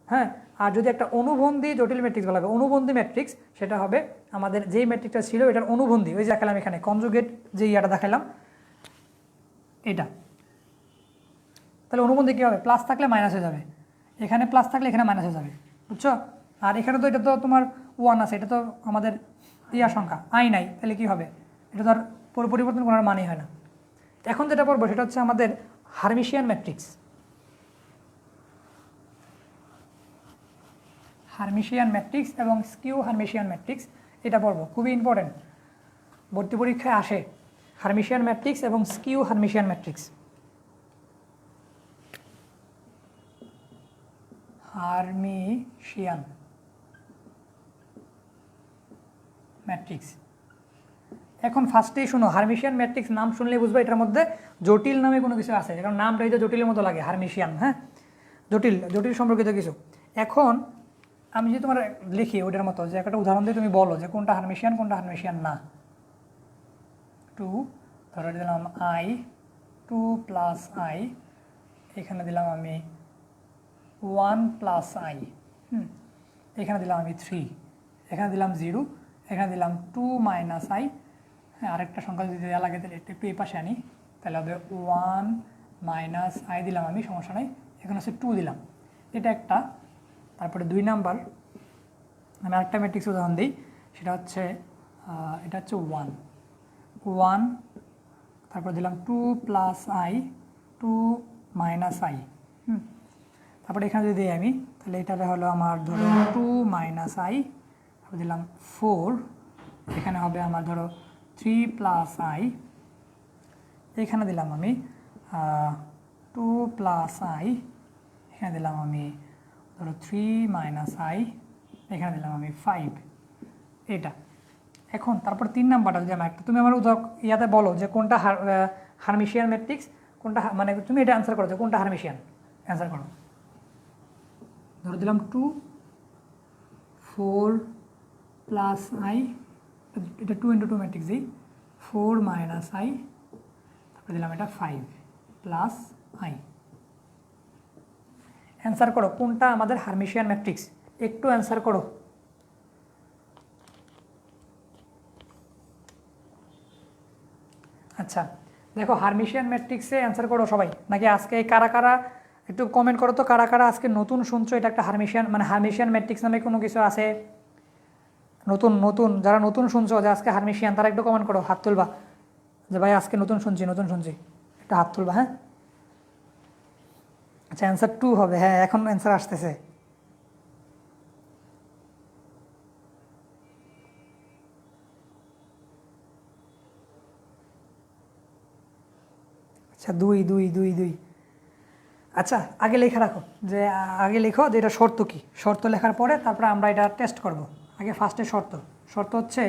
[SPEAKER 1] হ্যাঁ। আর যদি একটা অনুবন্ধী জটিল ম্যাট্রিক্স বলা হবে অনুবন্ধী ম্যাট্রিক্স, সেটা হবে আমাদের যেই ম্যাট্রিক্সটা ছিল এটার অনুবন্ধী, ওই যে দেখালাম এখানে কনজুগেট যে ইয়াটা দেখালাম এটা। তাহলে অনুবন্ধী কী হবে? প্লাস থাকলে মাইনাস হয়ে যাবে, এখানে প্লাস থাকলে এখানে মাইনাস হয়ে যাবে, বুঝছো? আর এখানে তো এটা তো তোমার 1 আছে, এটা তো আমাদের সংখ্যা আই নাই, তাহলে কী হবে? এটা তো আর পরিবর্তন করার মানেই হয় না। এখন যেটা পড়বো সেটা হচ্ছে আমাদের হার্মিশিয়ান ম্যাট্রিক্স। হার্মিশিয়ান ম্যাট্রিক্স এবং স্কিউ হার্মিশিয়ান ম্যাট্রিক্স, এটা পড়বো, খুবই ইম্পর্টেন্ট, ভর্তি পরীক্ষায় আসে হার্মিশিয়ান ম্যাট্রিক্স এবং skew Hermitian matrix. Hermitian matrix, এখন ফার্স্টেই শুনো, হার্মিশিয়ান ম্যাট্রিক্স নাম শুনলে বুঝবে এটার মধ্যে জটিল নামে কোনো কিছু আছে, কারণ নামটা এই যে জটিলের মতো লাগে, হার্মিশিয়ান, হ্যাঁ, জটিল সম্পর্কিত কিছু। এখন আমি যদি তোমার লিখি ওইটার মতো, যে একটা উদাহরণ দিয়ে তুমি বলো যে কোনটা হার্মিশিয়ান কোনটা হার্মিশিয়ান না। 2 ধরে দিলাম আই, 2 প্লাস আই, এখানে দিলাম আমি 1 প্লাস আই, এখানে দিলাম আমি 3, এখানে দিলাম 0, এখানে দিলাম 2 মাইনাস আই, হ্যাঁ, আরেকটা সংখ্যা যদি দেওয়া লাগে তাহলে একটু এই পাশে আনি, তাহলে হবে 1 মাইনাস আই দিলাম আমি, সমস্যা নাই, এখানে হচ্ছে 2 দিলাম, এটা একটা। তারপরে 2 নাম্বার আমি আরেকটা ম্যাট্রিক্স উদাহরণ দিই, সেটা হচ্ছে এটা হচ্ছে 1, তারপর দিলাম 2 প্লাস আই, 2 মাইনাস আই, তারপরে এখানে যদি দিই আমি, তাহলে এটা হলো আমার ধরো 2 মাইনাস আই, তারপর দিলাম 4, এখানে হবে আমার ধরো 3 প্লাস আই, এখানে দিলাম আমি 2 প্লাস আই, এখানে দিলাম আমি ধরো 3 মাইনাস আই, এখানে দিলাম আমি 5, এটা। এখন তারপর 3 নাম্বারটা যদি আমার একটা, তুমি আমার ইয়াতে বলো যে কোনটা হার্মিশিয়ান ম্যাট্রিক্স, কোনটা মানে তুমি এটা অ্যান্সার করো যে কোনটা হার্মিশিয়ান, অ্যান্সার করো। ধরে দিলাম 2, 4 প্লাস আই, এটা 2 × 2 ম্যাট্রিক্স দিই, 4 মাইনাস আই, তারপরে দিলাম এটা 5 প্লাস আই। অ্যান্সার করো কোনটা আমাদের হার্মিশিয়ান ম্যাট্রিক্স, একটু অ্যান্সার করো। আচ্ছা, দেখো হার্মিশিয়ান ম্যাট্রিক্সে অ্যান্সার করো সবাই, নাকি আজকে কারা কারা একটু কমেন্ট করো তো, কারা কারা আজকে নতুন শুনছো এটা একটা হার্মিশিয়ান মানে হার্মিশিয়ান ম্যাট্রিক্স নামে কোনো কিছু আছে, নতুন যারা নতুন শুনছো যে আজকে হার্মিশিয়ান, তারা একটু কমেন্ট করো, হাত তুলবা। যে ভাই আজকে নতুন শুনছি একটা হাত তুলবা, হ্যাঁ? আচ্ছা, অ্যান্সার 2 হবে। হ্যাঁ, এখন অ্যান্সার আসতেছে। আচ্ছা, 2 আচ্ছা, আগে লেখা রাখো যে আগে লেখো যে এটা শর্ত কি। শর্ত লেখার পরে তারপরে আমরা এটা টেস্ট করব। আগে ফার্স্টে শর্ত হচ্ছে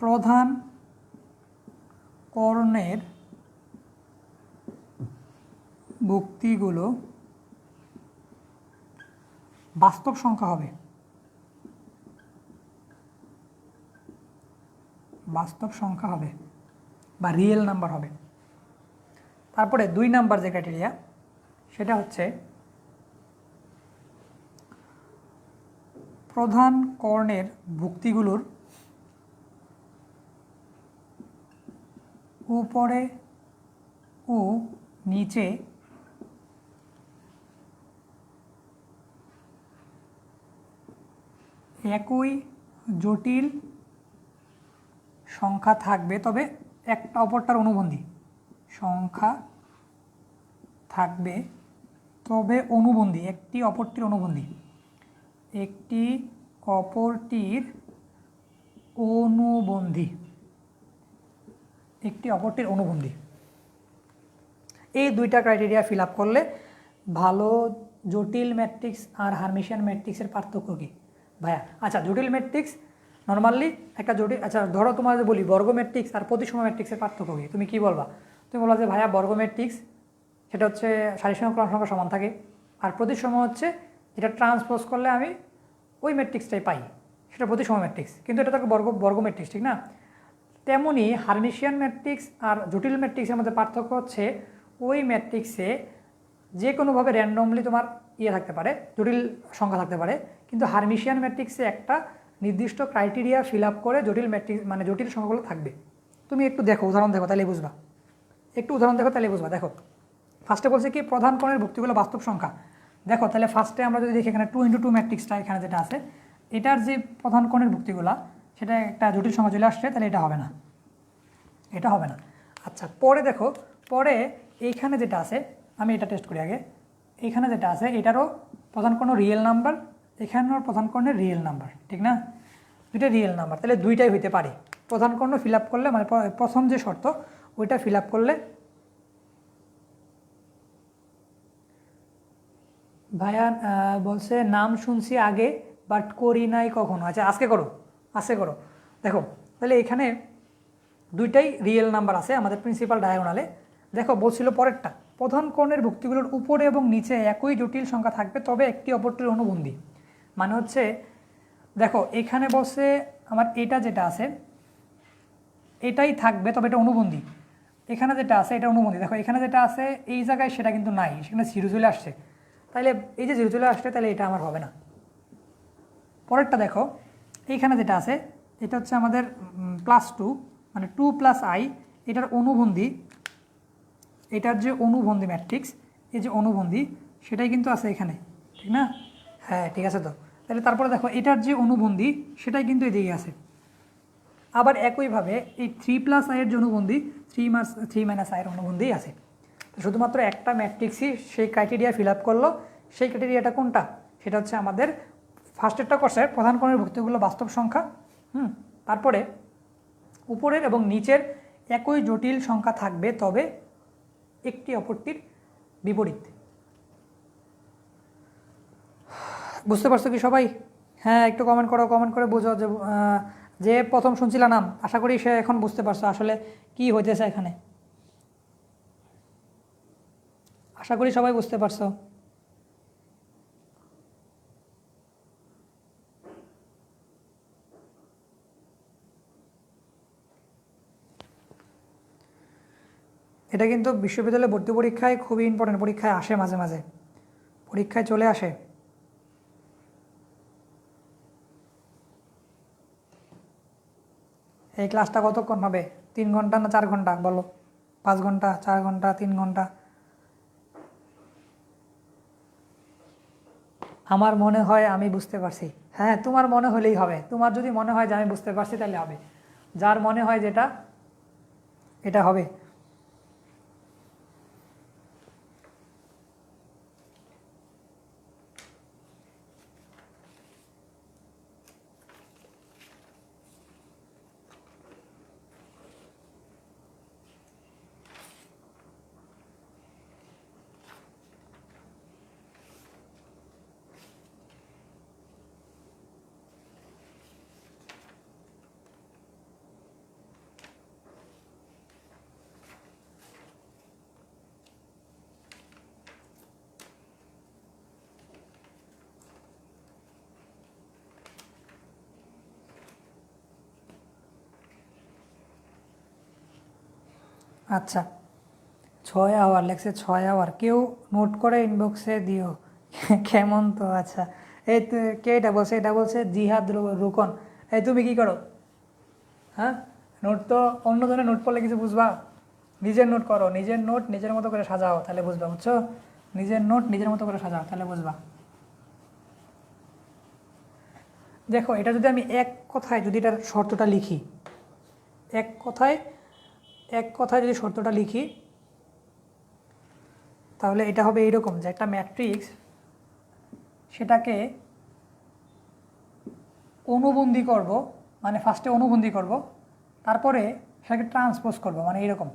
[SPEAKER 1] প্রধান কর্ণের ভুক্তিগুলো বাস্তব সংখ্যা হবে, বা রিয়েল নাম্বার হবে। তারপরে 2 নাম্বার যে ক্রাইটেরিয়া সেটা হচ্ছে প্রধান কর্ণের ভুক্তিগুলোর উপরে ও নিচে একই জটিল সংখ্যা থাকবে, তবে একটা অপরটার অনুবন্ধী সংখ্যা থাকবে, তবে অনুবন্ধী, একটি অপরটির অনুবন্ধী। এই 2টা ক্রাইটেরিয়া ফিল আপ করলে ভালো জটিল ম্যাট্রিক্স আর হারমিশিয়ান ম্যাট্রিক্সের পার্থক্য কী ভাইয়া? আচ্ছা, জটিল ম্যাট্রিক্স নর্মালি একটা জটিল, আচ্ছা ধরো তোমাদের বলি বর্গ ম্যাট্রিক্স আর প্রতিসম ম্যাট্রিক্সের পার্থক্য কী, তুমি কী বলবা? তুমি বলবা যে ভাইয়া বর্গ ম্যাট্রিক্স সেটা হচ্ছে সারি সংখ্যা ক্রম সংখ্যা সমান থাকে, আর প্রতিসম হচ্ছে যেটা ট্রান্সপোজ করলে আমি ওই ম্যাট্রিক্সটাই পাই, সেটা প্রতিসম ম্যাট্রিক্স, কিন্তু এটা তো বর্গ ম্যাট্রিক্স, ঠিক না? তেমনি হারমিশিয়ান ম্যাট্রিক্স আর জটিল ম্যাট্রিক্সের মধ্যে পার্থক্য হচ্ছে ওই ম্যাট্রিক্সে যে কোনোভাবে র্যান্ডমলি তোমার থাকতে পারে, জটিল সংখ্যা থাকতে পারে, কিন্তু হারমিশিয়ান ম্যাট্রিক্সে একটা নির্দিষ্ট ক্রাইটেরিয়া ফিল আপ করে জটিল ম্যাট্রিক্স মানে জটিল সংখ্যাগুলো থাকবে। তুমি একটু দেখো, উদাহরণ দেখো, তাহলে বুঝবা। দেখো ফার্স্টে বলছে কি প্রধান কর্ণের ভুক্তিগুলো বাস্তব সংখ্যা। দেখো তাহলে ফার্স্টে আমরা যদি দেখি এখানে 2x2 ম্যাট্রিক্সটা এখানে যেটা আছে, এটার যে প্রধান কর্ণের ভুক্তিগুলা সেটা একটা জটিল সংখ্যা চলে আসছে, তাহলে এটা হবে না। আচ্ছা, পরে দেখো, পরে এইখানে যেটা আছে, আমি এটা টেস্ট করি আগে। এইখানে যেটা আছে এটারও প্রধান কর্ণ রিয়েল নাম্বার, এখানেও প্রধান কর্ণের রিয়েল নাম্বার, ঠিক না? দুইটা রিয়েল নাম্বার, তাহলে দুইটাই হইতে পারে। প্রধান কর্ণ ফিল আপ করলে, মানে প্রথম যে শর্ত ওইটা ফিল আপ করলে। ভাইয়া বলছে নাম শুনছি আগে বাট করি নাই কখনো। আচ্ছা, আজকে করো। দেখো তাহলে এখানে দুইটাই রিয়েল নাম্বার আছে আমাদের প্রিন্সিপাল ডায়াগোনালে। দেখো বলছিল পরেরটা, প্রধান কর্ণের ভুক্তিগুলোর উপরে এবং নিচে একই জটিল সংখ্যা থাকবে, তবে একটি অপরটির অনুবন্ধী। মানে হচ্ছে দেখো এখানে বলছে আমার এটা যেটা আছে এটাই থাকবে, তবে এটা অনুবন্ধী। এখানে যেটা আছে এটা অনুবন্ধী। দেখো এখানে যেটা আছে এই জায়গায় সেটা কিন্তু নাই, সেখানে জিরো চলে আসছে, তাইলে এই যে জিরো চলে আসছে তাহলে এটা আমার হবে না। পরেরটা দেখো, এইখানে যেটা আছে এটা হচ্ছে আমাদের +2 মানে 2+i, এটার অনুবন্ধী, এটার যে অনুবন্ধী ম্যাট্রিক্স, এই যে অনুবন্ধী সেটাই কিন্তু আছে এখানে, ঠিক না? হ্যাঁ, ঠিক আছে। তো তাহলে তারপরে দেখো এটার যে অনুবন্ধী সেটাই কিন্তু এদিকে আছে। আবার একইভাবে এই 3+i এর যে অনুবন্ধী 3 - i এর অনুবন্ধী আছে। শুধুমাত্র একটা ম্যাট্রিক্সই সেই ক্রাইটেরিয়া ফিল আপ করলো। সেই ক্রাইটেরিয়াটা কোনটা? সেটা হচ্ছে আমাদের ফার্স্টেরটা করছে প্রধান কর্ণের ভুক্তিগুলো বাস্তব সংখ্যা, তারপরে উপরের এবং নিচের একই জটিল সংখ্যা থাকবে, তবে একটি অপরটির বিপরীত। বুঝতে পারছো কি সবাই? হ্যাঁ, একটু কমেন্ট করে বোঝো যে প্রথম শুনছিল নাম, আশা করি সে এখন বুঝতে পারছো আসলে কি হইতেছে এখানে। আশা করি সবাই বুঝতে পারছো। এটা কিন্তু বিশ্ববিদ্যালয়ে ভর্তি পরীক্ষায় খুবই ইম্পর্টেন্ট, পরীক্ষায় আসে, মাঝে মাঝে পরীক্ষায় চলে আসে। এই ক্লাসটা কতক্ষণ হবে? 3 ঘন্টা না 4 ঘন্টা বলো? 5 ঘন্টা, 4 ঘন্টা, 3 ঘন্টা? আমার মনে হয় আমি বুঝতে পারছি। হ্যাঁ, তোমার মনে হলেই হবে। তোমার যদি মনে হয় যে আমি বুঝতে পারছি তাহলে হবে। যার মনে হয় যেটা এটা হবে। আচ্ছা 6 আওয়ার লেগছে, 6 আওয়ার। কেউ নোট করে ইনবক্সে দিও কেমন তো। আচ্ছা এই তো কে এটা বলছে? এটা বলছে জিহাদ রুকন। এই তুমি কি করো? হ্যাঁ, নোট তো অন্যজনের নোট পড়লে কিছু বুঝবা? নিজের নোট করো, নিজের নোট নিজের মতো করে সাজাও, তাহলে বুঝবা, বুঝছো? নিজের নোট নিজের মতো করে সাজাও, তাহলে বুঝবা। দেখো এটা যদি আমি এক কথায় যদি এটার শর্তটা লিখি, এক কথায় যদি শর্তটা লিখি, তাহলে এটা হবে এইরকম যে একটা ম্যাট্রিক্স, সেটাকে অনুবন্ধী করব, মানে ফার্স্টে অনুবন্ধী করব, তারপরে সেটাকে ট্রান্সপোজ করব, মানে এইরকম।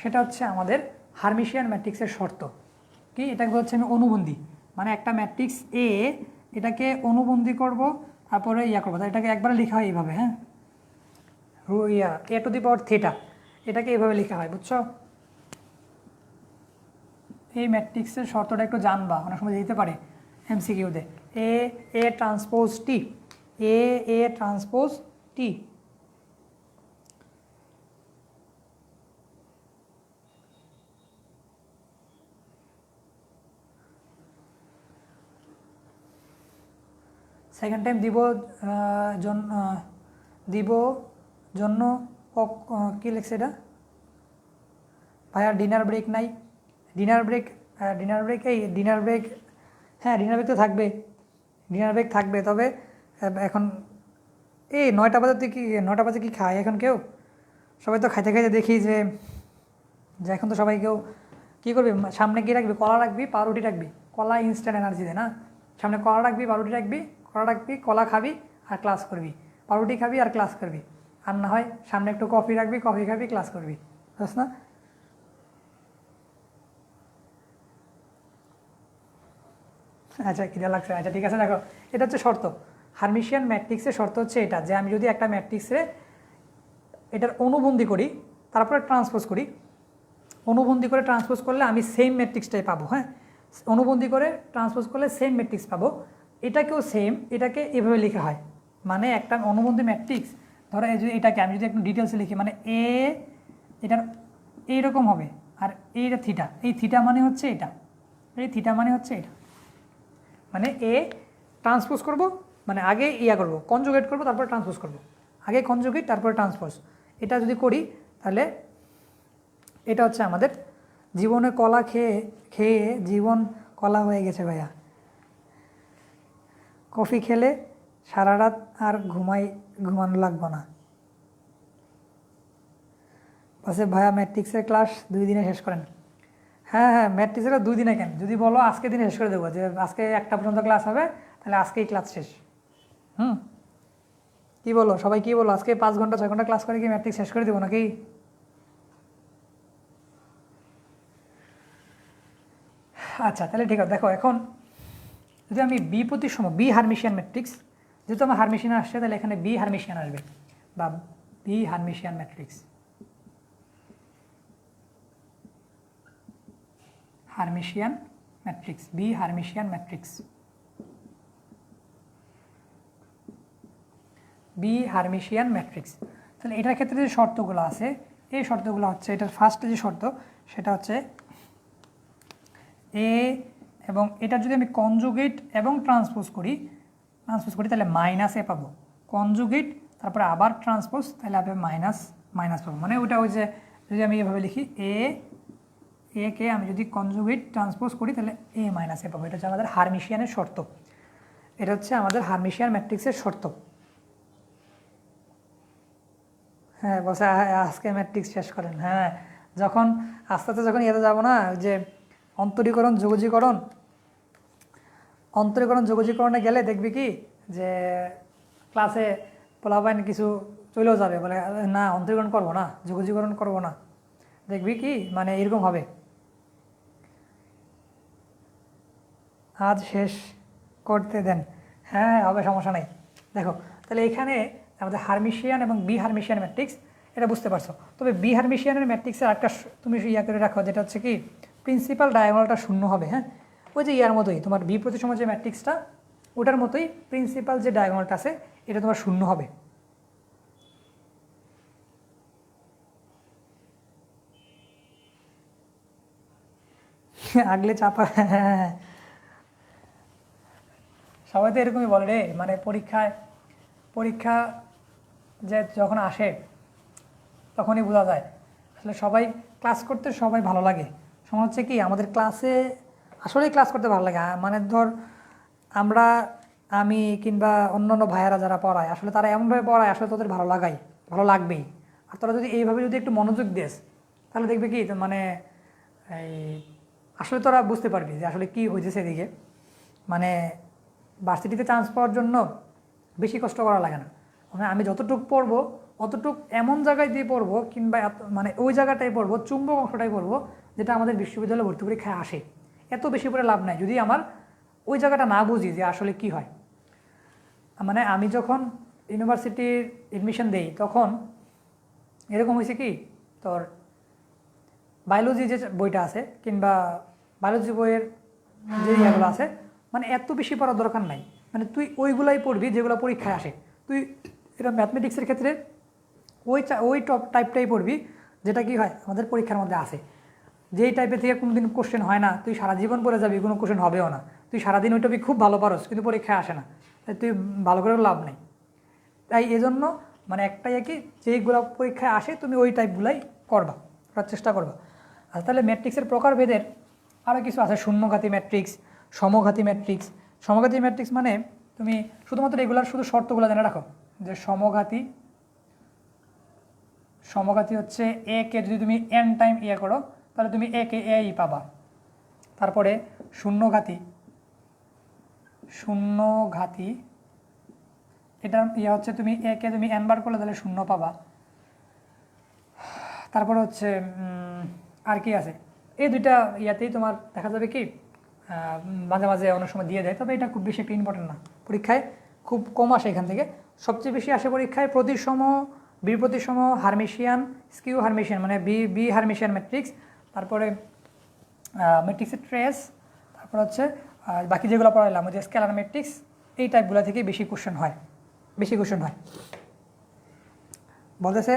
[SPEAKER 1] সেটা হচ্ছে আমাদের হার্মিশিয়ান ম্যাট্রিক্সের শর্ত। কি? এটাকে হচ্ছে আমি অনুবন্ধী, মানে একটা ম্যাট্রিক্স এ, এটাকে অনুবন্ধী করব, তারপরে করবো, এটাকে একবারে লেখা হয় এইভাবে। হ্যাঁ, এ টু দি পাওয়ার থিটা, এটাকে এইভাবে লেখা হয়, বুঝছো? এই ম্যাট্রিক্সের শর্তটা একটু জানবা, অনেক সময় দিতে পারে এমসিকিউতে। এ ট্রান্সপোজ টি, এ ট্রান্সপোজ টি। সেকেন্ড টাইম দিব দিব জন্য কী লিখছে এটা ভাইয়া? ডিনার ব্রেক নাই? ডিনার ব্রেক হ্যাঁ, ডিনার ব্রেক তো থাকবে, ডিনার ব্রেক থাকবে। তবে এখন এই 9টা বাজাতে কি 9টা বাজে কি খায় এখন কেউ? সবাই তো খাইতে খাইতে দেখি যে যে এখন তো সবাই কেউ কী করবি, সামনে কী রাখবি? কলা রাখবি, পাউরুটি রাখবি। কলা ইনস্ট্যান্ট এনার্জি দেয় না? সামনে কলা রাখবি, পাউরুটি রাখবি, কলা খাবি আর ক্লাস করবি, পাউরুটি খাবি আর ক্লাস করবি। আর না হয় সামনে একটু কফি রাখবি, কফি খাবি, ক্লাস করবি, বুঝছ না? আচ্ছা কিনা লাগছে? আচ্ছা ঠিক আছে, দেখো এটা হচ্ছে শর্ত। হার্মিশিয়ান ম্যাট্রিক্সের শর্ত হচ্ছে এটা, যে আমি যদি একটা ম্যাট্রিক্সে এটার অনুবন্ধী করি, তারপরে ট্রান্সপোজ করি, অনুবন্ধী করে ট্রান্সপোজ করলে আমি সেম ম্যাট্রিক্সটাই পাবো। হ্যাঁ, অনুবন্ধী করে ট্রান্সপোজ করলে সেম ম্যাট্রিক্স পাবো। এটাকেও সেম, এটাকে এভাবে লেখা হয়, মানে একটা অনুবন্ধী ম্যাট্রিক্স। ধরো এই যে এটাকে আমি যদি একটু ডিটেলসে লিখি, মানে এটার এইরকম হবে, আর এইটা থিটা, এই থিটা মানে হচ্ছে এটা, এই থিটা মানে হচ্ছে এটা। মানে ট্রান্সপোজ করব, মানে আগে করব, কনজুগেট করব, তারপর ট্রান্সপোজ করব, আগে কনজুগেট তারপরে ট্রান্সপোজ। এটা যদি করি তাহলে এটা হচ্ছে আমাদের জীবনে কলা খেয়ে খেয়ে জীবন কলা হয়ে গেছে ভাইয়া। কফি খেলে সারা রাত আর ঘুমানো লাগবো না। বলছে ভাইয়া ম্যাট্রিক্সের ক্লাস 2 দিনে শেষ করেন। হ্যাঁ, ম্যাট্রিক্সের 2 দিনে কেন? যদি বলো আজকে দিনে শেষ করে দেবো, যে আজকে 1টা পর্যন্ত ক্লাস হবে, তাহলে আজকেই ক্লাস শেষ। কি বলো সবাই, কি বলো? আজকে 5 ঘন্টা 6 ঘন্টা ক্লাস করে কি ম্যাট্রিক্স শেষ করে দেবো নাকি? আচ্ছা তাহলে ঠিক আছে, দেখো এখন যদি আমি বি প্রতিসম, বি হার্মিশিয়ান ম্যাট্রিক্স, যেহেতু আমার হার্মিশিয়ান আসছে, তাহলে এখানে বি হার্মিশিয়ান আসবে, বা বি হার্মিশিয়ান ম্যাট্রিক্স, হার্মিশিয়ান ম্যাট্রিক্স, বি হার্মিশিয়ান ম্যাট্রিক্স, বি হার্মিশিয়ান ম্যাট্রিক্স। তাহলে এটার ক্ষেত্রে যে শর্তগুলো আছে, এই শর্তগুলো হচ্ছে, এটার ফার্স্টে যে শর্ত সেটা হচ্ছে এবং এটা যদি আমি কনজুগেট এবং ট্রান্সপোজ করি তাহলে মাইনাস এ পাবো। কনজুগেট তারপরে আবার ট্রান্সপোজ, তাহলে আপনি মাইনাস পাবো। মানে ওটা ওই যে যদি আমি এভাবে লিখি কে আমি যদি কনজুগেট ট্রান্সপোজ করি তাহলে মাইনাস এ পাবো। এটা হচ্ছে আমাদের হার্মিশিয়ানের শর্ত, এটা হচ্ছে আমাদের হার্মিশিয়ান ম্যাট্রিক্সের শর্ত। হ্যাঁ বলছে আজকে ম্যাট্রিক্স শেষ করেন। হ্যাঁ যখন আস্তে আস্তে যখন ইয়েতে যাবো না, যে অন্তরীকরণ যোগজীকরণে গেলে দেখবি কি যে ক্লাসে পোলাপাইন কিছু চলেও যাবে, বলে না অন্তরীকরণ করবো না, যোগজীকরণ করবো না, দেখবি কি মানে এরকম হবে। আজ শেষ করতে দেন। হ্যাঁ হবে, সমস্যা নাই। দেখো তাহলে এখানে আমাদের হারমিশিয়ান এবং বি হারমিশিয়ান ম্যাট্রিক্স এটা বুঝতে পারছো। তবে বি হারমিশিয়ানের ম্যাট্রিক্সের একটা তুমি ইয়া করে রাখো, যেটা হচ্ছে কি প্রিন্সিপাল ডায়াগোনালটা শূন্য হবে। হ্যাঁ ওই যে ইয়ার মতোই তোমার বি প্রতিসম যে ম্যাট্রিক্সটা, ওটার মতোই প্রিন্সিপাল যে ডায়াগোনালটা আছে এটা তোমার শূন্য হবে। আগলে চাপা। হ্যাঁ সবাই তো এরকমই বলে রে, মানে পরীক্ষা যে যখন আসে তখনই বোঝা যায় আসলে সবাই ক্লাস করতে সবাই ভালো লাগে। সময় হচ্ছে কি আমাদের ক্লাসে আসলেই ক্লাস করতে ভালো লাগে। মানে ধর আমি কিংবা অন্যান্য ভাইয়ারা যারা পড়ায় আসলে তারা এমনভাবে পড়ায় আসলে তোদের ভালো লাগবেই। আর তোরা যদি এইভাবে যদি একটু মনোযোগ দিস তাহলে দেখবে কি মানে এই আসলে তোরা বুঝতে পারবি যে আসলে কী হয়েছে সেদিকে। মানে ভার্সিটিতে চান্স পাওয়ার জন্য বেশি কষ্ট করা লাগে না। মানে আমি যতটুকু পড়বো অতটুক এমন জায়গায় দিয়ে পড়বো, কিংবা মানে ওই জায়গাটাই পড়বো, চুম্বক অংশটাই পড়বো যেটা আমাদের বিশ্ববিদ্যালয়ে ভর্তি পরীক্ষায় আসে। এত বেশি পড়ে লাভ নাই যদি আমার ওই জায়গাটা না বুঝি যে আসলে কি হয়। মানে আমি যখন ইউনিভার্সিটির এডমিশন দেই তখন এরকম হয়েছে কি তোর বায়োলজি যে বইটা আছে কিংবা বায়োলজি বইয়ের যে ইয়েগুলো আছে মানে এত বেশি পড়ার দরকার নাই। মানে তুই ওইগুলাই পড়বি যেগুলো পরীক্ষায় আসে। তুই এটা ম্যাথমেটিক্সের ক্ষেত্রে ওই টাইপটাই পড়বি যেটা কি হয় আমাদের পরীক্ষার মধ্যে আসে। যেই টাইপের থেকে কোনো দিন কোশ্চেন হয় না, তুই সারা জীবন পড়ে যাবি, কোনো কোশ্চেন হবেও না। তুই সারাদিন ওই টপিক খুব ভালো পারস কিন্তু পরীক্ষায় আসে না, তাই তুই ভালো করে লাভ নেই। তাই এজন্য মানে একটাই কি যেইগুলো পরীক্ষায় আসে তুমি ওই টাইপগুলাই করার চেষ্টা করবা। আর তাহলে ম্যাট্রিক্সের প্রকারভেদের আরও কিছু আছে, শূন্যঘাতী ম্যাট্রিক্স, সমঘাতী ম্যাট্রিক্স মানে তুমি শুধুমাত্র এগুলার শুধু শর্তগুলো জেনে রাখো যে সমঘাতী হচ্ছে এ কে যদি তুমি এন টাইম ইয়ে করো তাহলে তুমি এ কে এই পাবা। তারপরে শূন্যঘাতী এটার ইয়ে হচ্ছে তুমি এ কে তুমি এন বার করলে তাহলে শূন্য পাবা। তারপরে হচ্ছে আর কি আছে, এই দুইটা ইয়াতেই তোমার দেখা যাবে কি মাঝে মাঝে অনেক সময় দিয়ে দেয়, তবে এটা খুব বেশি একটা ইম্পর্টেন্ট না, পরীক্ষায় খুব কম আসে। এখান থেকে সবচেয়ে বেশি আসে পরীক্ষায় প্রতিসম, বি প্রতিসম, হারমিশিয়ান, স্কিউ হারমিশিয়ান মানে বি হারমিশিয়ান ম্যাট্রিক্স, তারপরে ম্যাট্রিক্সের ট্রেস, তারপর হচ্ছে বাকি যেগুলো পড়াইলাম ওই যে স্কেলার ম্যাট্রিক্স, এই টাইপগুলো থেকে বেশি কোশ্চেন হয়। বলতেছে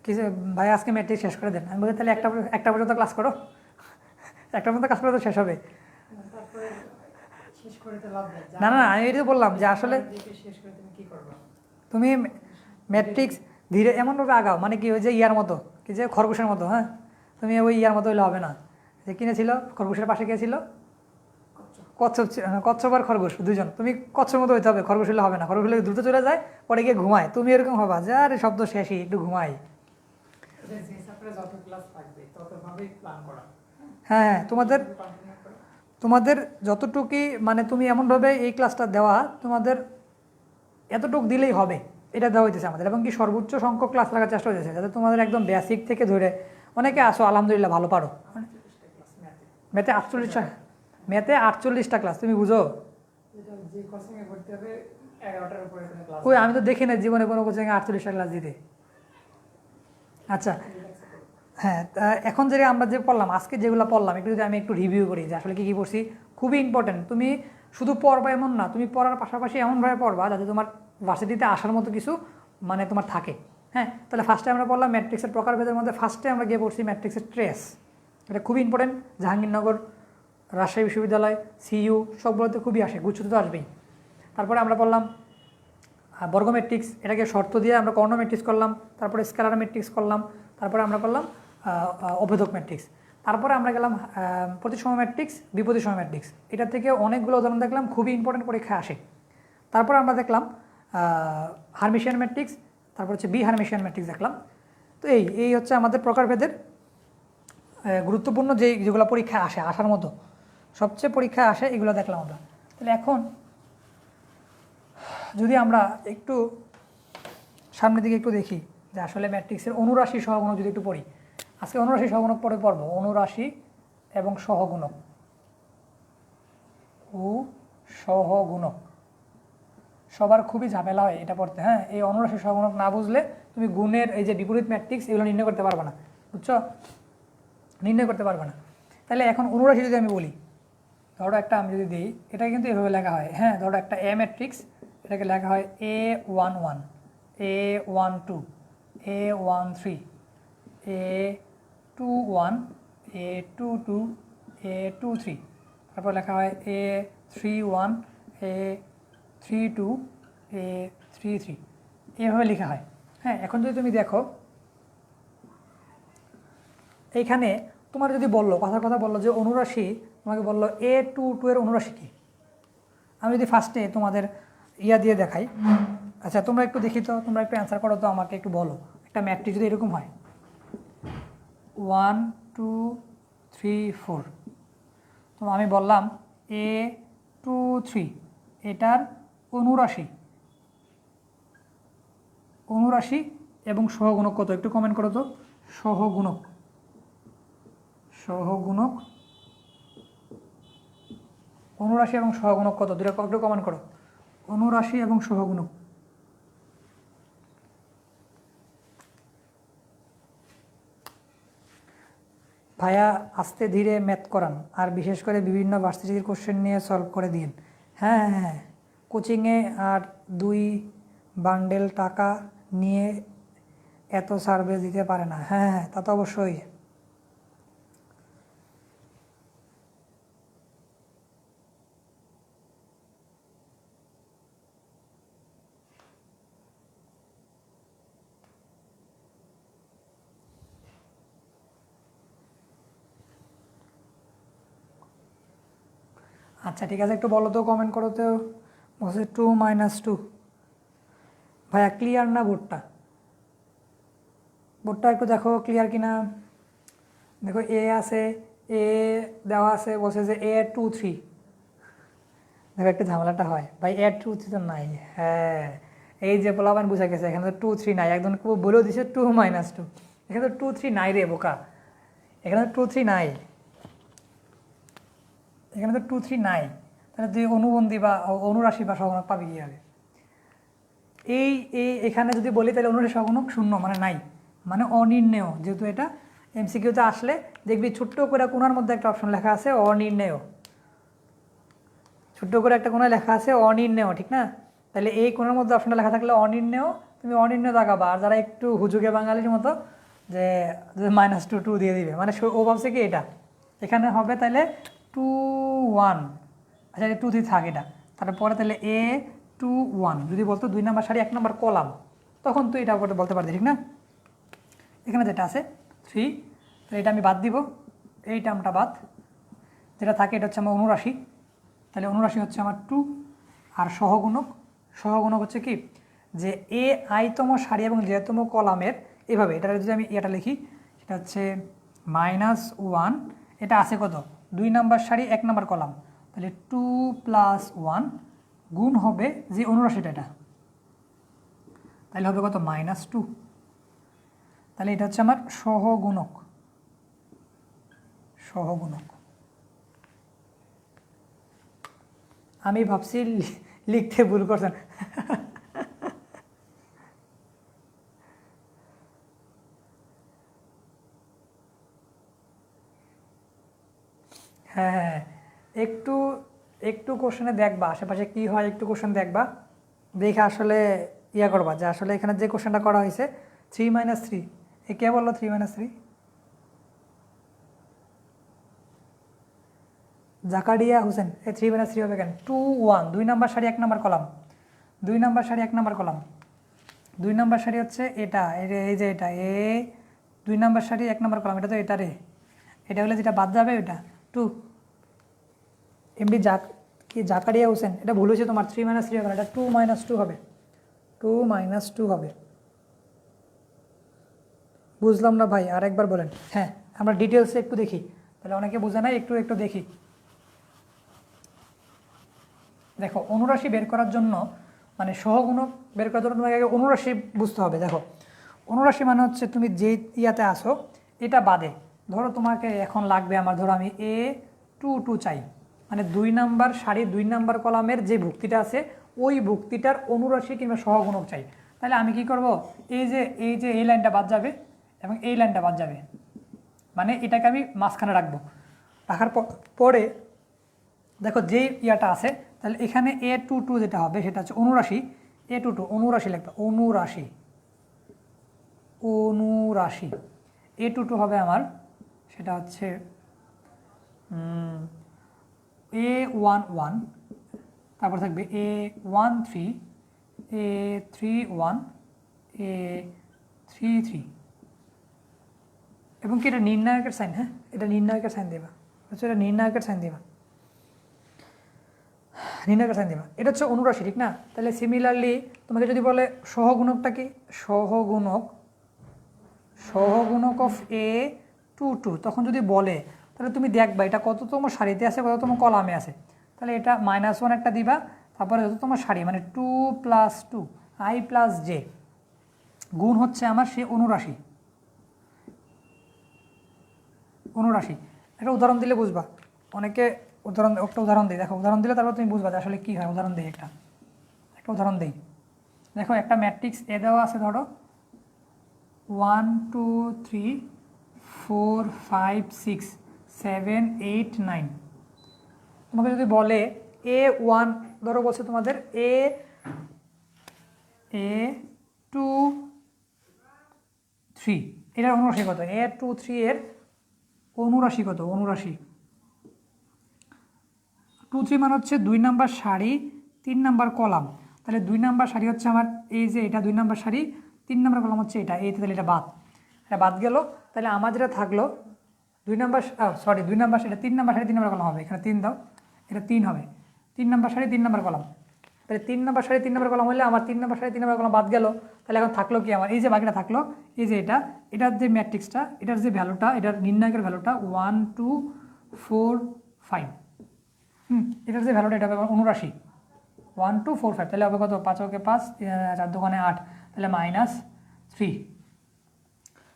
[SPEAKER 1] কি যে ভাই আজকে ম্যাট্রিক্স শেষ করে দেন। আমি বলছি তাহলে একটা পর্যন্ত ক্লাস করো, একটা পর্যন্ত ক্লাস করে তো শেষ হবে।
[SPEAKER 2] তারপরে শেষ করে তো লাভ নেই।
[SPEAKER 1] না আমি এটা বললাম যে আসলে
[SPEAKER 2] শেষ করে তুমি কি করবা?
[SPEAKER 1] তুমি ম্যাট্রিক্স ধীরে এমনভাবে আগাও মানে কি ওই যে ইয়ার মতো কি যে খরগোশের মতো। হ্যাঁ তুমি ওই ইয়ার মতো হইলে হবে না। যে কিনেছিল খরগোশের পাশে গিয়েছিল কচ্ছপ আর খরগোশ দুজন, তুমি কচ্ছপের মতো হইতে হবে, খরগোশ হলে হবে না। খরগোশ হলে দ্রুত চলে যায়, পরে গিয়ে ঘুমায়, তুমি এরকম হবা যে আরে শব্দ শেষই একটু ঘুমাই।
[SPEAKER 2] যত ক্লাস থাকবে ততভাবেই প্ল্যান করা।
[SPEAKER 1] হ্যাঁ তোমাদের যতটুকুই মানে তুমি এমনভাবে এই ক্লাসটা দেওয়া তোমাদের এতটুকু দিলেই হবে, এটা দেওয়া হইতেছে আমাদের। এবং কি সর্বোচ্চ সংখ্যক ক্লাস রাখার চেষ্টা হইতেছে যাতে তোমাদের একদম বেসিক থেকে ধরে অনেকে আসো আলহামদুলিল্লাহ ভালো পারো। ম্যাথে 48টা ক্লাস তুমি বুঝো? কই আমি তো দেখি না জীবনে কোনো কোচিংয়ে 48টা ক্লাস দিতে। আচ্ছা হ্যাঁ, এখন যে আমরা যে পড়লাম আজকে যেগুলো পড়লাম একটু যদি আমি একটু রিভিউ করি যে আসলে কী পড়ছি, খুবই ইম্পর্টেন্ট। তুমি শুধু পড়বা এমন না, তুমি পড়ার পাশাপাশি এমনভাবে পড়বা যাতে তোমার ভার্সিটিতে আসার মতো কিছু মানে তোমার থাকে। হ্যাঁ তাহলে ফার্স্টে আমরা পড়লাম ম্যাট্রিক্সের প্রকারভেদের মধ্যে ফার্স্টে আমরা গিয়ে পড়ছি ম্যাট্রিক্সের ট্রেস, এটা খুবই ইম্পর্টেন্ট। জাহাঙ্গীরনগর, রাজশাহী বিশ্ববিদ্যালয়, সিইউ সবগুলোতে খুবই আসে, গুচ্ছতে তো আসবেই। তারপরে আমরা পড়লাম বর্গ ম্যাট্রিক্স, এটাকে শর্ত দিয়ে আমরা কর্ণ ম্যাট্রিক্স করলাম, তারপরে স্কেলার ম্যাট্রিক্স করলাম, তারপরে আমরা করলাম অভেদক ম্যাট্রিক্স, তারপরে আমরা গেলাম প্রতিসম ম্যাট্রিক্স, বিপ্রতিসম ম্যাট্রিক্স। এটা থেকে অনেকগুলো উদাহরণ দেখলাম, খুবই ইম্পর্টেন্ট পরীক্ষায় আসে। তারপরে আমরা দেখলাম হারমিশিয়ান ম্যাট্রিক্স, তারপর হচ্ছে বি হারমিশিয়ান ম্যাট্রিক্স দেখলাম। তো এই হচ্ছে আমাদের প্রকারভেদের গুরুত্বপূর্ণ যেগুলো পরীক্ষায় আসে, আসার মতো সবচেয়ে পরীক্ষায় আসে এগুলো দেখলাম আমরা। তাহলে এখন যদি আমরা একটু সামনের দিকে একটু দেখি যে আসলে ম্যাট্রিক্সের অনুরাশি সহগুণক যদি একটু পড়ি। আজকে অনুরাশি সহগুণক পরে পড়বো, অনুরাশি এবং সহগুণক ও সহগুণক। সবার খুবই ঝামেলা হয় এটা পড়তে, হ্যাঁ। এই অনুরাশি সহগুণক না বুঝলে তুমি গুণের এই যে বিপরীত ম্যাট্রিক্স এগুলো নির্ণয় করতে পারবে না, বুঝছো, নির্ণয় করতে পারবে না। তাহলে এখন অনুরাশি যদি আমি বলি, ধরো একটা আমি যদি দিই, এটা কিন্তু এভাবে লেখা হয়, হ্যাঁ। ধরো একটা এ ম্যাট্রিক্স, এটাকে লেখা হয় A11, A12, A13, A21, A22, A23, তারপর লেখা হয় A31, A32, A33, এভাবে লেখা হয়, হ্যাঁ। এখন যদি তুমি দেখো এইখানে তোমার যদি বললো কথা বললো যে অনুরাশি, তোমাকে বললো A22 এর অনুরাশি কি, আমি যদি ফার্স্টে তোমাদের ইয়া দিয়ে দেখাই, আচ্ছা তোমরা একটু দেখি তো, তোমরা একটু অ্যান্সার করো তো, আমাকে একটু বলো একটা ম্যাট্রিক্স যদি এরকম হয় 1 2 3 4, তো আমি বললাম A23 এটার অনুরাশি এবং সহগুণক কত, একটু কমেন্ট করো তো। সহগুণক অনুরাশি এবং সহগুণক কত, দুটো একটু কমেন্ট করো। অনুরাশি এবং সহগুণক, ভাইয়া আস্তে ধীরে ম্যাথ করান, আর বিশেষ করে বিভিন্ন ভার্সিটির কোশ্চেন নিয়ে সলভ করে দিন। হ্যাঁ হ্যাঁ হ্যাঁ, কোচিংয়ে আর 2 বান্ডেল টাকা নিয়ে এত সার্ভে দিতে পারে না। হ্যাঁ হ্যাঁ, তা তো অবশ্যই। আচ্ছা ঠিক আছে, একটু বলো তো, কমেন্ট করো তো। বলছে 2 - 2। ভাইয়া ক্লিয়ার না বোর্ডটা? বোর্ডটা একটু দেখো ক্লিয়ার কিনা। দেখো এ আছে, এ দেওয়া আছে, বলছে যে A23। দেখো একটু ঝামেলাটা হয় ভাই, A23 তো নাই। হ্যাঁ, এই যে পোলাপান বুঝা গেছে, এখানে তো 2 3 নাই, একদম বলেও দিছে 2 - 2। এখানে তো 2 3 নাই রে বোকা, এখানে তো 2 3 নাই, এখানে তো 2 3 নাই। তাহলে তুই অনুবন্ধী বা অনুরাশি বা সহগুণক পাবি কীভাবে? এই এখানে যদি বলি তাহলে অনুরাশি সহগুণক শূন্য, মানে নাই, মানে অনির্ণেয়। যেহেতু এটা এমসিকিউতে আসলে দেখবি ছোট্ট করে কোণার মধ্যে একটা অপশন লেখা আছে অনির্ণেয়, ছোট্ট করে একটা কোণায় লেখা আছে অনির্ণেয়, ঠিক না? তাহলে এই কোণার মধ্যে অপশনটা লেখা থাকলে অনির্ণেয়, তুমি অনির্ণেয় দাগাবা। আর যারা একটু হুজুগে বাঙালির মতো যে -2 দিয়ে দিবে, মানে ও ভাবছে কি এটা এখানে হবে, তাহলে 2 1, আচ্ছা 2 3 থাক এটা, তারপরে তাহলে A21 যদি বলতো 2 নম্বর সারি 1 নম্বর কলাম, তখন তুই এটা বলতে পারতি, ঠিক না? এখানে যেটা আছে 3, তো এটা আমি বাদ দিব, এই টার্মটা বাদ, যেটা থাকে এটা হচ্ছে আমার অনুরাশি। তাহলে অনুরাশি হচ্ছে আমার 2, আর সহগুণক হচ্ছে কি, যে এ আইতম সারি এবং যেতম কলামের, এভাবে এটা যদি আমি এটা লিখি, সেটা হচ্ছে -1, এটা আছে কত 2 নম্বর সারি 1 নম্বর কলাম, তাহলে 2 + 1 গুণ হবে যে অনুরাশিটা, এটা তাহলে হবে কত -2। তাহলে এটা হচ্ছে আমার সহগুণক। আমি ভাবছি লিখতে ভুল করছেন। হ্যাঁ হ্যাঁ, একটু একটু কোশ্চেনে দেখবা আশেপাশে কি হয়, একটু কোশ্চেন দেখবা, দেখে আসলে ইয়া করবা যে আসলে এখানে যে কোশ্চেনটা করা হয়েছে 3 - 3, এ কে বললো 3 - 3? জাকারিয়া হোসেন, এই 3 - 3 হবে কেন? 2 1, 2 নম্বর সারি 1 নম্বর কলাম, 2 নম্বর সারি 1 নম্বর কলাম, 2 নম্বর সারি হচ্ছে এটা, এই যে এটা এ 2 নম্বর সারি 1 নম্বর কলাম, এটা তো এটা রে, এটা হলে যেটা বাদ যাবে ওইটা 2। এমডি জাকারিয়া হোসেন, এটা ভুল হয়েছে তোমার, 3 - 3 হবে না, এটা 2 - 2 হবে, 2 - 2 হবে, বুঝলাম না ভাই, আরেকবার বলেন। হ্যাঁ, আমরা ডিটেলসে একটু দেখি, তাহলে অনেকে বোঝে না, একটু একটু দেখি। দেখো অনুরাশি বের করার জন্য, মানে সহগুণক বের করার জন্য তোমাকে আগে অনুরাশি বুঝতে হবে। দেখো অনুরাশি মানে হচ্ছে তুমি যে ইয়াতে আসো এটা বাদে, ধরো তোমাকে এখন লাগবে আমার, ধরো আমি A22 চাই, মানে 2 নাম্বার সারি 2 নাম্বার কলামের যে ভুক্তিটা আছে ওই ভুক্তিটার অনুরাশি কিংবা সহগুণক চাই। তাহলে আমি কি করব, এই যে এই লাইনটা বাদ যাবে এবং এই লাইনটা বাদ যাবে, মানে এটাকে আমি মাঝখানে রাখবো। রাখার পরে দেখো যে ইয়াটা আছে, তাহলে এখানে A22 যেটা হবে সেটা হচ্ছে অনুরাশি। A22 অনুরাশি লিখবে, অনুরাশি, অনুরাশি। A22 হবে আমার, সেটা হচ্ছে A11, তারপর থাকবে A13, A31, A33, এবং কি এটা নির্ণায়কের সাইন। হ্যাঁ, এটা নির্ণায়কের সাইন দেবা, হচ্ছে এটা নির্ণায়কের সাইন দেবা, নির্ণায়কের সাইন দেবা। এটা হচ্ছে অনুরাশি, ঠিক না? তাহলে সিমিলারলি তোমাকে যদি বলে সহগুণকটা কি, সহগুণক অফ A22, তখন যদি বলে তাহলে তুমি দেখবা এটা কততম সারিতে আছে, কততম কলামে আছে। তাহলে এটা -1 একটা দিবা, তারপরে যততম সারি মানে 2 + 2 I + j গুণ হচ্ছে আমার সে অনুরাশি। অনুরাশি একটা উদাহরণ দিলে বুঝবা। অনেকে একটা উদাহরণ দিই, দেখো উদাহরণ দিলে তারপর তুমি বুঝবা যে আসলে কী হয়। উদাহরণ দিই, একটা উদাহরণ দিই। দেখো একটা ম্যাট্রিক্স এ দেওয়া আছে, ধরো 1 2 3 4 5 6 7 8 9। তোমাকে যদি বলে A1, ধরো বলছে তোমাদের A23, এটার অনুরাশি কত? A23 এর অনুরাশি কত? অনুরাশি 23 মানে হচ্ছে 2 নাম্বার সারি 3 নাম্বার কলাম। তাহলে 2 নাম্বার সারি হচ্ছে আমার এই যে এটা 2 নাম্বার সারি, 3 নাম্বার কলাম হচ্ছে এটা, এই তাহলে এটা বাদ গেল। তাহলে আমার যেটা থাকলো 2 নাম্বার, সরি 2 নাম্বার, এটা 3 নাম্বার সারি 3 নাম্বার কলাম হবে, এখানে 3 দাও, এটা 3 হবে। 3 নাম্বার সারি 3 নাম্বার কলাম, তাহলে 3 নাম্বার সারি 3 নাম্বার কলাম হলে আমার 3 নাম্বার সারি 3 নাম্বার কলাম বাদ গেল। তাহলে এখন থাকলো কি আমার, এই যে বাকিটা থাকলো, এই যে এটার যে ম্যাট্রিক্সটা, এটার যে ভ্যালুটা, এটার নির্ণায়কের ভ্যালুটা 1 2 4 5। এটার যে ভ্যালুটা, এটা হবে অনুরাশি 1 2 4 5। তাহলে হবে কত? 5 ওকে 5, 4 দোকানে 8, তাহলে -3।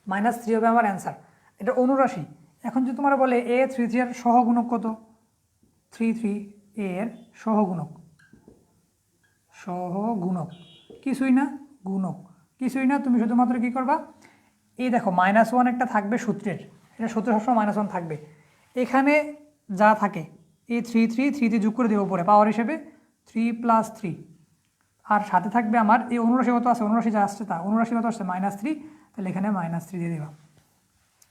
[SPEAKER 1] -3 হবে আমার অ্যান্সার। এটা অনুরাশি। এখন যদি তোমার বলে A33 এর সহগুণক কত? 33 এর সহগুণক কিছুই না, গুণক কিছুই না। তুমি শুধুমাত্র কী করবা, এই দেখো -1 একটা থাকবে সূত্রের, এটা সূত্রের সবসময় -1 থাকবে। এখানে যা থাকে A33 যোগ করে দেবো উপরে পাওয়ার হিসেবে 3 + 3, আর সাথে থাকবে আমার এই অনুরাশি কত আছে, অনুরাশি যা আসছে তা, অনুরাশি কত আসছে -3, তাহলে এখানে -3 দিয়ে দেবা।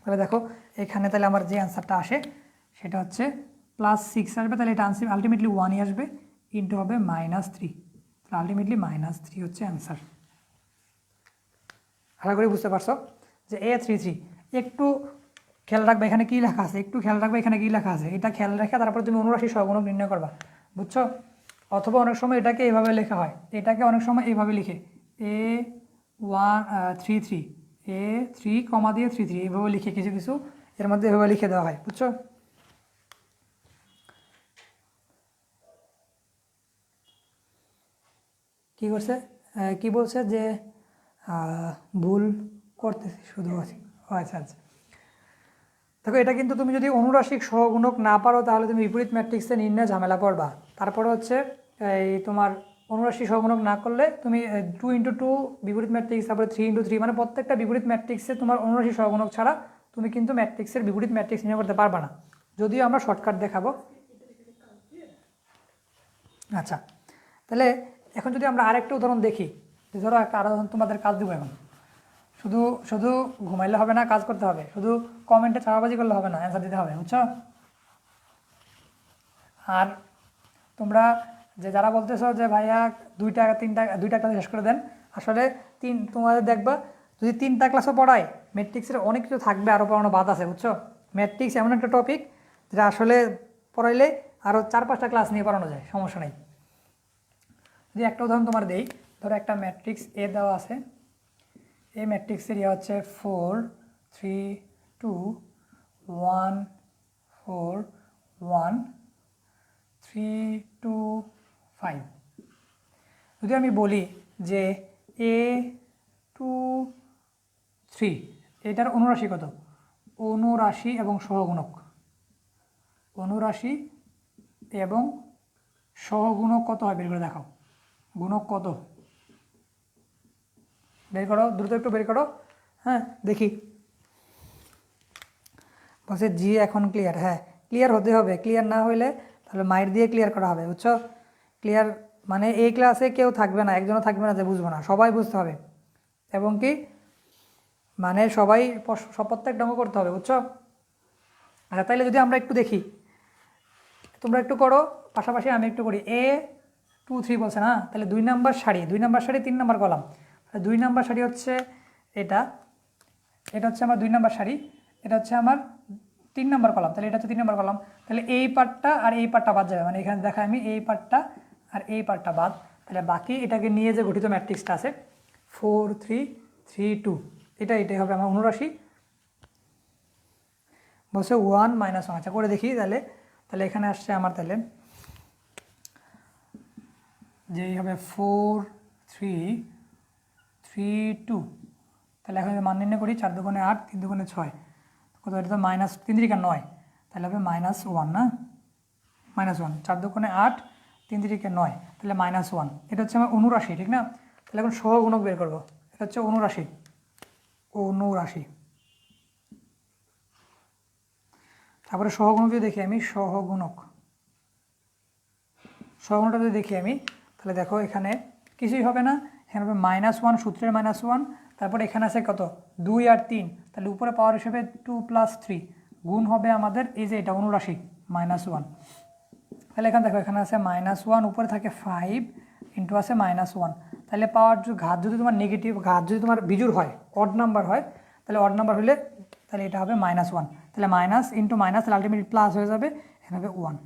[SPEAKER 1] তাহলে দেখো এখানে তাহলে আমার যে অ্যান্সারটা আসে সেটা হচ্ছে +6 আসবে, তাহলে এটা আলটিমেটলি 1ই আসবে, ইন্টু হবে -3, তাহলে আলটিমেটলি -3 হচ্ছে অ্যান্সার। আশা করি বুঝতে পারছো যে A33। একটু খেয়াল রাখবে এখানে কী লেখা আছে, এটা খেয়াল রেখে তারপরে তুমি অনুরাশি সহগুণক নির্ণয় করবা, বুঝছো? অথবা অনেক সময় এটাকে এইভাবে লেখা হয়, এটাকে অনেক সময় এইভাবে লিখে A33 A3 কমা দিয়ে 33 এইভাবে লিখে কিছু এর মধ্যে এভাবে লিখে দেওয়া হয়, বুঝছো? কি করছে, কি বলছে যে ভুল করতেছি শুধু আছে। আচ্ছা আচ্ছা, দেখো এটা কিন্তু তুমি যদি অনুরাশিক সহগুণক না পারো তাহলে তুমি বিপরীত ম্যাট্রিক্সে নির্ণয় ঝামেলা পড়বা। তারপরে হচ্ছে এই তোমার অনুরাশি সহগুণক না করলে তুমি 2 × 2 বিপরীত ম্যাট্রিক্স, তারপরে 3 × 3, মানে প্রত্যেকটা বিপরীত ম্যাট্রিক্সে তোমার অনুরাশি সহগুণক ছাড়া তুমি কিন্তু ম্যাট্রিক্সের বিপরীত ম্যাট্রিক্স নির্ণয় করতে পারবা না, যদিও আমরা শর্টকাট দেখাবো। আচ্ছা, তাহলে এখন যদি আমরা আরেকটা উদাহরণ দেখি, যে ধরো একটা আরও তোমাদের কাজ দেবো। এখন শুধু শুধু ঘুমাইলে হবে না, কাজ করতে হবে, শুধু কমেন্টে চাপাবাজি করলে হবে না, অ্যান্সার দিতে হবে, বুঝছো? আর তোমরা যারা বলতেছো যে ভাইয়া 2টা 3টা ক্লাস শেষ করে দেন, আসলে তোমাদের দেখবা যদি 3টা ক্লাসও পড়ায় ম্যাট্রিক্সের অনেক কিছু থাকবে, আরও পড়ানো বাদ আছে, বুঝছো? ম্যাট্রিক্স এমন একটা টপিক যেটা আসলে পড়াইলে আরও 4-5টা ক্লাস নিয়ে পড়ানো যায়, সমস্যা নেই। যদি একটা উদাহরণ তোমার দেই, ধরো একটা ম্যাট্রিক্স এ দেওয়া আছে, এই ম্যাট্রিক্সের ইয়ে হচ্ছে 4 3 2 1 4 1 3 2 5। যদি আমি বলি যে a 2 3, এটার অনুরাশি কত? অনুরাশি এবং সহগুণক, অনুরাশি এবং সহগুণক কত হয় বের করে দেখাও। গুণক কত বের করো, দ্রুত একটু বের করো। হ্যাঁ দেখি, বলছে জি এখন ক্লিয়ার। হ্যাঁ ক্লিয়ার হতে হবে, ক্লিয়ার না হইলে তাহলে মাইর দিয়ে ক্লিয়ার করা হবে, বুঝছো? ক্লিয়ার মানে এই ক্লাসে কেউ থাকবে না, একজনও থাকবে না যে বুঝবো না, সবাই বুঝতে হবে এবং কি মানে সবাই প্রত্যেকটা অঙ্ক করতে হবে, বুঝছো? আচ্ছা তাইলে যদি আমরা একটু দেখি, তোমরা একটু করো পাশাপাশি আমি একটু করি। a 2 3 বলছে না, তাহলে 2 নাম্বার সারি, 2 নাম্বার সারি 3 নাম্বার কলাম। 2 নাম্বার সারি হচ্ছে এটা, এটা হচ্ছে আমার 2 নাম্বার সারি, এটা হচ্ছে আমার 3 নাম্বার কলাম, তাহলে এটা হচ্ছে 3 নাম্বার কলাম। তাহলে এই পার্টটা আর এই পার্টটা বাদ যাবে, মানে এখানে দেখা আমি এই পার্টটা আর এই পার্টটা বাদ, তাহলে বাকি এটাকে নিয়ে যে গঠিত ম্যাট্রিক্সটা আছে 4 3 3 2, এটাই হবে আমার অনুরাশি। বলছে 1 - 1। আচ্ছা করে দেখি তাহলে, তাহলে এখানে আসছে আমার তাহলে যেই হবে 4 3 3 2, তাহলে এখন মান নির্ণয় করি। 4 দুগুণে 8, 3 দুগুণে 6, কত? এটা তো মাইনাস 3 3 9, তাহলে হবে -1 না, -1। 4 দুগুণে 8, 3 3 9, তাহলে -1। এটা হচ্ছে আমার অনুরাশি, ঠিক না? তাহলে এখন সহগুণক বের করবো, এটা হচ্ছে অনুরাশি, অনুরাশি। তারপরে সহগুণক যদি দেখি আমি, সহগুণকটা যদি দেখি আমি, তাহলে দেখো এখানে কিছুই হবে না, এখানে হবে -1, সূত্রের -1, তারপরে এখানে আছে কত 2 আর 3, তাহলে উপরে পাওয়ার হিসেবে 2 + 3 গুণ হবে আমাদের এই যে এটা অনুরাশি -1। তাহলে এখানে দেখো এখানে আছে -1, উপরে থাকে 5 ইন্টু আছে -1, তাহলে পাওয়ার ঘাত যদি তোমার নেগেটিভ, ঘাত যদি তোমার বিজুর হয়, অড নাম্বার হয়, তাহলে অড নাম্বার হলে তাহলে এটা হবে -1, তাহলে মাইনাস ইন্টু মাইনাস, তাহলে আলটিমেটলি প্লাস হয়ে যাবে, এখানে হবে 1।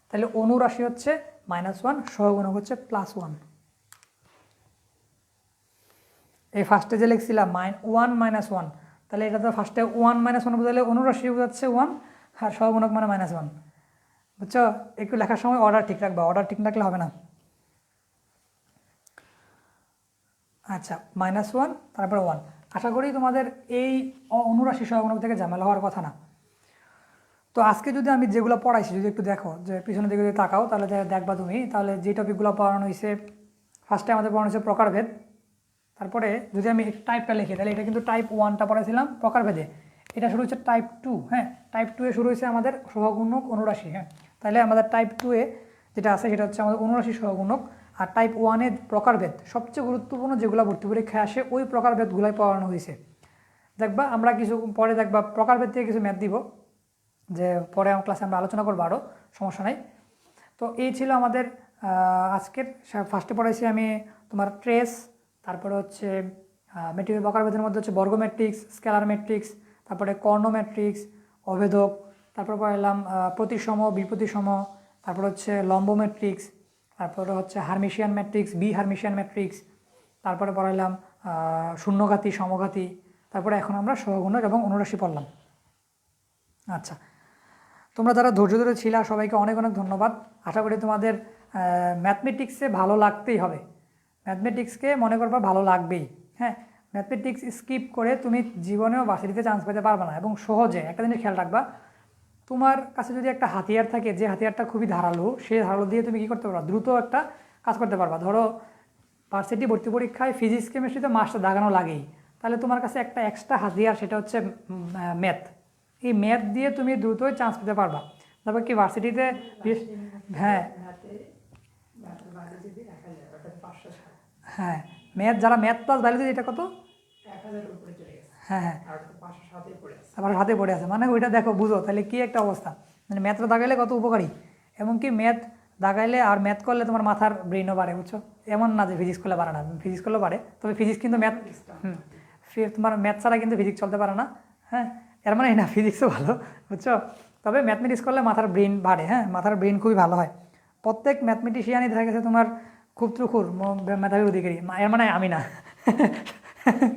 [SPEAKER 1] তাহলে অনুরাশি হচ্ছে -1, সহগুণক হচ্ছে +1। এই ফার্স্টে যে লিখছিলাম 1 - 1, তাহলে এটা তো ফার্স্টে 1 - 1 বোঝালে অনুরাশি বোঝাচ্ছে 1, আর সহগুণক মানে -1, বুঝছো? একটু লেখার সময় অর্ডার ঠিক রাখবা, অর্ডার ঠিক রাখলে হবে না। আচ্ছা -1 তারপরে 1। আশা করি তোমাদের এই অনুরাশি সহগুণক থেকে ঝামেলা হওয়ার কথা না। তো আজকে যদি আমি যেগুলো পড়াইছি যদি একটু দেখো, যে পিছনের দিকে যদি তাকাও তাহলে দেখবা তুমি, তাহলে যে টপিকগুলো পড়ানো হয়েছে, ফার্স্টে আমাদের পড়ানো হয়েছে প্রকারভেদ। তারপরে যদি আমি টাইপটা লিখি, তাহলে এটা কিন্তু টাইপ 1টা পড়াইছিলাম প্রকারভেদে, এটা শুরু হচ্ছে টাইপ 2। হ্যাঁ টাইপ 2 এ শুরু হয়েছে আমাদের সহগুণক অনুরাশি। হ্যাঁ তাহলে আমাদের টাইপ 2 এ যেটা আছে সেটা হচ্ছে আমাদের অনুরাশি সহগুণক, আর টাইপ 1 এ প্রকারভেদ। সবচেয়ে গুরুত্বপূর্ণ যেগুলো ভর্তি পরীক্ষায় আসে ওই প্রকারভেদগুলোই পড়ানো হয়েছে। দেখবা আমরা কিছু পরে দেখবা প্রকারভেদ থেকে কিছু ম্যাথ দিব, যে পরে আমার ক্লাসে আমরা আলোচনা করবো, আরও সমস্যা নাই। তো এই ছিল আমাদের আজকের। ফার্স্টে পড়াইছি আমি তোমার ট্রেস, তারপরে হচ্ছে ম্যাট্রিক্সের প্রকারভেদের মধ্যে হচ্ছে বর্গ ম্যাট্রিক্স, স্কেলার ম্যাট্রিক্স, তারপরে কর্ণ ম্যাট্রিক্স, অভেদক, তারপর পড়াইলাম প্রতিসম, বিপ্রতিসম, তারপর হচ্ছে লম্ব ম্যাট্রিক্স, তারপরে হচ্ছে হারমিশিয়ান ম্যাট্রিক্স, বি হারমিশিয়ান ম্যাট্রিক্স, তারপরে পড়াইলাম শূন্যঘাতী, সমঘাতী, তারপরে এখন আমরা সহগুণক এবং অনুরাশি পড়লাম। আচ্ছা তোমরা যারা ধৈর্য ধরে ছিলা সবাইকে অনেক অনেক ধন্যবাদ। আশা করি তোমাদের ম্যাথমেটিক্সে ভালো লাগতেই হবে, ম্যাথমেটিক্সকে মনে করবা ভালো লাগবেই। হ্যাঁ ম্যাথমেটিক্স স্কিপ করে তুমি জীবনেও ভার্সিটিতে চান্স পেতে পারবে না। এবং সহজে একটা জিনিস খেয়াল রাখবা, তোমার কাছে যদি একটা হাতিয়ার থাকে, যে হাতিয়ারটা খুবই ধারালো, সেই ধারালো দিয়ে তুমি কী করতে পারবা, দ্রুত একটা কাজ করতে পারবা। ধরো ভার্সিটি ভর্তি পরীক্ষায় ফিজিক্স কেমিস্ট্রিতে মাস্টার দাগানো লাগেই, তাহলে তোমার কাছে একটা এক্সট্রা হাতিয়ার, সেটা হচ্ছে ম্যাথ। এই ম্যাথ দিয়ে তুমি দ্রুতই চান্স পেতে পারবা। তারপর কি ভার্সিটিতে, হ্যাঁ হ্যাঁ ম্যাথ, যারা ম্যাথ প্লাস বায়োলজি, এটা কত, হ্যাঁ হ্যাঁ তারপরে হাতে পড়ে আছে, মানে ওইটা দেখো বুঝো তাহলে কি একটা অবস্থা। মানে ম্যাথটা দাগাইলে কত উপকারী, এমনকি ম্যাথ দাগাইলে আর ম্যাথ করলে তোমার মাথার ব্রেনও বাড়ে, বুঝছো? এমন না যে ফিজিক্স করলে পারে না, ফিজিক্স করলেও পারে, তবে ফিজিক্স কিন্তু ম্যাথ, তোমার ম্যাথ ছাড়া কিন্তু ফিজিক্স চলতে পারে না। হ্যাঁ এর মানে না ফিজিক্সও ভালো, বুঝছো? তবে ম্যাথমেটিক্স করলে মাথার ব্রেন বাড়ে, হ্যাঁ মাথার ব্রেন খুবই ভালো হয়। প্রত্যেক ম্যাথমেটিশিয়ানই দেখা গেছে তোমার খুব ত্রুখুর মেধাবীর অধিকারী, এর মানে আমি না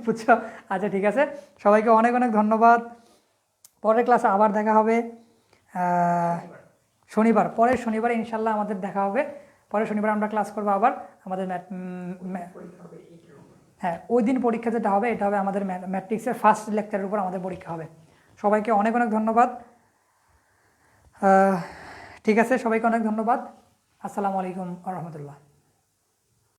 [SPEAKER 1] বুঝছো? আচ্ছা ঠিক আছে, সবাইকে অনেক অনেক ধন্যবাদ। পরের ক্লাসে আবার দেখা হবে শনিবার, পরের শনিবারে ইনশাল্লাহ আমাদের দেখা হবে। পরের শনিবার আমরা ক্লাস করবো আবার আমাদের হ্যাঁ, ওই দিন পরীক্ষা যেটা হবে এটা হবে আমাদের ম্যাট্রিক্সের ফার্স্ট লেকচারের উপর আমাদের পরীক্ষা হবে। সবাইকে অনেক অনেক ধন্যবাদ। ঠিক আছে, সবাইকে অনেক ধন্যবাদ। আসসালামু আলাইকুম ওয়া রাহমাতুল্লাহ।